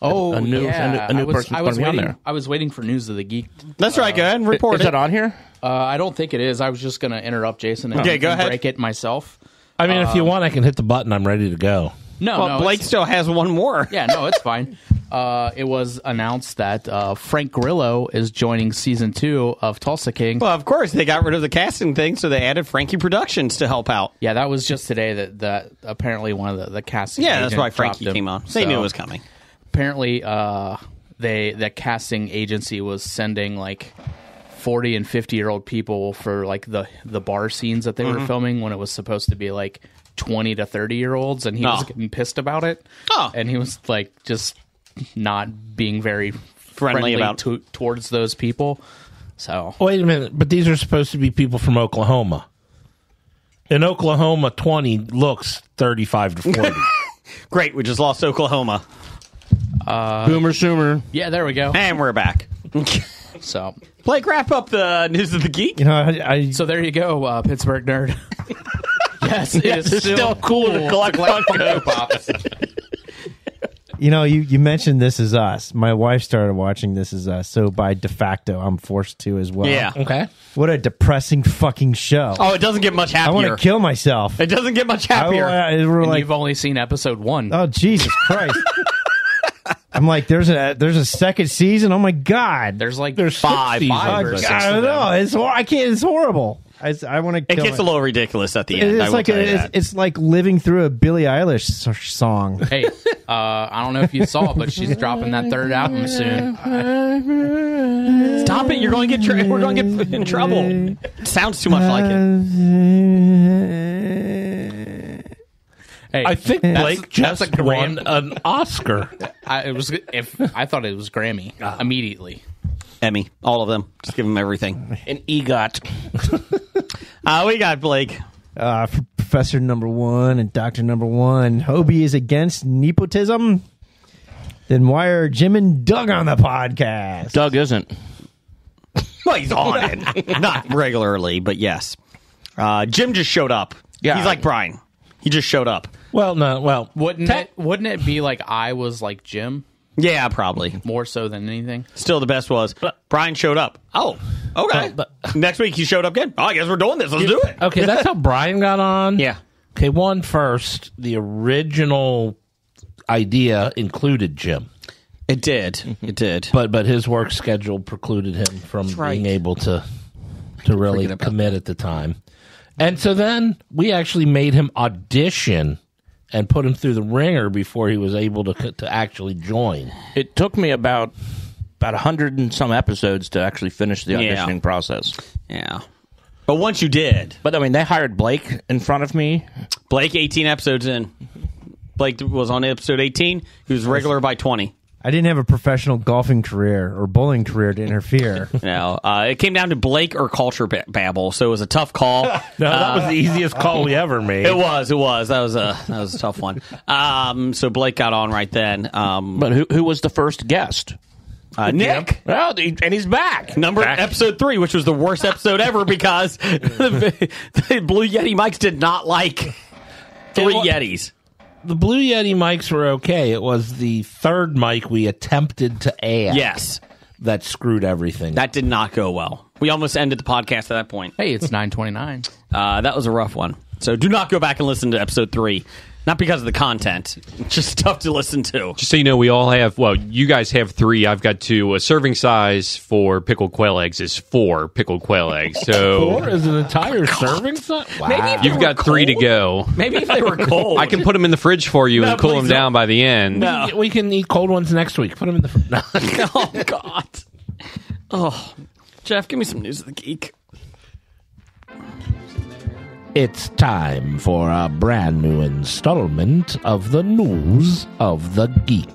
[SPEAKER 5] Oh,
[SPEAKER 3] a new person's
[SPEAKER 5] I was
[SPEAKER 3] going to be on
[SPEAKER 5] waiting.
[SPEAKER 3] there.
[SPEAKER 5] I was waiting for News of the Geek.
[SPEAKER 2] That's right. Go ahead and report
[SPEAKER 3] Is
[SPEAKER 2] it.
[SPEAKER 3] that on here?
[SPEAKER 5] I don't think it is. I was just going to interrupt Jason and,
[SPEAKER 2] Okay, go ahead.
[SPEAKER 5] break it myself.
[SPEAKER 6] I mean, if you want, I can hit the button. I'm ready to go.
[SPEAKER 5] No,
[SPEAKER 2] Well,
[SPEAKER 5] no,
[SPEAKER 2] Blake
[SPEAKER 5] it's-
[SPEAKER 2] still has one more.
[SPEAKER 5] Yeah, no, it's fine. It was announced that Frank Grillo is joining season 2 of Tulsa King.
[SPEAKER 2] Well, of course, they got rid of the casting thing, so they added Frankie Productions to help out.
[SPEAKER 5] Yeah, that was just today that apparently one of the casting.
[SPEAKER 2] Yeah, that's
[SPEAKER 5] agent
[SPEAKER 2] why
[SPEAKER 5] dropped
[SPEAKER 2] Frankie
[SPEAKER 5] him.
[SPEAKER 2] came on. They knew it
[SPEAKER 5] So,
[SPEAKER 2] was coming.
[SPEAKER 5] Apparently, the casting agency was sending like 40 and 50-year-old people for like the bar scenes that they were filming when it was supposed to be like 20 to 30-year-olds, and he was
[SPEAKER 2] Oh.
[SPEAKER 5] getting pissed about it.
[SPEAKER 2] Oh.
[SPEAKER 5] And he was like just not being very
[SPEAKER 2] Friendly about-
[SPEAKER 5] towards those people. So
[SPEAKER 6] Wait a minute, but these are supposed to be people from Oklahoma. In Oklahoma, 20 looks 35 to 40.
[SPEAKER 2] Great, we just lost Oklahoma.
[SPEAKER 3] Boomer Sooner.
[SPEAKER 5] yeah, there we go.
[SPEAKER 2] And we're back.
[SPEAKER 5] So
[SPEAKER 2] Blake, wrap up the News of the Geek.
[SPEAKER 4] You know, I
[SPEAKER 5] So there you go, Pittsburgh nerd. Yes, it is
[SPEAKER 3] it's still cool to collect Funko
[SPEAKER 5] Pops.
[SPEAKER 4] you know, you mentioned This Is Us. My wife started watching This Is Us, so by de facto, I'm forced to as well.
[SPEAKER 2] Yeah.
[SPEAKER 6] Okay.
[SPEAKER 4] What a depressing fucking show.
[SPEAKER 2] Oh, it doesn't get much
[SPEAKER 4] I want
[SPEAKER 2] happier.
[SPEAKER 4] to kill myself.
[SPEAKER 2] It doesn't get much happier.
[SPEAKER 4] We're
[SPEAKER 5] And
[SPEAKER 4] like,
[SPEAKER 5] you've only seen episode 1.
[SPEAKER 4] oh Jesus Christ! I'm like, there's a second season. Oh my God!
[SPEAKER 5] There's like
[SPEAKER 6] There's
[SPEAKER 5] 5
[SPEAKER 6] five
[SPEAKER 5] or
[SPEAKER 6] seasons.
[SPEAKER 5] 6
[SPEAKER 4] I
[SPEAKER 5] of
[SPEAKER 4] don't
[SPEAKER 5] them.
[SPEAKER 4] know. It's I can't. It's horrible. I want to.
[SPEAKER 2] It gets a little ridiculous at the end. I
[SPEAKER 4] It's
[SPEAKER 2] will
[SPEAKER 4] like
[SPEAKER 2] tell you that.
[SPEAKER 4] it's like living through a Billie Eilish song.
[SPEAKER 5] Hey, I don't know if you saw, but she's dropping that 3rd album soon.
[SPEAKER 2] Stop it! You're going to get. We're going to get in trouble. It sounds too much like it.
[SPEAKER 5] Hey,
[SPEAKER 6] I think Blake just
[SPEAKER 5] that's a
[SPEAKER 6] won an Oscar.
[SPEAKER 5] I thought it was Grammy immediately.
[SPEAKER 2] Emmy, all of them. Just give them everything.
[SPEAKER 3] An EGOT.
[SPEAKER 2] We got Blake.
[SPEAKER 4] Professor number 1 and Doctor number 1. Hobie is against nepotism. Then why are Jim and Doug on the podcast?
[SPEAKER 3] Doug isn't.
[SPEAKER 2] Well, he's on it. Not regularly, but yes. Jim just showed up.
[SPEAKER 3] Yeah.
[SPEAKER 2] He's like Brian. He just showed up.
[SPEAKER 6] Well, no, well,
[SPEAKER 5] Wouldn't it be like I was like Jim
[SPEAKER 2] Yeah, probably.
[SPEAKER 5] more so than anything?
[SPEAKER 2] Still, the best was Brian showed up. Oh, okay. Next week he showed up again. Oh, I guess we're doing this. Let's do it.
[SPEAKER 6] okay, that's how Brian got on.
[SPEAKER 2] Yeah.
[SPEAKER 6] Okay, one first. The original idea included Jim,
[SPEAKER 2] It did. It did.
[SPEAKER 6] but his work schedule precluded him from
[SPEAKER 2] right.
[SPEAKER 6] being able to really
[SPEAKER 2] Forget about
[SPEAKER 6] commit at the time. And so then we actually made him audition and put him through the ringer before he was able to actually join.
[SPEAKER 3] It took me about 100 and some episodes to actually finish the
[SPEAKER 2] Yeah.
[SPEAKER 3] auditioning process.
[SPEAKER 2] Yeah. But once you did,
[SPEAKER 3] But I mean, they hired Blake in front of me.
[SPEAKER 2] Blake, 18 episodes in. Blake was on episode 18. He was regular by 20.
[SPEAKER 4] I didn't have a professional golfing career or bowling career to interfere.
[SPEAKER 2] It came down to Blake or Culture Babble, so it was a tough call.
[SPEAKER 6] No, that was the easiest call we ever made.
[SPEAKER 2] It was. That was a tough one. So Blake got on right then.
[SPEAKER 3] But who was the first guest?
[SPEAKER 2] Nick.
[SPEAKER 3] Well, and he's back.
[SPEAKER 2] Episode 3, which was the worst episode ever because the Blue Yeti mics did not like 3 Yetis.
[SPEAKER 6] The Blue Yeti mics were okay. It was the third mic we attempted to add.
[SPEAKER 2] Yes.
[SPEAKER 6] That screwed everything.
[SPEAKER 2] That did not go well. We almost ended the podcast at that point.
[SPEAKER 5] Hey, it's 9:29.
[SPEAKER 2] That was a rough one. So do not go back and listen to episode 3. Not because of the content. It's just tough to listen to.
[SPEAKER 8] Just so you know, we all have, well, you guys have 3. I've got 2. A serving size for pickled quail eggs is 4 pickled quail eggs. So
[SPEAKER 6] 4 is an entire serving size? Wow.
[SPEAKER 8] you've got 3 to go.
[SPEAKER 2] Maybe if they were cold.
[SPEAKER 8] I can put them in the fridge for you and cool
[SPEAKER 2] please
[SPEAKER 8] them down by the end.
[SPEAKER 2] No.
[SPEAKER 6] We can eat cold ones next week. Put them in the... No.
[SPEAKER 2] Oh, God. Oh, Jeff, give me some News of the Geek.
[SPEAKER 6] It's time for a brand new installment of the News of the Geek.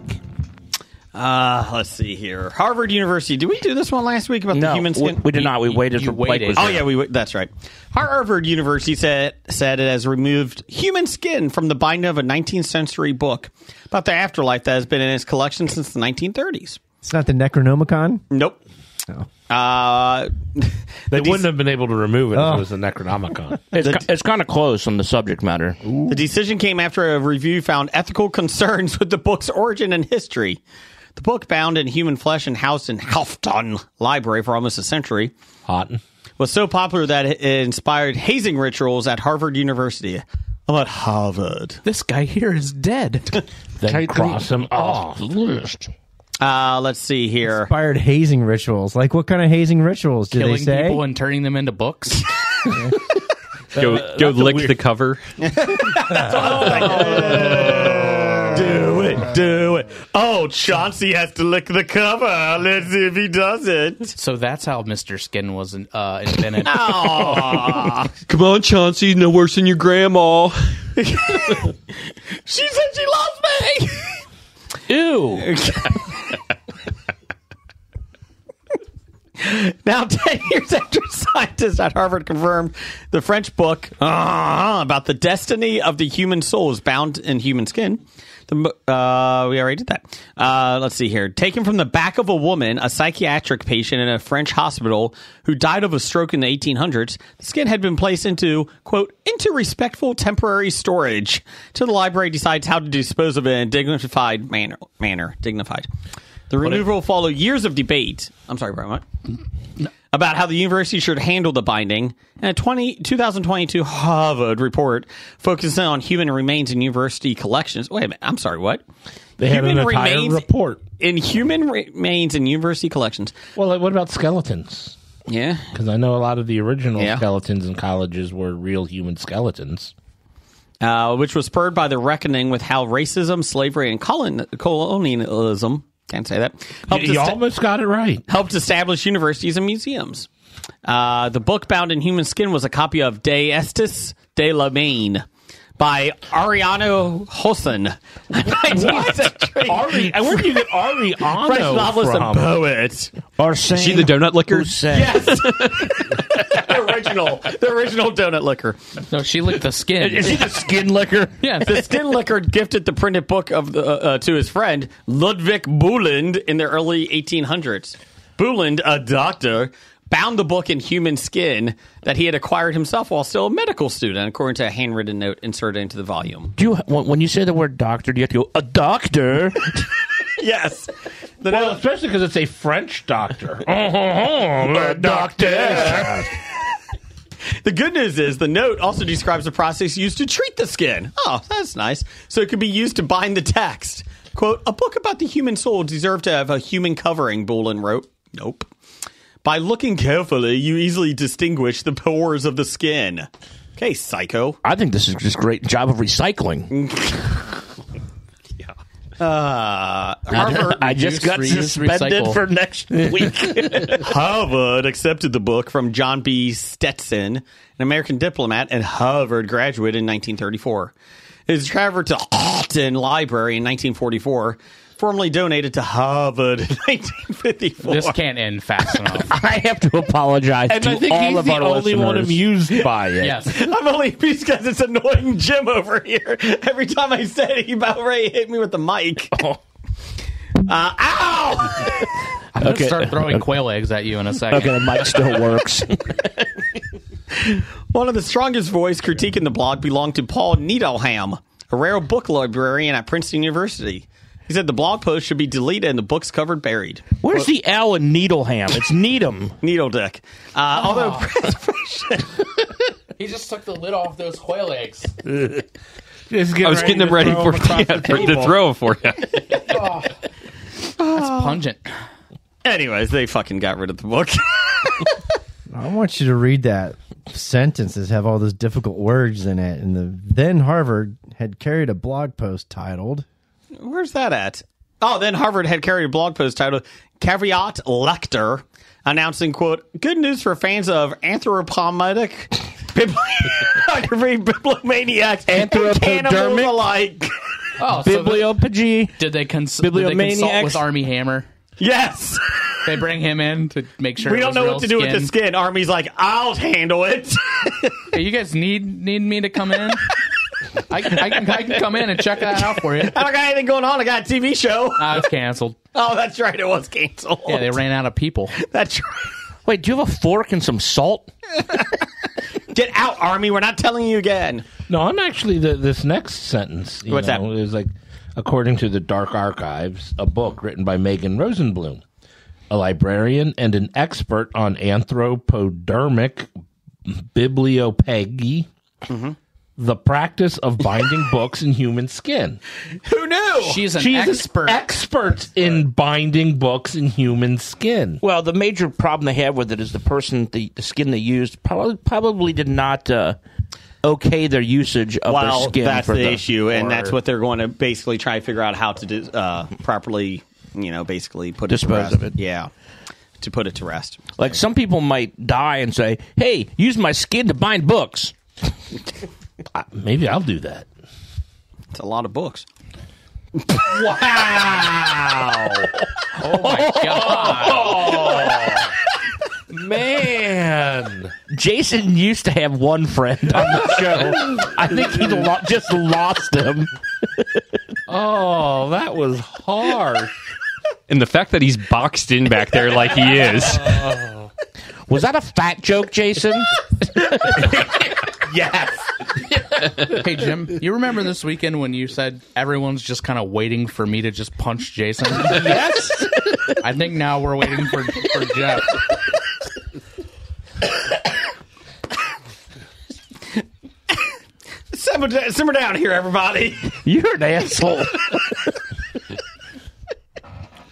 [SPEAKER 2] Let's see here. Harvard University. Did we do this one last week about the
[SPEAKER 3] No,
[SPEAKER 2] human skin?
[SPEAKER 3] we did not. We waited
[SPEAKER 5] you
[SPEAKER 3] for Blake
[SPEAKER 5] waited.
[SPEAKER 3] was
[SPEAKER 2] Oh
[SPEAKER 3] there.
[SPEAKER 2] yeah, that's right. Harvard University said it has removed human skin from the binding of a 19th century book about the afterlife that has been in its collection since the 1930s.
[SPEAKER 4] It's not the Necronomicon.
[SPEAKER 2] Nope.
[SPEAKER 6] They wouldn't have been able to remove it if it was a Necronomicon.
[SPEAKER 3] It's kind of close on the subject matter.
[SPEAKER 2] The decision came after a review found ethical concerns with the book's origin and history. The book, bound in human flesh and housed in Halfton Library for almost a century, was so popular that it inspired hazing rituals at Harvard University. I'm at Harvard.
[SPEAKER 5] This guy here is dead.
[SPEAKER 6] Then cross him off.
[SPEAKER 2] Let's see here.
[SPEAKER 4] Inspired hazing rituals. Like, what kind of hazing rituals did
[SPEAKER 5] Killing
[SPEAKER 4] they say?
[SPEAKER 5] people and turning them into books.
[SPEAKER 8] Go lick the cover.
[SPEAKER 2] Do it. Oh, Chauncey has to lick the cover. Let's see if he does it.
[SPEAKER 5] So that's how Mr. Skin was invented.
[SPEAKER 8] Come on, Chauncey. No worse than your grandma.
[SPEAKER 2] She said she loves me.
[SPEAKER 3] Ew.
[SPEAKER 2] Now, 10 years after scientists at Harvard confirmed the French book about the destiny of the human soul is bound in human skin. We already did that. Let's see here. Taken from the back of a woman, a psychiatric patient in a French hospital who died of a stroke in the 1800s, the skin had been placed into, quote, into respectful temporary storage till the library decides how to dispose of it in a dignified manner. Dignified. The removal followed years of debate. I'm sorry, Brian, what? No. About how the university should handle the binding. And a 2022 Harvard report focusing on human remains in university collections. Wait a minute. I'm sorry, what?
[SPEAKER 6] They had an entire report.
[SPEAKER 2] In human remains in university collections.
[SPEAKER 6] Well, what about skeletons?
[SPEAKER 2] Yeah.
[SPEAKER 6] Because I know a lot of the original skeletons in colleges were real human skeletons.
[SPEAKER 2] Which was spurred by the reckoning with how racism, slavery, and colonialism... Can't say that.
[SPEAKER 6] You almost got it right.
[SPEAKER 2] Helped establish universities and museums. The book bound in human skin was a copy of De Estis de la Main by Ariano Hossan. 19th century.
[SPEAKER 6] And where do you get Ariano
[SPEAKER 2] French novelist
[SPEAKER 6] from?
[SPEAKER 2] and poet.
[SPEAKER 3] Arsène
[SPEAKER 8] Is she the donut licker?
[SPEAKER 2] Yes. The original donut licker.
[SPEAKER 5] No, she licked the skin.
[SPEAKER 3] Is she the skin licker?
[SPEAKER 5] Yeah.
[SPEAKER 2] The skin licker gifted the printed book of to his friend Ludwig Bulund in the early 1800s. Bulund, a doctor, bound the book in human skin that he had acquired himself while still a medical student, according to a handwritten note inserted into the volume.
[SPEAKER 3] When you say the word doctor, do you have to go, a doctor?
[SPEAKER 2] Yes.
[SPEAKER 6] Well, especially because it's a French doctor. A doctor.
[SPEAKER 2] The good news is the note also describes the process used to treat the skin. Oh, that's nice. So it could be used to bind the text. Quote, a book about the human soul deserved to have a human covering, Bullen wrote. Nope. By looking carefully, you easily distinguish the pores of the skin. Okay, psycho.
[SPEAKER 3] I think this is just a great job of recycling.
[SPEAKER 2] Harvard,
[SPEAKER 3] I just got suspended for next week.
[SPEAKER 2] Harvard accepted the book from John B. Stetson, an American diplomat and Harvard graduate in 1934. It was transferred to Alton Library in 1944, formerly donated to Harvard in 1954.
[SPEAKER 5] This can't end fast enough.
[SPEAKER 3] I have to apologize
[SPEAKER 6] And
[SPEAKER 3] to
[SPEAKER 6] I think
[SPEAKER 3] all
[SPEAKER 6] he's
[SPEAKER 3] of
[SPEAKER 6] the
[SPEAKER 3] our
[SPEAKER 6] only one
[SPEAKER 3] listeners.
[SPEAKER 6] amused by it.
[SPEAKER 5] Yes.
[SPEAKER 2] I'm only because it's annoying Jim over here. Every time I say it, he about ready to hit me with the mic. Ow!
[SPEAKER 5] I'm going to start throwing quail eggs at you in a second.
[SPEAKER 3] Okay, the mic still works.
[SPEAKER 2] One of the strongest voice critiquing the blog belonged to Paul Needleham, a rare book librarian at Princeton University. He said the blog post should be deleted and the books covered buried.
[SPEAKER 3] Where's the L in Needleham? It's Needham.
[SPEAKER 2] Needle dick. Although preservation...
[SPEAKER 5] He just took the lid off those quail eggs.
[SPEAKER 8] I was getting them ready to throw for you.
[SPEAKER 5] That's pungent.
[SPEAKER 2] Anyways, they fucking got rid of the book.
[SPEAKER 4] I want you to read that sentences have all those difficult words in it. And then Harvard had carried a blog post titled...
[SPEAKER 2] Where's that at? Oh, then Harvard had carried a blog post titled Caveat Lector, announcing, quote, good news for fans of anthropomedic bibliomaniacs and cannibals alike.
[SPEAKER 5] Oh,
[SPEAKER 3] Bibliopagy.
[SPEAKER 5] Did they consult with Army Hammer?
[SPEAKER 2] Yes.
[SPEAKER 5] They bring him in to make sure
[SPEAKER 2] We don't know what to do with the skin. Army's like, I'll handle it.
[SPEAKER 5] Hey, you guys need me to come in? I can come in and check that out for you.
[SPEAKER 2] I don't got anything going on. I got a TV show.
[SPEAKER 5] It's canceled.
[SPEAKER 2] Oh, that's right. It was canceled.
[SPEAKER 5] Yeah, they ran out of people.
[SPEAKER 2] That's right.
[SPEAKER 3] Wait, do you have a fork and some salt?
[SPEAKER 2] Get out, Army. We're not telling you again.
[SPEAKER 6] No, I'm actually this next sentence.
[SPEAKER 2] What's that?
[SPEAKER 6] Is like, according to the Dark Archives, a book written by Megan Rosenblum, a librarian and an expert on anthropodermic bibliopegy, the practice of binding books in human skin.
[SPEAKER 2] Who knew?
[SPEAKER 5] She's an expert.
[SPEAKER 6] Expert in binding books in human skin.
[SPEAKER 3] Well, the major problem they have with it is the person, the skin they used, probably did not okay their usage of their skin.
[SPEAKER 2] That's
[SPEAKER 3] for
[SPEAKER 2] the issue, and that's what they're going to basically try to figure out how to properly, basically put it to
[SPEAKER 3] Dispose
[SPEAKER 2] rest.
[SPEAKER 3] of it.
[SPEAKER 2] Yeah, to put it to rest.
[SPEAKER 3] Like, some people might die and say, hey, use my skin to bind books.
[SPEAKER 6] Maybe I'll do that.
[SPEAKER 2] It's a lot of books.
[SPEAKER 6] Wow!
[SPEAKER 5] Oh my god!
[SPEAKER 6] Man!
[SPEAKER 3] Jason used to have one friend on the show. I think he just lost him.
[SPEAKER 6] Oh, that was harsh.
[SPEAKER 8] And the fact that he's boxed in back there like he is.
[SPEAKER 3] Was that a fat joke, Jason?
[SPEAKER 2] Yes.
[SPEAKER 5] Hey, Jim, you remember this weekend when you said everyone's just kind of waiting for me to just punch Jason?
[SPEAKER 3] Yes.
[SPEAKER 5] I think now we're waiting for Jeff.
[SPEAKER 2] Simmer down here, everybody.
[SPEAKER 3] You're an asshole.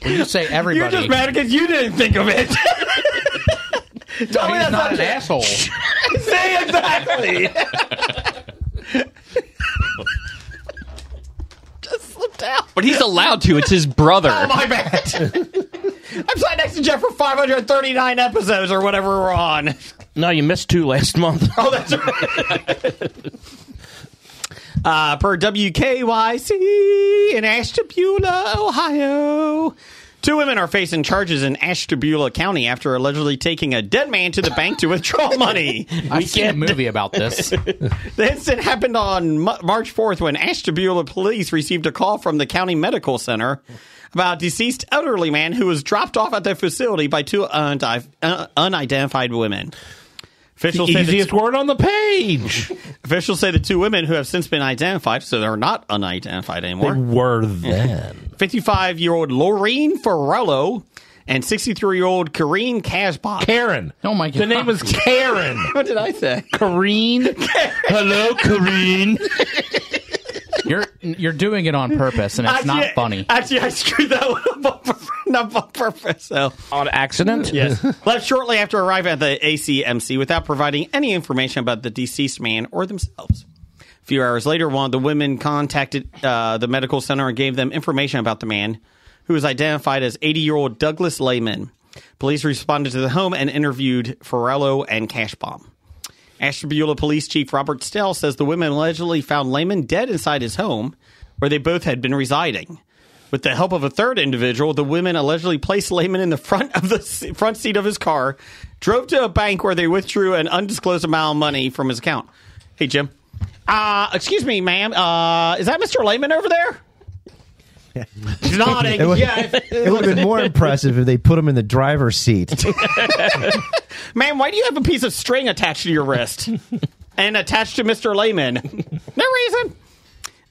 [SPEAKER 5] When you say everybody,
[SPEAKER 2] You're just mad because you didn't think of it. Tell me
[SPEAKER 5] he's
[SPEAKER 2] that's
[SPEAKER 5] not an
[SPEAKER 2] true.
[SPEAKER 5] asshole.
[SPEAKER 2] Say exactly. Just slipped out.
[SPEAKER 8] But he's allowed to. It's his brother.
[SPEAKER 2] Oh, my bad. I'm sitting next to Jeff for 539 episodes or whatever we're on.
[SPEAKER 3] No, you missed 2 last month.
[SPEAKER 2] Oh, that's right. Per WKYC in Ashtabula, Ohio. 2 women are facing charges in Ashtabula County after allegedly taking a dead man to the bank to withdraw money.
[SPEAKER 5] I've seen a movie about this.
[SPEAKER 2] The incident happened on March 4th when Ashtabula police received a call from the county medical center about a deceased elderly man who was dropped off at their facility by 2 unidentified women. Officials
[SPEAKER 6] The
[SPEAKER 2] say
[SPEAKER 6] easiest word on the page.
[SPEAKER 2] Officials say the 2 women who have since been identified, so they're not unidentified
[SPEAKER 6] They
[SPEAKER 2] anymore.
[SPEAKER 6] were then.
[SPEAKER 2] 55-year-old Lorene Ferrello and 63-year-old Kareen Casbach.
[SPEAKER 6] Karen.
[SPEAKER 5] Oh my god!
[SPEAKER 6] The name is Karen.
[SPEAKER 2] What did I say?
[SPEAKER 6] Kareen. Hello, Kareen.
[SPEAKER 5] You're doing it on purpose, and it's not funny.
[SPEAKER 2] Actually, I screwed that one up not on purpose. So.
[SPEAKER 3] On accident?
[SPEAKER 2] Yes. Left shortly after arriving at the ACMC without providing any information about the deceased man or themselves. A few hours later, one of the women contacted the medical center and gave them information about the man, who was identified as 80-year-old Douglas Lehman. Police responded to the home and interviewed Ferrello and Cashbaum. Ashtabula Police Chief Robert Stell says the women allegedly found Lehman dead inside his home, where they both had been residing. With the help of a third individual, the women allegedly placed Lehman in the front seat of his car, drove to a bank where they withdrew an undisclosed amount of money from his account. Hey, Jim. Excuse me, ma'am. Is that Mr. Lehman over there? He's nodding.
[SPEAKER 4] It would,
[SPEAKER 2] Yeah.
[SPEAKER 4] it would have been more impressive if they put him in the driver's seat.
[SPEAKER 2] Ma'am, why do you have a piece of string attached to your wrist? And attached to Mr. Lehman? No reason.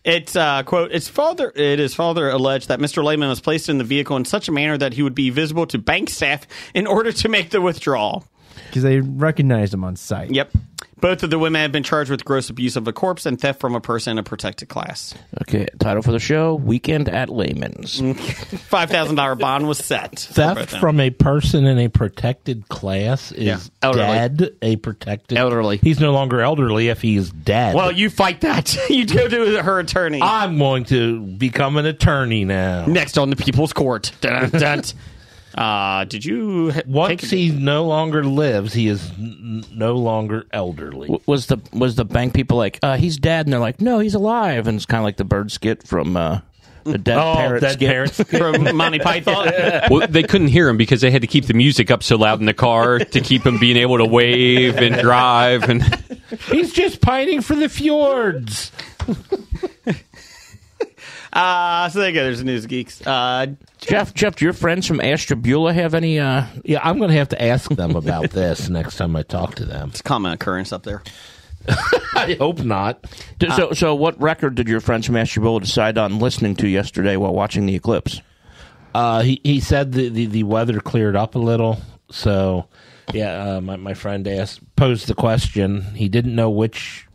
[SPEAKER 2] It's, quote, it is further alleged that Mr. Lehman was placed in the vehicle in such a manner that he would be visible to bank staff in order to make the withdrawal.
[SPEAKER 4] Because they recognized him on sight.
[SPEAKER 2] Yep. Both of the women have been charged with gross abuse of a corpse and theft from a person in a protected class.
[SPEAKER 3] Okay, title for the show, Weekend at Lehman's.
[SPEAKER 2] $5,000 bond was set.
[SPEAKER 6] Theft from a person in a protected class is
[SPEAKER 2] elderly.
[SPEAKER 6] dead. A protected
[SPEAKER 2] Elderly.
[SPEAKER 6] He's no longer elderly if he's dead.
[SPEAKER 2] Well, you fight that. You go to her attorney.
[SPEAKER 6] I'm going to become an attorney now.
[SPEAKER 2] Next on the People's Court. Dun, dun. Did you
[SPEAKER 6] Once he no longer lives, he is no longer elderly.
[SPEAKER 3] Was the bank people like, he's dead? And they're like, no, he's alive. And it's kind of like the bird skit from the Dead Parrot
[SPEAKER 6] Dead
[SPEAKER 3] skit.
[SPEAKER 6] Parrot skit.
[SPEAKER 2] from Monty Python?
[SPEAKER 8] Well, they couldn't hear him because they had to keep the music up so loud in the car to keep him being able to wave and drive. And
[SPEAKER 6] He's just pining for the fjords.
[SPEAKER 2] So there you go. There's the News Geeks.
[SPEAKER 3] Jeff, do your friends from Ashtabula have any?
[SPEAKER 6] Yeah, I'm going to have to ask them about this next time I talk to them.
[SPEAKER 2] It's a common occurrence up there.
[SPEAKER 6] I hope not.
[SPEAKER 3] So what record did your friends from Ashtabula decide on listening to yesterday while watching the eclipse?
[SPEAKER 6] He said the weather cleared up a little, so yeah. My friend posed the question. He didn't know which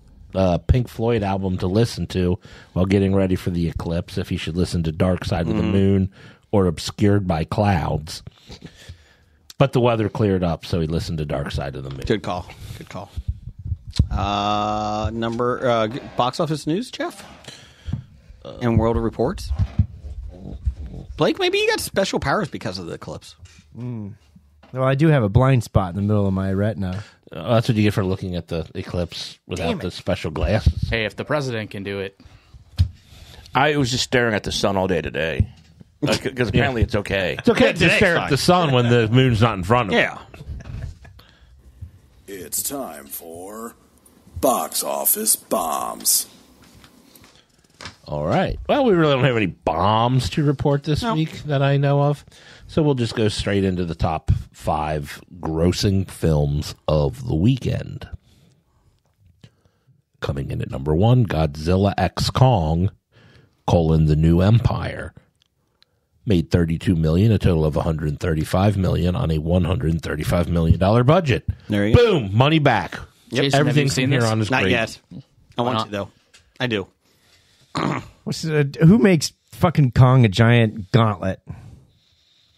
[SPEAKER 6] Pink Floyd album to listen to while getting ready for the eclipse. If he should listen to Dark Side of the Moon or Obscured by Clouds. But the weather cleared up, so he listened to Dark Side of the Moon.
[SPEAKER 2] Good call. Good call. Box office news, Jeff, and World of Reports. Blake, maybe you got special powers because of the eclipse.
[SPEAKER 4] Well, I do have a blind spot in the middle of my retina.
[SPEAKER 6] That's what you get for looking at the eclipse without the special glasses.
[SPEAKER 5] Hey, if the president can do it.
[SPEAKER 3] I was just staring at the sun all day today. Because apparently it's okay.
[SPEAKER 6] It's okay to stare at the sun when the moon's not in front of you.
[SPEAKER 2] Yeah.
[SPEAKER 9] It's time for Box Office Bombs.
[SPEAKER 6] All right. Well, we really don't have any bombs to report this week that I know of. So we'll just go straight into the top 5 grossing films of the weekend. Coming in at number 1, Godzilla x Kong, The New Empire. Made $32 million, a total of $135 million on a $135 million budget.
[SPEAKER 2] There you go.
[SPEAKER 6] Boom, money back.
[SPEAKER 5] Jason,
[SPEAKER 6] Everything
[SPEAKER 5] have you seen
[SPEAKER 6] from here
[SPEAKER 5] this?
[SPEAKER 6] on is
[SPEAKER 2] Not
[SPEAKER 6] great.
[SPEAKER 2] yet. I want to, though. I do.
[SPEAKER 4] Who makes fucking Kong a giant gauntlet?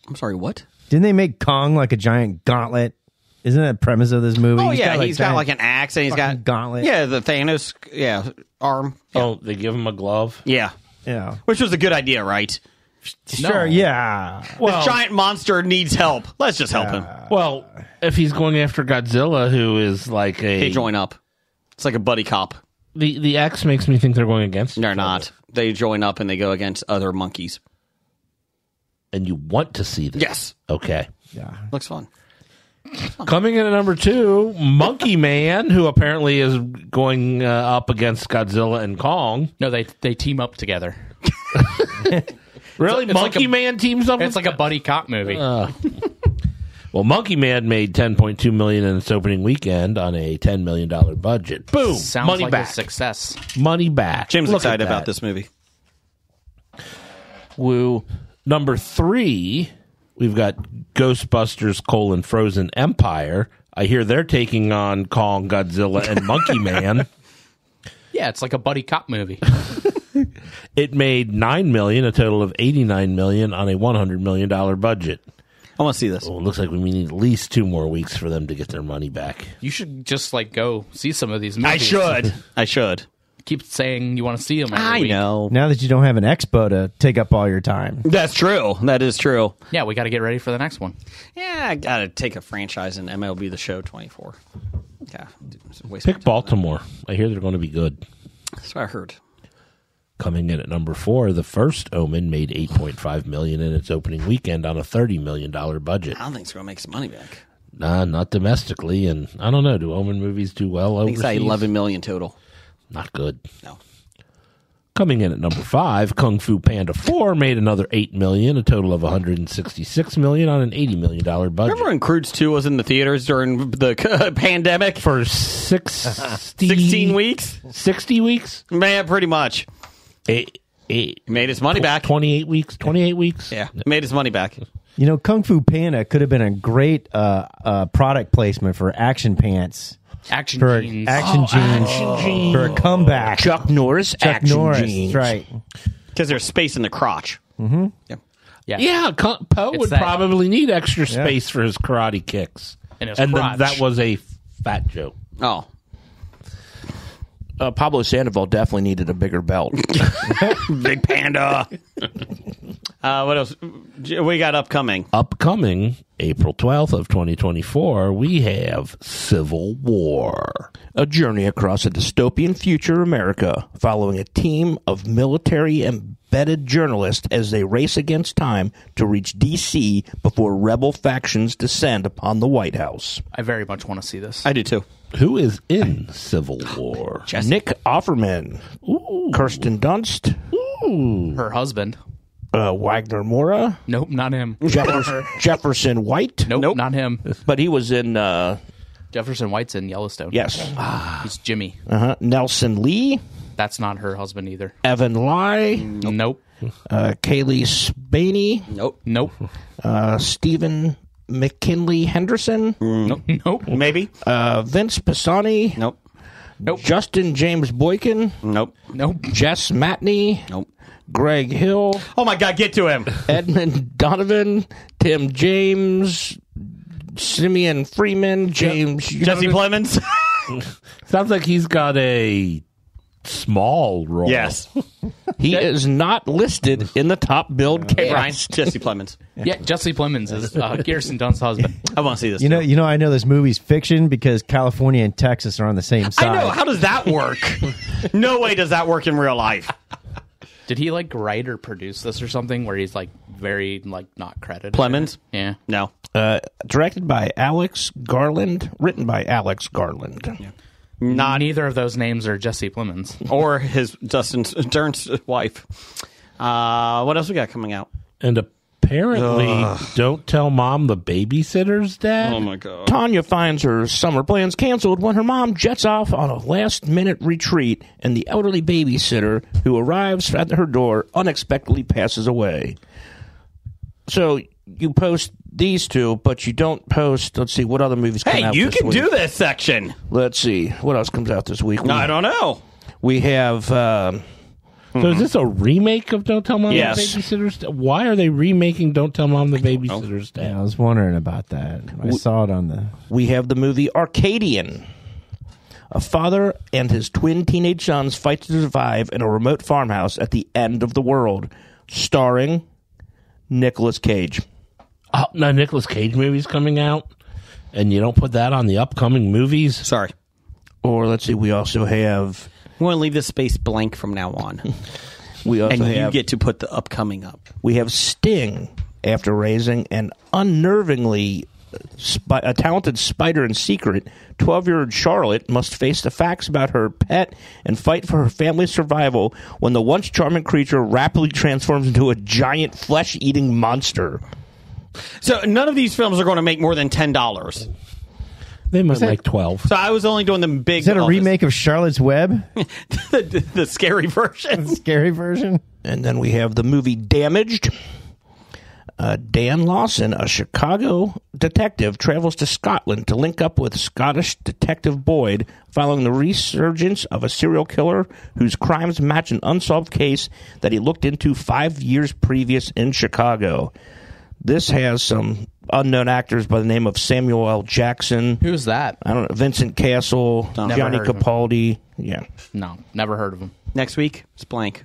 [SPEAKER 2] I'm sorry, what?
[SPEAKER 4] Didn't they make Kong like a giant gauntlet? Isn't that the premise of this movie?
[SPEAKER 2] Oh, yeah. He's got like an axe and he's got
[SPEAKER 4] fucking gauntlet.
[SPEAKER 2] Yeah, the Thanos arm.
[SPEAKER 6] Oh, they give him a glove?
[SPEAKER 2] Yeah.
[SPEAKER 4] Yeah.
[SPEAKER 2] Which was a good idea, right?
[SPEAKER 4] Sure, yeah.
[SPEAKER 2] This giant monster needs help. Let's just help him.
[SPEAKER 6] Well, if he's going after Godzilla, who is like
[SPEAKER 2] They join up. It's like a buddy cop.
[SPEAKER 6] The X makes me think they're going against each
[SPEAKER 2] They're
[SPEAKER 6] other.
[SPEAKER 2] not. They join up and they go against other monkeys.
[SPEAKER 6] And you want to see this?
[SPEAKER 2] Yes.
[SPEAKER 6] Okay.
[SPEAKER 4] Yeah.
[SPEAKER 2] Looks fun.
[SPEAKER 6] Coming in at number 2, Monkey Man, who apparently is going up against Godzilla and Kong.
[SPEAKER 5] No, they team up together.
[SPEAKER 6] Really?
[SPEAKER 5] It's
[SPEAKER 6] Monkey
[SPEAKER 5] like a-
[SPEAKER 6] Man teams up?
[SPEAKER 5] It's like a buddy cop movie.
[SPEAKER 6] Well, Monkey Man made $10.2 million in its opening weekend on a $10 million budget. Boom!
[SPEAKER 5] Sounds
[SPEAKER 6] Money
[SPEAKER 5] like
[SPEAKER 6] back.
[SPEAKER 5] a success.
[SPEAKER 6] Money back.
[SPEAKER 2] Jim's
[SPEAKER 6] Look
[SPEAKER 2] excited
[SPEAKER 6] at
[SPEAKER 2] about
[SPEAKER 6] that.
[SPEAKER 2] this movie.
[SPEAKER 6] Woo. Number 3, we've got Ghostbusters: Frozen Empire. I hear they're taking on Kong, Godzilla, and Monkey Man.
[SPEAKER 5] Yeah, it's like a buddy cop movie.
[SPEAKER 6] It made $9 million, a total of $89 million on a $100 million budget.
[SPEAKER 2] I want to see this.
[SPEAKER 6] Well, it looks like we need at least 2 more weeks for them to get their money back.
[SPEAKER 5] You should just go see some of these movies.
[SPEAKER 2] I should.
[SPEAKER 5] Keep saying you want to see them. Every
[SPEAKER 2] I
[SPEAKER 5] week.
[SPEAKER 2] know.
[SPEAKER 4] Now that you don't have an expo to take up all your time.
[SPEAKER 2] That's true. That is true.
[SPEAKER 5] Yeah, we got to get ready for the next one.
[SPEAKER 2] Yeah, I got to take a franchise in MLB The Show 24. Yeah.
[SPEAKER 6] Pick Baltimore. I hear they're going to be good.
[SPEAKER 2] That's what I heard.
[SPEAKER 6] Coming in at number 4, The First Omen made $8.5 million in its opening weekend on a $30 million budget.
[SPEAKER 2] I don't think it's going to make some money back.
[SPEAKER 6] Nah, not domestically, and I don't know. Do Omen movies do well
[SPEAKER 2] I think
[SPEAKER 6] overseas?
[SPEAKER 2] it's like $11 million total.
[SPEAKER 6] Not good.
[SPEAKER 2] No.
[SPEAKER 6] Coming in at number 5, Kung Fu Panda 4 made another $8 million, a total of $166 million on an $80 million budget.
[SPEAKER 2] Remember when Croods 2 was in the theaters during the pandemic?
[SPEAKER 6] For 16
[SPEAKER 2] weeks?
[SPEAKER 6] 60 weeks?
[SPEAKER 2] Man, pretty much.
[SPEAKER 6] It
[SPEAKER 2] made its money back.
[SPEAKER 6] 28 weeks? 28 weeks?
[SPEAKER 2] Yeah, it made its money back.
[SPEAKER 4] You know, Kung Fu Panda could have been a great product placement for Action Pants.
[SPEAKER 5] Action
[SPEAKER 4] For
[SPEAKER 5] jeans.
[SPEAKER 4] action jeans. For a comeback.
[SPEAKER 3] Chuck Norris
[SPEAKER 4] Chuck
[SPEAKER 3] action
[SPEAKER 4] Norris.
[SPEAKER 3] jeans.
[SPEAKER 4] That's right.
[SPEAKER 2] Because there's space in the crotch.
[SPEAKER 5] Yeah.
[SPEAKER 6] Yeah, Poe
[SPEAKER 5] It's
[SPEAKER 6] would
[SPEAKER 5] that.
[SPEAKER 6] probably need extra space for his karate kicks.
[SPEAKER 5] And his
[SPEAKER 6] then
[SPEAKER 5] crotch.
[SPEAKER 6] that was a fat joke.
[SPEAKER 2] Oh.
[SPEAKER 3] Pablo Sandoval definitely needed a bigger belt.
[SPEAKER 2] Big Panda. What else? We got upcoming.
[SPEAKER 6] Upcoming April 12th of 2024, we have Civil War.
[SPEAKER 3] A journey across a dystopian future America, following a team of military-embedded journalists as they race against time to reach D.C. before rebel factions descend upon the White House.
[SPEAKER 5] I very much want to see this.
[SPEAKER 2] I do too.
[SPEAKER 6] Who is in Civil War?
[SPEAKER 3] Nick Offerman, Kirsten Dunst,
[SPEAKER 5] Her husband.
[SPEAKER 3] Wagner Moura,
[SPEAKER 5] Nope, not him.
[SPEAKER 3] Jefferson White.
[SPEAKER 5] Nope, not him.
[SPEAKER 3] But he was in,
[SPEAKER 5] Jefferson White's in Yellowstone.
[SPEAKER 3] yes,
[SPEAKER 5] He's Jimmy.
[SPEAKER 3] Nelson Lee,
[SPEAKER 5] That's not her husband either.
[SPEAKER 3] Evan Lai,
[SPEAKER 5] Nope.
[SPEAKER 3] Kaylee Spaney,
[SPEAKER 5] Nope.
[SPEAKER 3] Stephen McKinley Henderson,
[SPEAKER 5] Nope.
[SPEAKER 2] Maybe.
[SPEAKER 3] Vince Pisani,
[SPEAKER 2] Nope.
[SPEAKER 3] Justin James Boykin,
[SPEAKER 2] Nope.
[SPEAKER 5] Nope.
[SPEAKER 3] Jess Matney,
[SPEAKER 2] Nope.
[SPEAKER 3] Greg Hill,
[SPEAKER 2] Oh my God! Get to him.
[SPEAKER 3] Edmund Donovan, Tim James, Simeon Freeman, James
[SPEAKER 2] Jesse Plemons.
[SPEAKER 6] Sounds like he's got a small role.
[SPEAKER 2] Yes.
[SPEAKER 3] He is not listed in the top billed
[SPEAKER 2] Brian.
[SPEAKER 3] cast.
[SPEAKER 2] Jesse Plemons.
[SPEAKER 5] Yeah, Jesse Plemons is Kirsten Dunst's husband.
[SPEAKER 2] I want to see this.
[SPEAKER 4] You know, I know this movie's fiction because California and Texas are on the same side.
[SPEAKER 2] I know. How does that work? No way does that work in real life.
[SPEAKER 5] Did he like write or produce this or something where he's like very like not credited?
[SPEAKER 2] Plemons?
[SPEAKER 5] Yeah.
[SPEAKER 2] No.
[SPEAKER 3] Directed by Alex Garland, written by Alex Garland.
[SPEAKER 5] Neither of those names are Jesse Plemons.
[SPEAKER 2] Or his Justin Stern's wife. What else we got coming out?
[SPEAKER 6] And apparently, Don't Tell Mom the Babysitter's Dead.
[SPEAKER 2] Oh my God.
[SPEAKER 3] Tanya finds her summer plans canceled when her mom jets off on a last-minute retreat, and the elderly babysitter who arrives at her door unexpectedly passes away. So you post these two, but you don't post, let's see, what other movies come
[SPEAKER 2] Hey,
[SPEAKER 3] out
[SPEAKER 2] you
[SPEAKER 3] this
[SPEAKER 2] can
[SPEAKER 3] week?
[SPEAKER 2] do this section.
[SPEAKER 3] Let's see, what else comes out this week?
[SPEAKER 2] I don't know.
[SPEAKER 3] We have...
[SPEAKER 6] So is this a remake of Don't Tell Mom
[SPEAKER 2] Yes.
[SPEAKER 6] the Babysitter's Dead? Why are they remaking Don't Tell Mom the Babysitter's Dead?
[SPEAKER 4] Yeah, I was wondering about that. I saw it on the.
[SPEAKER 3] we have the movie Arcadian. A father and his twin teenage sons fight to survive in a remote farmhouse at the end of the world, starring Nicolas Cage.
[SPEAKER 6] Oh, no, Nicolas Cage movie's coming out, and you don't put that on the upcoming movies?
[SPEAKER 2] Sorry.
[SPEAKER 3] Or let's see, we also have...
[SPEAKER 2] We want to leave this space blank from now on.
[SPEAKER 3] We also
[SPEAKER 2] And you
[SPEAKER 3] have...
[SPEAKER 2] get to put the upcoming up.
[SPEAKER 3] We have Sting, after raising an unnervingly a talented spider in secret. 12-year-old Charlotte must face the facts about her pet and fight for her family's survival when the once charming creature rapidly transforms into a giant flesh-eating monster.
[SPEAKER 2] So none of these films are going to make more than $10.
[SPEAKER 6] They must like 12.
[SPEAKER 2] So I was only doing the big.
[SPEAKER 4] Is that a remake of Charlotte's Web?
[SPEAKER 2] the scary version?
[SPEAKER 4] Scary version?
[SPEAKER 3] And then we have the movie Damaged. Dan Lawson, a Chicago detective, travels to Scotland to link up with Scottish Detective Boyd following the resurgence of a serial killer whose crimes match an unsolved case that he looked into 5 years previous in Chicago. This has some unknown actors by the name of Samuel L. Jackson.
[SPEAKER 5] Who's that?
[SPEAKER 3] I don't know. Vincent Castle,
[SPEAKER 5] Never
[SPEAKER 3] Johnny
[SPEAKER 5] heard of him.
[SPEAKER 3] Capaldi. Yeah.
[SPEAKER 5] No, never heard of him.
[SPEAKER 2] Next week, it's blank.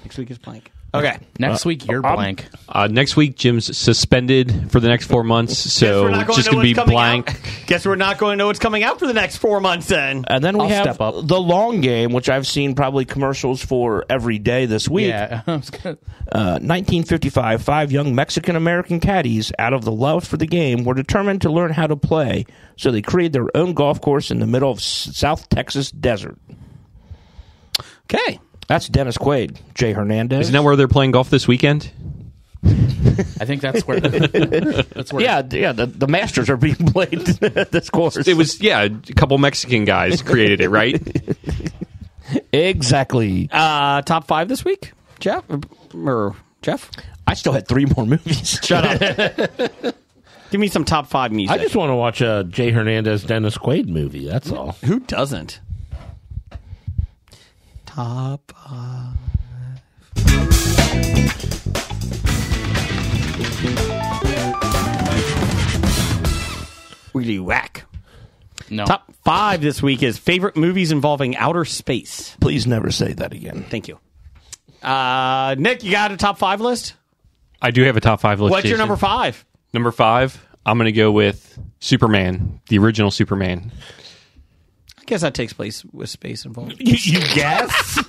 [SPEAKER 2] Next week is blank. Okay.
[SPEAKER 5] Next week, you're blank.
[SPEAKER 8] Next week, Jim's suspended for the next 4 months, so it's just going to be blank.
[SPEAKER 2] Guess we're not going to know what's coming out for the next 4 months then.
[SPEAKER 3] And then we
[SPEAKER 5] I'll
[SPEAKER 3] have
[SPEAKER 5] step up.
[SPEAKER 3] The Long Game, which I've seen probably commercials for every day this week.
[SPEAKER 5] Yeah.
[SPEAKER 3] 1955, 5 young Mexican-American caddies, out of the love for the game, were determined to learn how to play, so they created their own golf course in the middle of South Texas desert.
[SPEAKER 2] Okay.
[SPEAKER 3] That's Dennis Quaid, Jay Hernandez.
[SPEAKER 8] Isn't that where they're playing golf this weekend?
[SPEAKER 5] I think that's where.
[SPEAKER 3] Yeah, the Masters are being played at this course.
[SPEAKER 8] It was, a couple Mexican guys created it, right?
[SPEAKER 3] Exactly.
[SPEAKER 2] Top 5 this week? Jeff? Or Jeff?
[SPEAKER 3] I still had 3 more movies.
[SPEAKER 2] Shut up. Give me some top 5 music.
[SPEAKER 6] I just want to watch a Jay Hernandez Dennis Quaid movie. That's all.
[SPEAKER 2] Who doesn't? Top 5. We do whack.
[SPEAKER 5] No.
[SPEAKER 2] Top 5 this week is favorite movies involving outer space.
[SPEAKER 3] Please never say that again.
[SPEAKER 2] Thank you. Nick, you got a top 5 list?
[SPEAKER 8] I do have a top 5 list.
[SPEAKER 2] What's your
[SPEAKER 8] Jason.
[SPEAKER 2] number 5?
[SPEAKER 8] Number 5, I'm going to go with Superman, the original Superman.
[SPEAKER 2] I guess that takes place with space involved.
[SPEAKER 6] You guess?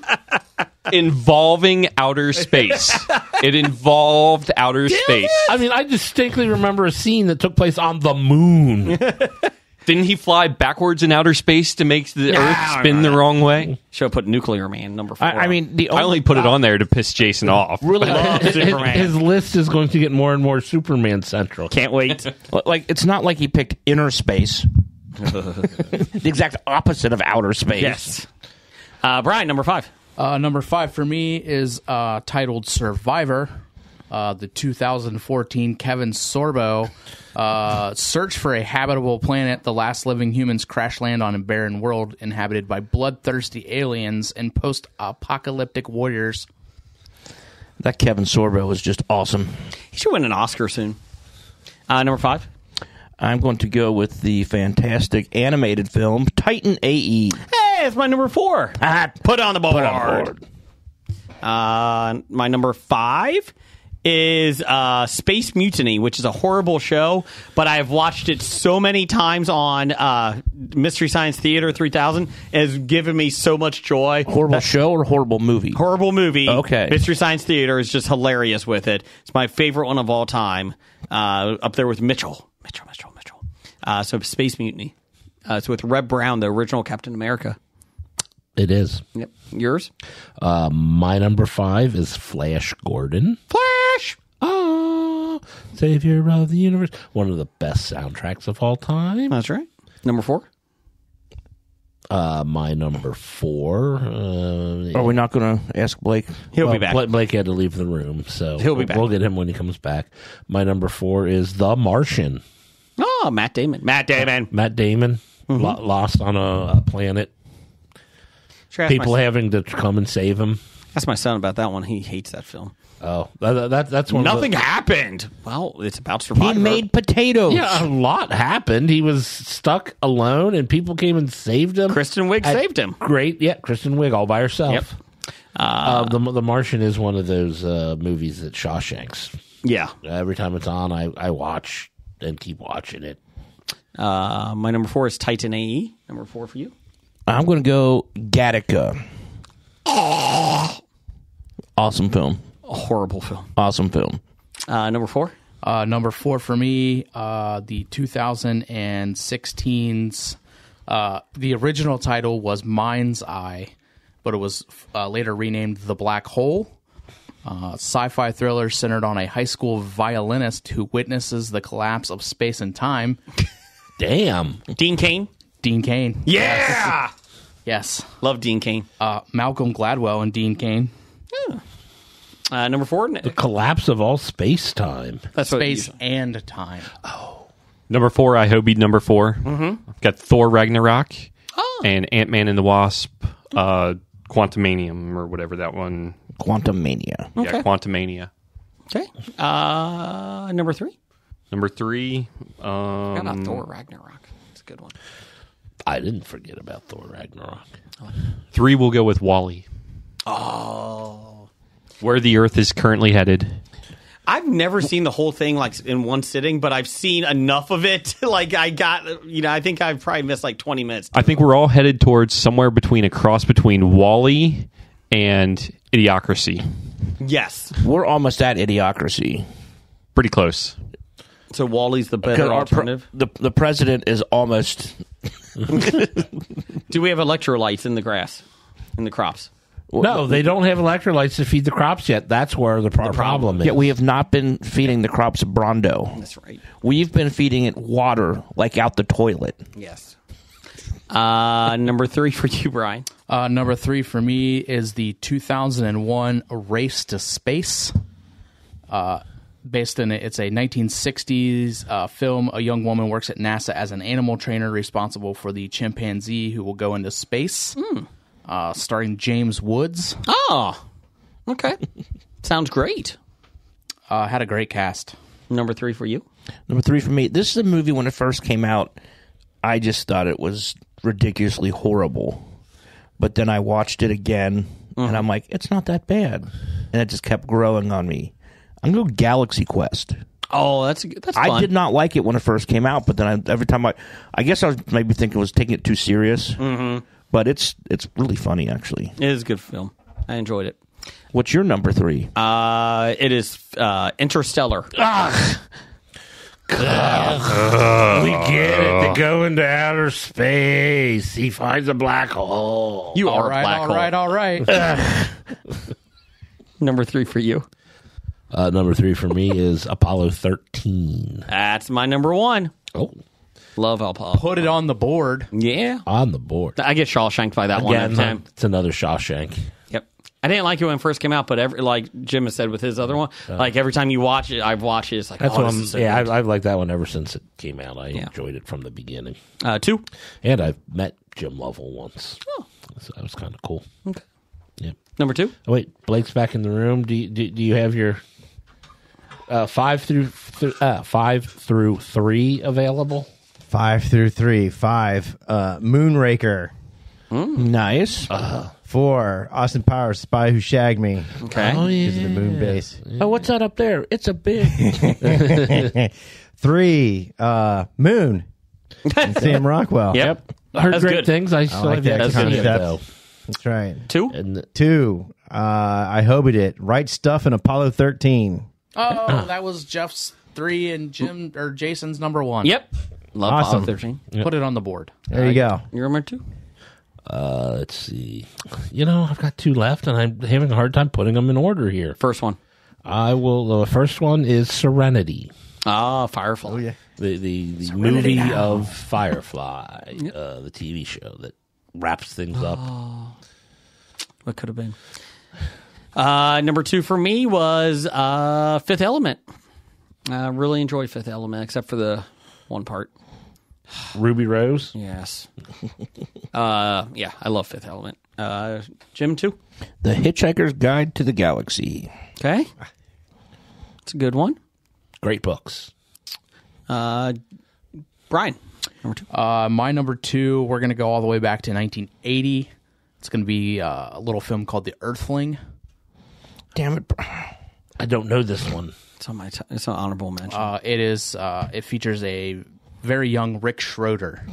[SPEAKER 8] Involving outer space. It involved outer space.
[SPEAKER 6] I mean, I distinctly remember a scene that took place on the moon.
[SPEAKER 8] Didn't he fly backwards in outer space to make the Earth spin the wrong way?
[SPEAKER 2] Should have put Nuclear Man number 4.
[SPEAKER 3] I mean,
[SPEAKER 8] I only put it on there to piss Jason off.
[SPEAKER 6] Really,
[SPEAKER 2] Superman.
[SPEAKER 6] his list is going to get more and more Superman central.
[SPEAKER 2] Can't wait.
[SPEAKER 3] like it's not like he picked inner space. The exact opposite of outer space.
[SPEAKER 2] Yes. Brian, number 5.
[SPEAKER 5] Number 5 for me is titled Survivor. The 2014 Kevin Sorbo search for a habitable planet. The last living humans crash land on a barren world inhabited by bloodthirsty aliens and post-apocalyptic warriors.
[SPEAKER 3] That Kevin Sorbo was just awesome.
[SPEAKER 2] He should win an Oscar soon. Number 5.
[SPEAKER 3] I'm going to go with the fantastic animated film Titan AE.
[SPEAKER 2] Hey, it's my number 4. Put on the board.
[SPEAKER 3] Put on board.
[SPEAKER 2] My number 5 is Space Mutiny, which is a horrible show, but I've watched it so many times on Mystery Science Theater 3000. It has given me so much joy.
[SPEAKER 3] Horrible show or horrible movie?
[SPEAKER 2] Horrible movie.
[SPEAKER 3] Okay.
[SPEAKER 2] Mystery Science Theater is just hilarious with it. It's my favorite one of all time. Up there with Mitchell. So Space Mutiny. It's with Reb Brown, the original Captain America.
[SPEAKER 6] It is.
[SPEAKER 2] Yep. Yours?
[SPEAKER 6] My number 5 is Flash Gordon.
[SPEAKER 2] Flash!
[SPEAKER 6] Savior of the universe. One of the best soundtracks of all time.
[SPEAKER 2] That's right. Number 4?
[SPEAKER 6] My number 4.
[SPEAKER 3] Are we not going to ask Blake?
[SPEAKER 2] He'll be back.
[SPEAKER 6] Blake had to leave the room, so
[SPEAKER 2] He'll be back.
[SPEAKER 6] We'll get him when he comes back. My number 4 is The Martian.
[SPEAKER 2] Oh, Matt Damon.
[SPEAKER 6] Matt Damon lost on a planet. People having to come and save him.
[SPEAKER 2] Ask my son about that one. He hates that film.
[SPEAKER 6] Oh, that's one.
[SPEAKER 2] Nothing happened. Well, it's about survival.
[SPEAKER 3] He made potatoes.
[SPEAKER 6] Yeah, a lot happened. He was stuck alone, and people came and saved him.
[SPEAKER 2] Kristen Wiig saved him.
[SPEAKER 6] Great, yeah, Kristen Wiig all by herself.
[SPEAKER 2] Yep.
[SPEAKER 6] The Martian is one of those movies that Shawshanks.
[SPEAKER 2] Yeah.
[SPEAKER 6] Every time it's on, I watch and keep watching it.
[SPEAKER 2] My number 4 is Titan AE. Number 4 for you?
[SPEAKER 3] I'm going to go Gattaca. Awesome film.
[SPEAKER 2] A horrible film.
[SPEAKER 3] Awesome film.
[SPEAKER 2] Number 4?
[SPEAKER 5] Number 4 for me, the 2016's, the original title was Mind's Eye, but it was later renamed The Black Hole. Sci-fi thriller centered on a high school violinist who witnesses the collapse of space and time.
[SPEAKER 6] Damn.
[SPEAKER 2] Dean Cain?
[SPEAKER 5] Dean Cain.
[SPEAKER 2] Yeah!
[SPEAKER 5] Yes.
[SPEAKER 2] Love Dean Cain.
[SPEAKER 5] Malcolm Gladwell and Dean Cain.
[SPEAKER 2] Number 4?
[SPEAKER 6] The collapse of all space-time.
[SPEAKER 2] That's what
[SPEAKER 5] Space and time.
[SPEAKER 8] Number 4, I hope number 4. Mm-hmm. Got Thor Ragnarok and Ant-Man and the Wasp, Quantumanium, or whatever that one.
[SPEAKER 3] Quantumania.
[SPEAKER 2] Okay.
[SPEAKER 8] Yeah, Quantumania.
[SPEAKER 2] Okay. Number 3?
[SPEAKER 8] Number 3.
[SPEAKER 2] How about Thor Ragnarok? It's a good one.
[SPEAKER 6] I didn't forget about Thor Ragnarok.
[SPEAKER 8] 3 will go with WALL-E.
[SPEAKER 2] Oh.
[SPEAKER 8] Where the Earth is currently headed.
[SPEAKER 2] I've never seen the whole thing like in one sitting, but I've seen enough of it. Like I got, I think I've probably missed like 20 minutes.
[SPEAKER 8] I think we're all headed towards somewhere between a cross between WALL-E and Idiocracy.
[SPEAKER 2] Yes.
[SPEAKER 3] We're almost at Idiocracy.
[SPEAKER 8] Pretty close.
[SPEAKER 2] So Wall-E's the better alternative?
[SPEAKER 3] The president is almost...
[SPEAKER 2] Do we have electrolytes in the grass, in the crops?
[SPEAKER 6] No, they don't have electrolytes to feed the crops yet. That's where the problem is.
[SPEAKER 3] Yeah, we have not been feeding the crops Brondo.
[SPEAKER 2] That's right.
[SPEAKER 3] We've been feeding it water, like out the toilet.
[SPEAKER 2] Yes. Number 3 for you, Brian.
[SPEAKER 5] Number 3 for me is the 2001 Race to Space. Based in it's a 1960s film. A young woman works at NASA as an animal trainer responsible for the chimpanzee who will go into space. Starring James Woods.
[SPEAKER 2] Oh, okay. Sounds great.
[SPEAKER 5] Had a great cast.
[SPEAKER 2] Number 3 for you.
[SPEAKER 3] Number 3 for me. This is a movie when it first came out. I just thought it was ridiculously horrible. But then I watched it again and I'm like, it's not that bad, and it just kept growing on me. I'm going to go Galaxy Quest.
[SPEAKER 2] Oh, that's fun.
[SPEAKER 3] I did not like it when it first came out, but then every time I guess I was maybe thinking it was taking it too serious. Mm-hmm. But it's really funny, actually.
[SPEAKER 2] It is a good film. I enjoyed it.
[SPEAKER 3] What's your number 3?
[SPEAKER 2] It is Interstellar.
[SPEAKER 6] We get it. They go into outer space. He finds a black hole.
[SPEAKER 2] You are
[SPEAKER 5] All right,
[SPEAKER 2] a black
[SPEAKER 5] all
[SPEAKER 2] hole.
[SPEAKER 5] right, all right.
[SPEAKER 2] Number 3 for you.
[SPEAKER 6] Number 3 for me is Apollo 13.
[SPEAKER 2] That's my number 1.
[SPEAKER 6] Oh,
[SPEAKER 2] Love Apollo.
[SPEAKER 5] Put it on the board.
[SPEAKER 2] Yeah.
[SPEAKER 6] on the board.
[SPEAKER 2] I get Shawshanked by that one every
[SPEAKER 6] Again,
[SPEAKER 2] time.
[SPEAKER 6] it's another Shawshank.
[SPEAKER 2] Yep. I didn't like it when it first came out, but like Jim has said with his other one, like every time you watch it, I've watched it. It's like,
[SPEAKER 6] That's
[SPEAKER 2] oh,
[SPEAKER 6] what
[SPEAKER 2] this
[SPEAKER 6] I'm.
[SPEAKER 2] is so
[SPEAKER 6] Yeah,
[SPEAKER 2] good.
[SPEAKER 6] I've liked that one ever since it came out. I enjoyed it from the beginning,
[SPEAKER 2] 2.
[SPEAKER 6] and I've met Jim Lovell once. Oh, so that was kind of cool.
[SPEAKER 2] Okay.
[SPEAKER 6] Yeah.
[SPEAKER 2] Number 2.
[SPEAKER 6] Oh, wait, Blake's back in the room. Do you have your 5 through 3 available?
[SPEAKER 4] 5 through 3. 5. Moonraker.
[SPEAKER 3] Nice.
[SPEAKER 4] 4. Austin Powers, Spy Who Shagged Me.
[SPEAKER 2] Okay.
[SPEAKER 6] Oh yeah.
[SPEAKER 4] Because of the moon base.
[SPEAKER 3] Oh, what's that up there? It's a big.
[SPEAKER 4] 3. Moon. And Sam Rockwell.
[SPEAKER 2] Yep.
[SPEAKER 6] I heard
[SPEAKER 2] That's
[SPEAKER 6] great
[SPEAKER 2] good.
[SPEAKER 6] things. I still
[SPEAKER 4] like
[SPEAKER 6] have
[SPEAKER 4] that
[SPEAKER 6] yet to see it,
[SPEAKER 4] concept.
[SPEAKER 6] though.
[SPEAKER 4] That's right.
[SPEAKER 2] 2.
[SPEAKER 6] And
[SPEAKER 4] 2. I Hobied It. Right Stuff in Apollo 13.
[SPEAKER 5] Oh, that was Jeff's 3 and Jim or Jason's number 1.
[SPEAKER 2] Yep. Love
[SPEAKER 4] Awesome.
[SPEAKER 2] Apollo 13.
[SPEAKER 5] Put it on the board.
[SPEAKER 4] There you go.
[SPEAKER 2] Your number 2.
[SPEAKER 6] let's see. I've got 2 left, and I'm having a hard time putting them in order here.
[SPEAKER 2] First one.
[SPEAKER 6] I will. The first one is Serenity.
[SPEAKER 2] Firefly. Oh,
[SPEAKER 4] yeah.
[SPEAKER 6] The movie of Firefly, the TV show that wraps things up.
[SPEAKER 2] What could have been? Number 2 for me was Fifth Element. I really enjoyed Fifth Element, except for the one part.
[SPEAKER 6] Ruby Rose.
[SPEAKER 2] Yes. Yeah, I love Fifth Element. Jim, 2.
[SPEAKER 3] The Hitchhiker's Guide to the Galaxy.
[SPEAKER 2] Okay. It's a good one.
[SPEAKER 6] Great books.
[SPEAKER 2] Brian, number 2.
[SPEAKER 5] My number 2, we're going to go all the way back to 1980. It's going to be a little film called The Earthling.
[SPEAKER 3] Damn it.
[SPEAKER 6] I don't know this one.
[SPEAKER 2] It's on it's an honorable mention.
[SPEAKER 5] It features a very young Rick Schroeder.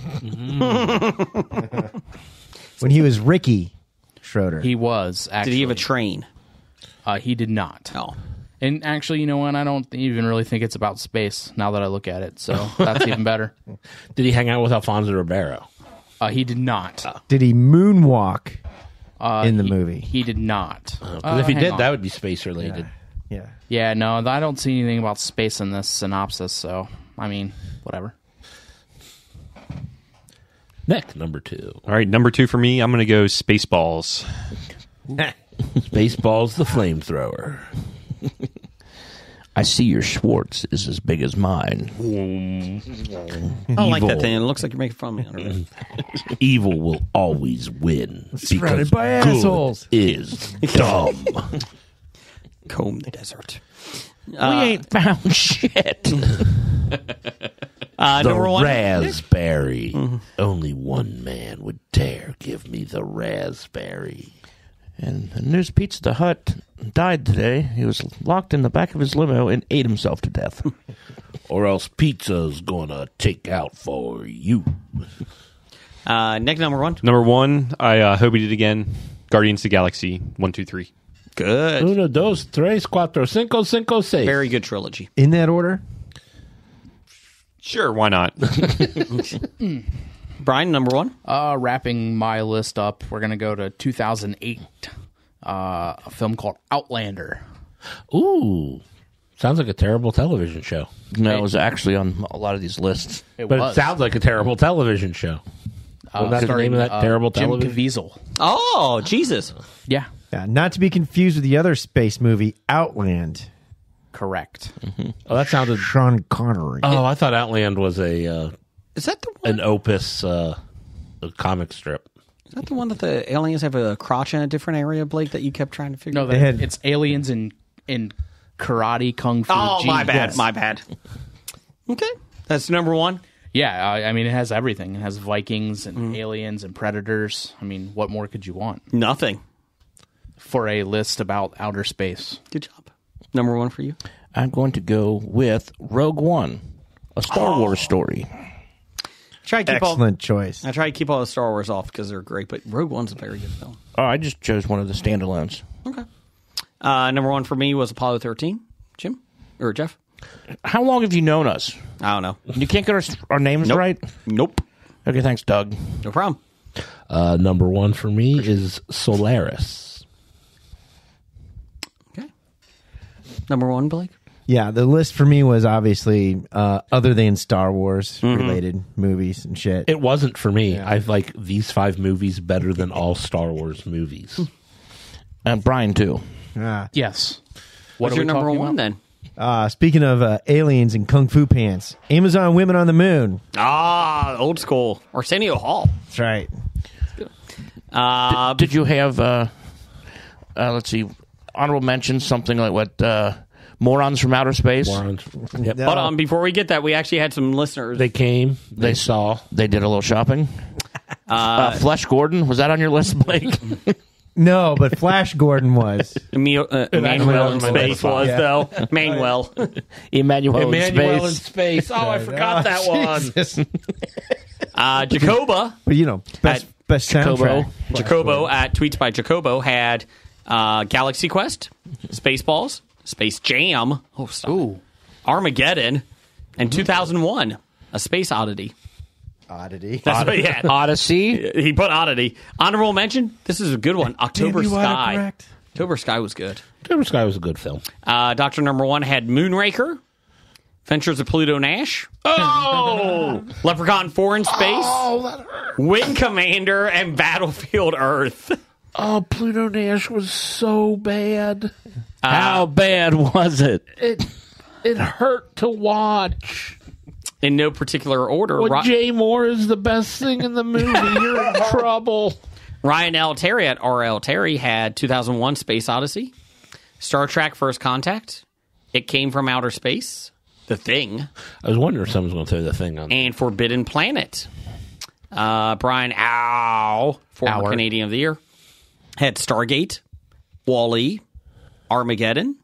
[SPEAKER 4] When he was Ricky Schroeder.
[SPEAKER 5] He was, actually.
[SPEAKER 2] Did he have a train?
[SPEAKER 5] He did not.
[SPEAKER 2] No.
[SPEAKER 5] And actually, you know what? I don't even really think it's about space now that I look at it. So that's even better.
[SPEAKER 6] Did he hang out with Alfonso Ribeiro?
[SPEAKER 5] He did not.
[SPEAKER 4] Did he moonwalk in the
[SPEAKER 5] He-
[SPEAKER 4] movie?
[SPEAKER 5] He did not.
[SPEAKER 6] Because if he
[SPEAKER 5] hang
[SPEAKER 6] did,
[SPEAKER 5] on.
[SPEAKER 6] that would be space related.
[SPEAKER 4] Yeah.
[SPEAKER 5] Yeah, no, I don't see anything about space in this synopsis. So, I mean, whatever.
[SPEAKER 6] Nick, number 2.
[SPEAKER 8] All right, number 2 for me, I'm going to go Spaceballs.
[SPEAKER 6] Spaceballs the flamethrower.
[SPEAKER 3] I see your Schwartz is as big as mine.
[SPEAKER 2] I don't like that thing. It looks like you're making fun of me.
[SPEAKER 6] Evil will always win.
[SPEAKER 4] Surrounded
[SPEAKER 6] because
[SPEAKER 4] by
[SPEAKER 6] good
[SPEAKER 4] assholes.
[SPEAKER 6] is dumb.
[SPEAKER 2] Comb the desert.
[SPEAKER 3] We ain't found shit.
[SPEAKER 2] Number 1.
[SPEAKER 6] Raspberry. Only one man would dare give me the raspberry.
[SPEAKER 3] And the news Pizza Hut died today. He was locked in the back of his limo and ate himself to death.
[SPEAKER 6] Or else pizza's gonna take out for you.
[SPEAKER 2] Nick, number 1.
[SPEAKER 8] Number 1, I Hobied it again. Guardians of the Galaxy 1, 2, 3.
[SPEAKER 2] Good.
[SPEAKER 6] Uno, dos, tres, cuatro, cinco, cinco, seis.
[SPEAKER 2] Very good trilogy.
[SPEAKER 4] In that order?
[SPEAKER 8] Sure, why not?
[SPEAKER 2] Brian, number 1.
[SPEAKER 5] Wrapping my list up, we're going to go to 2008. A film called Outlander.
[SPEAKER 6] Ooh. Sounds like a terrible television show.
[SPEAKER 3] No, it was actually on a lot of these lists.
[SPEAKER 6] But it sounds like a terrible television show. Wasn't that the name of that terrible
[SPEAKER 5] Jim
[SPEAKER 6] television?
[SPEAKER 5] Caviezel.
[SPEAKER 2] Oh, Jesus.
[SPEAKER 5] Yeah,
[SPEAKER 4] Yeah, not to be confused with the other space movie, Outland.
[SPEAKER 5] correct.
[SPEAKER 6] Oh, that sounded.
[SPEAKER 4] Sean Connery.
[SPEAKER 6] Oh, I thought Outland was
[SPEAKER 2] Is that the one?
[SPEAKER 6] an Opus a comic strip.
[SPEAKER 2] Is that the one that the aliens have a crotch in a different area, Blake, that you kept trying to figure
[SPEAKER 5] No,
[SPEAKER 2] out?
[SPEAKER 4] They had-
[SPEAKER 5] it's aliens in karate, kung fu.
[SPEAKER 2] Oh, my bad.
[SPEAKER 5] Yes.
[SPEAKER 2] My bad. Okay. That's number 1.
[SPEAKER 5] Yeah, I mean, it has everything. It has Vikings and aliens and predators. I mean, what more could you want?
[SPEAKER 2] Nothing.
[SPEAKER 5] for a list about outer space.
[SPEAKER 2] Good job. Number 1 for you.
[SPEAKER 3] I'm going to go with Rogue One, a Star Wars story.
[SPEAKER 2] Try to keep
[SPEAKER 4] Excellent choice.
[SPEAKER 2] I try to keep all the Star Wars off because they're great, but Rogue One's a very good film.
[SPEAKER 3] Oh, I just chose one of the standalones.
[SPEAKER 2] Okay. Number 1 for me was Apollo 13. Jim or Jeff?
[SPEAKER 3] How long have you known us?
[SPEAKER 2] I don't know.
[SPEAKER 3] You can't get our names
[SPEAKER 2] Nope.
[SPEAKER 3] right?
[SPEAKER 2] Nope.
[SPEAKER 3] Okay, thanks, Doug.
[SPEAKER 2] No problem.
[SPEAKER 6] Number 1 for me is Solaris.
[SPEAKER 2] Okay. Number 1, Blake?
[SPEAKER 4] Yeah, the list for me was obviously other than Star Wars related movies and shit.
[SPEAKER 6] It wasn't for me. I like these 5 movies better than all Star Wars movies.
[SPEAKER 3] And Brian, too.
[SPEAKER 5] Yes.
[SPEAKER 2] What's
[SPEAKER 5] are
[SPEAKER 2] your
[SPEAKER 5] we
[SPEAKER 2] number
[SPEAKER 5] talking
[SPEAKER 2] 1
[SPEAKER 5] about?
[SPEAKER 2] then?
[SPEAKER 4] Speaking of aliens and kung fu pants, Amazon Women on the Moon.
[SPEAKER 2] Old school. Arsenio Hall.
[SPEAKER 4] That's right.
[SPEAKER 3] Did you have, let's see, honorable mentions, something like what, Morons from Outer Space?
[SPEAKER 6] Yep.
[SPEAKER 4] No.
[SPEAKER 2] Hold on, before we get that, we actually had some listeners.
[SPEAKER 6] They came. They saw.
[SPEAKER 3] They did a little shopping. Flesh Gordon, was that on your list, Blake?
[SPEAKER 4] No, but Flash Gordon was.
[SPEAKER 2] Emmanuel in space was, though. Manuel.
[SPEAKER 3] Emmanuel in
[SPEAKER 6] Emmanuel in
[SPEAKER 3] Space.
[SPEAKER 6] Space. Oh, I forgot that one.
[SPEAKER 4] Jesus.
[SPEAKER 2] Jacoba.
[SPEAKER 4] But best soundtrack.
[SPEAKER 2] Jacobo at Tweets by Jacobo had Galaxy Quest, Spaceballs, Space Jam, Armageddon, and 2001, A Space Oddity.
[SPEAKER 4] Oddity.
[SPEAKER 2] That's what he had.
[SPEAKER 3] Odyssey.
[SPEAKER 2] He put Oddity. Honorable mention, this is a good one, October
[SPEAKER 4] Damn, you
[SPEAKER 2] Sky.
[SPEAKER 4] autocorrect.
[SPEAKER 2] October Sky was good.
[SPEAKER 6] October Sky was a good film.
[SPEAKER 2] Doctor Number 1 had Moonraker, Adventures of Pluto Nash. Oh! Leprechaun 4 in Space. Oh, that hurt. Wing Commander and Battlefield Earth.
[SPEAKER 6] Oh, Pluto Nash was so bad.
[SPEAKER 3] How bad was it?
[SPEAKER 6] It hurt to watch.
[SPEAKER 2] In no particular order,
[SPEAKER 6] When Jay Moore is the best thing in the movie, you're in trouble.
[SPEAKER 2] Ryan L. Terry at R.L. Terry had 2001 Space Odyssey, Star Trek First Contact, It Came from Outer Space, The Thing,
[SPEAKER 6] I was wondering if someone's going to throw the thing on.
[SPEAKER 2] and Forbidden Planet. Brian former Canadian of the Year, had Stargate, Wall-E, Armageddon,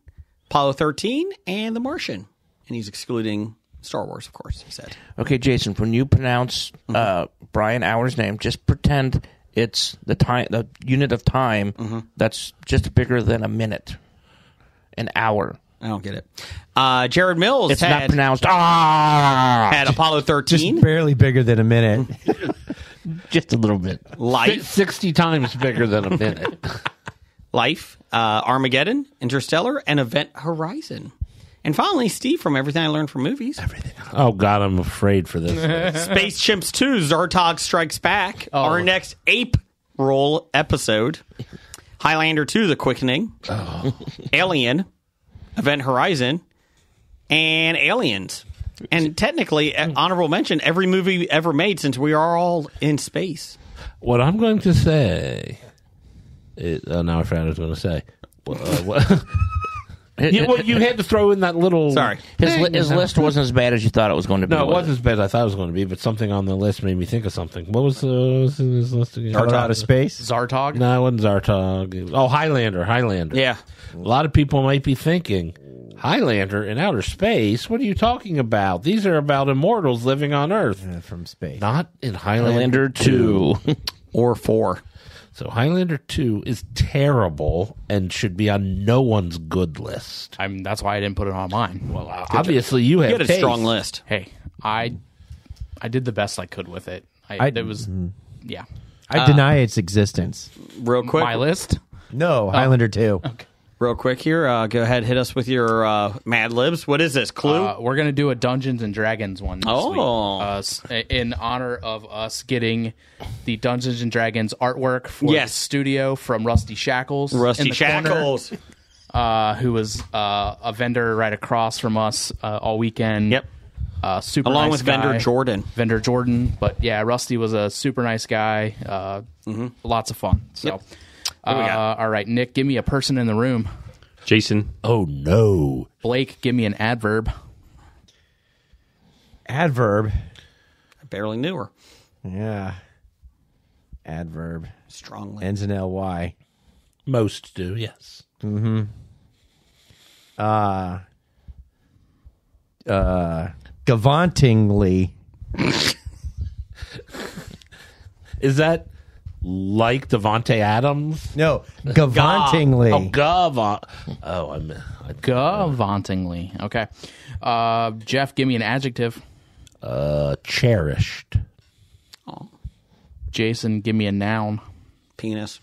[SPEAKER 2] Apollo 13, and The Martian. And he's excluding Star Wars, of course, he said.
[SPEAKER 3] Okay, Jason, when you pronounce Brian Hour's name, just pretend it's the unit of time that's just bigger than a minute. An hour.
[SPEAKER 2] I don't get it. Jared Mills
[SPEAKER 3] It's not pronounced
[SPEAKER 2] had Apollo 13.
[SPEAKER 4] Just barely bigger than a minute.
[SPEAKER 3] just a little bit.
[SPEAKER 2] Life,
[SPEAKER 6] 60 times bigger than a minute.
[SPEAKER 2] Life, Armageddon, Interstellar, and Event Horizon. And finally, Steve from Everything I Learned from Movies.
[SPEAKER 6] Oh, God, I'm afraid for this.
[SPEAKER 2] Space Chimps 2, Zartog Strikes Back. Our next ape roll episode. Highlander 2, The Quickening. Alien, Event Horizon, and Aliens. And technically, honorable mention, every movie ever made since we are all in space.
[SPEAKER 6] What I'm going to say... now I forgot what I was going to say. You had to throw in that little...
[SPEAKER 2] Sorry.
[SPEAKER 3] His list wasn't as bad as you thought it was going to be.
[SPEAKER 6] No, it
[SPEAKER 3] was
[SPEAKER 6] wasn't as bad as I thought it was going to be, but something on the list made me think of something. What was in his list again?
[SPEAKER 4] Out of space.
[SPEAKER 5] Zartog?
[SPEAKER 6] No, it wasn't Zartog. Oh, Highlander.
[SPEAKER 2] Yeah.
[SPEAKER 6] A lot of people might be thinking, Highlander in outer space? What are you talking about? These are about immortals living on Earth.
[SPEAKER 4] From space.
[SPEAKER 6] Not in Highlander
[SPEAKER 3] Highlander 2.
[SPEAKER 2] Or 4.
[SPEAKER 6] So Highlander 2 is terrible and should be on no one's good list.
[SPEAKER 5] That's why I didn't put it on mine.
[SPEAKER 6] Well, obviously you have
[SPEAKER 2] You had a
[SPEAKER 6] taste.
[SPEAKER 2] strong list.
[SPEAKER 5] Hey, I did the best I could with it. It was, yeah.
[SPEAKER 4] I deny its existence.
[SPEAKER 2] Real quick.
[SPEAKER 5] My list?
[SPEAKER 4] No, Highlander 2.
[SPEAKER 2] Real quick here. Go ahead, hit us with your Mad Libs. What is this, Clue?
[SPEAKER 5] We're going to do a Dungeons and Dragons one this week. In honor of us getting the Dungeons and Dragons artwork for the studio from Rusty Shackles.
[SPEAKER 2] Rusty
[SPEAKER 5] in the
[SPEAKER 2] Shackles.
[SPEAKER 5] Corner, who was a vendor right across from us all weekend.
[SPEAKER 2] Yep.
[SPEAKER 5] Super
[SPEAKER 2] Along
[SPEAKER 5] nice
[SPEAKER 2] with
[SPEAKER 5] guy.
[SPEAKER 2] Vendor Jordan.
[SPEAKER 5] But yeah, Rusty was a super nice guy. Lots of fun. So,
[SPEAKER 2] Yep. What we got?
[SPEAKER 5] all right, Nick, give me a person in the room.
[SPEAKER 8] Jason.
[SPEAKER 6] Oh, no.
[SPEAKER 5] Blake, give me an adverb.
[SPEAKER 4] Adverb.
[SPEAKER 2] I barely knew her.
[SPEAKER 4] Yeah. Adverb.
[SPEAKER 2] Strongly.
[SPEAKER 4] Ends in ly.
[SPEAKER 6] Most do, yes.
[SPEAKER 4] Gavantingly.
[SPEAKER 6] Is that like Devontae Adams?
[SPEAKER 4] No, gavantingly.
[SPEAKER 6] Oh, Gavon. Oh, I mean,
[SPEAKER 5] Gavantingly. Okay. Jeff, give me an adjective.
[SPEAKER 6] cherished.
[SPEAKER 5] Jason, give me a noun.
[SPEAKER 2] Penis.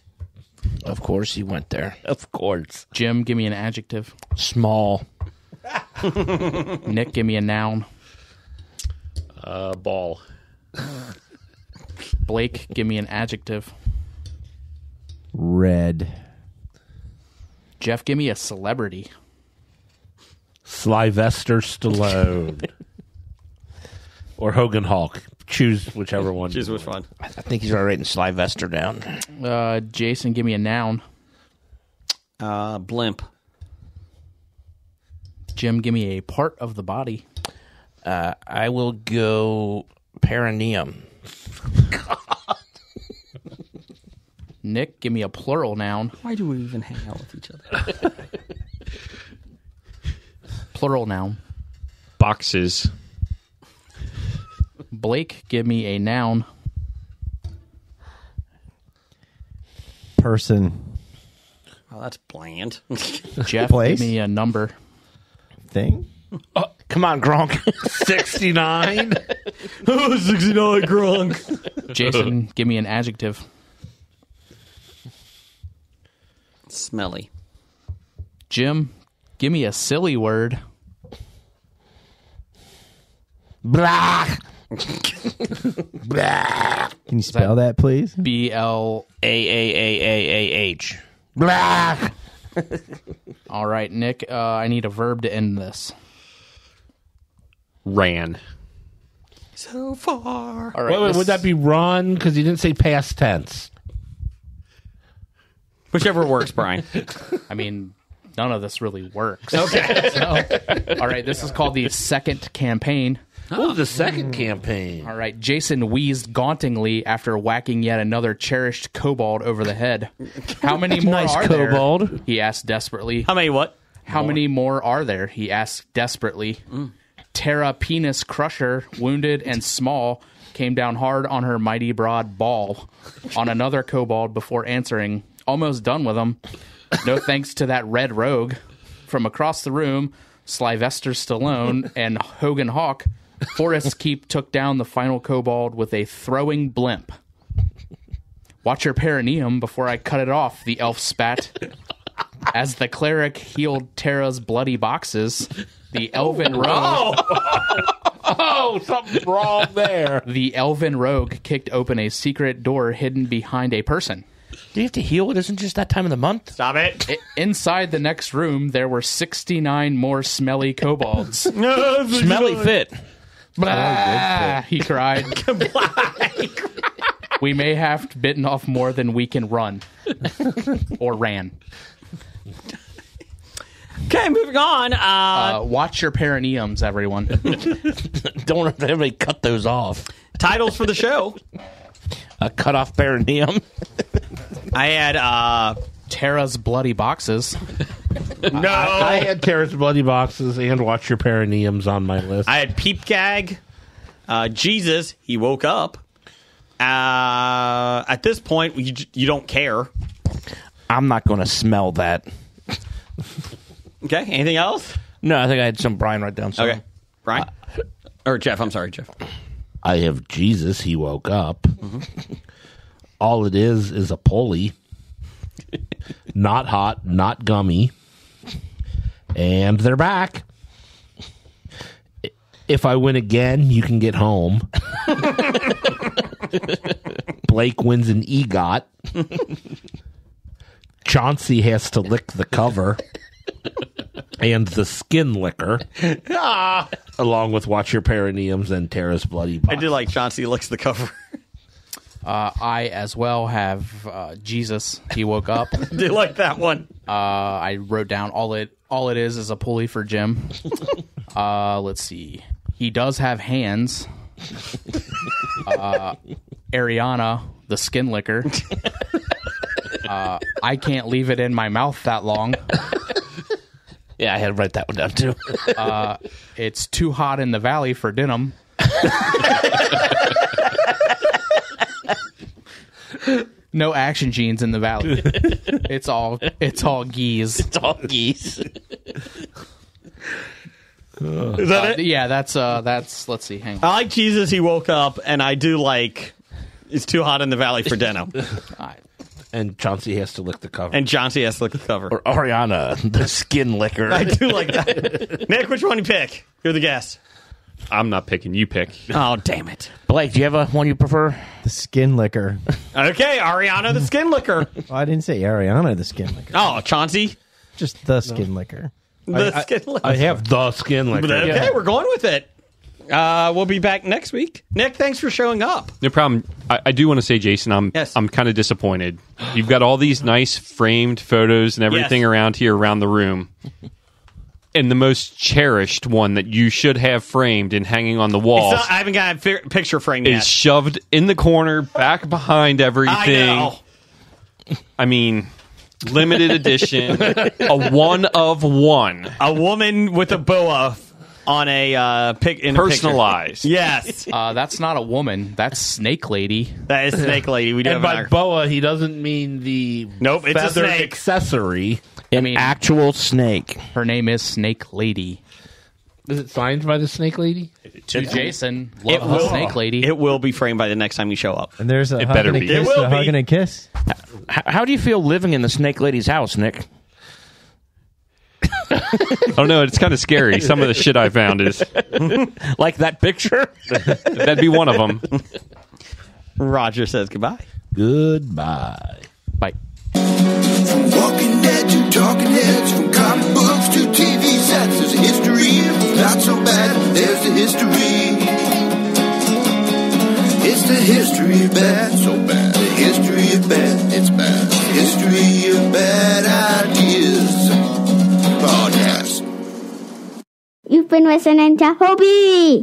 [SPEAKER 3] Of course, you went there.
[SPEAKER 6] Of course.
[SPEAKER 5] Jim, give me an adjective.
[SPEAKER 3] Small.
[SPEAKER 5] Nick, give me a noun.
[SPEAKER 8] Ball.
[SPEAKER 5] Blake, give me an adjective.
[SPEAKER 4] Red.
[SPEAKER 5] Jeff, give me a celebrity.
[SPEAKER 6] Sylvester Stallone. Or Hogan Hawk. Choose whichever one.
[SPEAKER 2] Choose which one.
[SPEAKER 3] I think he's already writing Sylvester down.
[SPEAKER 5] Jason, give me a noun.
[SPEAKER 2] Blimp.
[SPEAKER 5] Jim, give me a part of the body.
[SPEAKER 3] I will go perineum.
[SPEAKER 5] Nick, give me a plural noun.
[SPEAKER 2] Why do we even hang out with each other?
[SPEAKER 5] Plural noun.
[SPEAKER 8] Boxes.
[SPEAKER 5] Blake, give me a noun.
[SPEAKER 4] Person.
[SPEAKER 2] Oh, that's bland.
[SPEAKER 5] Jeff,
[SPEAKER 4] Place?
[SPEAKER 5] give me a number.
[SPEAKER 4] Thing.
[SPEAKER 3] Come on, Gronk.
[SPEAKER 6] 69.
[SPEAKER 2] 69 Gronk.
[SPEAKER 5] Jason, give me an adjective.
[SPEAKER 2] Smelly.
[SPEAKER 5] Jim, give me a silly word.
[SPEAKER 3] Blah.
[SPEAKER 4] Can you spell that, please?
[SPEAKER 5] BL.
[SPEAKER 3] A-A-A-A-A-H. Blah.
[SPEAKER 5] All right, Nick, I need a verb to end this.
[SPEAKER 8] Ran.
[SPEAKER 2] So far.
[SPEAKER 5] All right,
[SPEAKER 6] Wait, would that be run? Because you didn't say past tense.
[SPEAKER 2] Whichever works, Brian.
[SPEAKER 5] I mean, none of this really works. Okay. All right, this is called the second campaign.
[SPEAKER 6] Oh, the second campaign.
[SPEAKER 5] All right, Jason wheezed gauntingly after whacking yet another cherished kobold over the head. How many more
[SPEAKER 3] Nice
[SPEAKER 5] are
[SPEAKER 3] kobold.
[SPEAKER 5] there? He asked desperately.
[SPEAKER 2] How many what?
[SPEAKER 5] How many more are there? He asked desperately. Terra Penis Crusher, wounded and small, came down hard on her mighty broad ball on another kobold before answering. Almost done with him. No thanks to that red rogue. From across the room, Sylvester Stallone and Hogan Hawk, Forrest Keep took down the final kobold with a throwing blimp. Watch your perineum before I cut it off, the elf spat. As the cleric healed Terra's bloody boxes, the elven rogue...
[SPEAKER 6] Oh, something's wrong there.
[SPEAKER 5] The elven rogue kicked open a secret door hidden behind a person.
[SPEAKER 3] Do you have to heal? It isn't just that time of the month.
[SPEAKER 2] Stop it.
[SPEAKER 5] Inside the next room, there were 69 more smelly kobolds.
[SPEAKER 3] Smelly fit.
[SPEAKER 5] Blah, he cried. We may have bitten off more than we can run. Or ran.
[SPEAKER 2] Okay, moving on.
[SPEAKER 5] Watch your perineums, everyone.
[SPEAKER 3] Don't let everybody cut those off.
[SPEAKER 2] Titles for the show.
[SPEAKER 3] A cut off perineum.
[SPEAKER 2] I had
[SPEAKER 5] Terra's bloody boxes.
[SPEAKER 6] No. I had Terrace Bloody Boxes and Watch Your Perineums on my list.
[SPEAKER 2] I had Peep Gag. Jesus, he woke up. At this point, you don't care.
[SPEAKER 3] I'm not going to smell that.
[SPEAKER 2] Okay, anything else?
[SPEAKER 3] No, I think I had some Brian write down. Some.
[SPEAKER 2] Okay, Brian? Or Jeff, I'm sorry, Jeff.
[SPEAKER 6] I have Jesus, he woke up. All it is a pulley. Not hot, not gummy. And they're back. If I win again, you can get home. Blake wins an EGOT. Chauncey has to lick the cover. And the skin licker. Along with Watch Your Perineums and Terra's Bloody Box.
[SPEAKER 2] I did like Chauncey licks the cover.
[SPEAKER 5] I as well have Jesus, he woke up.
[SPEAKER 2] Did like that one.
[SPEAKER 5] I wrote down all it is a pulley for Jim. Let's see. He does have hands. Ariana, the skin licker. I can't leave it in my mouth that long.
[SPEAKER 3] Yeah, I had to write that one down too.
[SPEAKER 5] It's too hot in the valley for denim. No action jeans in the valley. It's all geese.
[SPEAKER 3] It's all geese.
[SPEAKER 2] Is that it?
[SPEAKER 5] Yeah, that's. Let's see. Hang on.
[SPEAKER 2] I like Jesus. He woke up, and I do like. It's too hot in the valley for denim.
[SPEAKER 6] And Chauncey has to lick the cover.
[SPEAKER 2] And Chauncey has to lick the cover.
[SPEAKER 3] Or Ariana, the skin licker.
[SPEAKER 2] I do like that. Nick, which one you pick? You're the guest.
[SPEAKER 8] I'm not picking. You pick.
[SPEAKER 2] Oh, damn it.
[SPEAKER 3] Blake, do you have a one you prefer?
[SPEAKER 4] The skin licker.
[SPEAKER 2] Okay, Ariana the skin licker.
[SPEAKER 4] Oh, I didn't say Ariana the skin licker.
[SPEAKER 2] Oh, Chauncey
[SPEAKER 4] Just the skin licker.
[SPEAKER 2] the skin licker.
[SPEAKER 6] I have the skin licker.
[SPEAKER 2] Okay, we're going with it. We'll be back next week. Nick, thanks for showing up.
[SPEAKER 8] No problem. I do want to say, Jason, I'm kind of disappointed. You've got all these nice framed photos and everything around here, around the room. And the most cherished one that you should have framed and hanging on the wall
[SPEAKER 2] I haven't got a picture frame yet.
[SPEAKER 8] is shoved in the corner, back behind everything.
[SPEAKER 2] I know.
[SPEAKER 8] I mean, limited edition, a one of one.
[SPEAKER 2] A woman with a boa on a in
[SPEAKER 8] personalized.
[SPEAKER 2] A yes,
[SPEAKER 5] That's not a woman. That's Snake Lady.
[SPEAKER 2] that is Snake Lady. We do
[SPEAKER 6] And
[SPEAKER 2] have
[SPEAKER 6] by
[SPEAKER 2] an
[SPEAKER 6] boa, he doesn't mean the
[SPEAKER 2] Nope, it's a
[SPEAKER 6] feathered
[SPEAKER 2] snake.
[SPEAKER 6] accessory.
[SPEAKER 3] An actual snake.
[SPEAKER 5] Her name is Snake Lady.
[SPEAKER 6] Is it signed by the snake lady?
[SPEAKER 5] To Jason,
[SPEAKER 2] It
[SPEAKER 5] love the
[SPEAKER 2] will-
[SPEAKER 5] Snake Lady.
[SPEAKER 2] It will be framed by the next time you show up.
[SPEAKER 4] And there's a
[SPEAKER 8] It
[SPEAKER 4] hug
[SPEAKER 8] better
[SPEAKER 4] and a
[SPEAKER 8] be.
[SPEAKER 4] kiss,
[SPEAKER 2] It will
[SPEAKER 4] a hug
[SPEAKER 2] be.
[SPEAKER 4] and a kiss.
[SPEAKER 3] How do you feel living in the Snake Lady's house, Nick?
[SPEAKER 8] I don't know. It's kind of scary. Some of the shit I found is
[SPEAKER 3] Like that picture?
[SPEAKER 8] that'd be one of them.
[SPEAKER 2] Roger says goodbye.
[SPEAKER 6] Goodbye.
[SPEAKER 5] Bye.
[SPEAKER 1] From Walking Dead to Talking Heads, from comic books to TV sets, there's a history. If it's not so bad, there's the history. It's the history of bad, so bad. The history of bad, it's bad. The history of bad ideas. Podcast.
[SPEAKER 10] You've been listening to Hobie.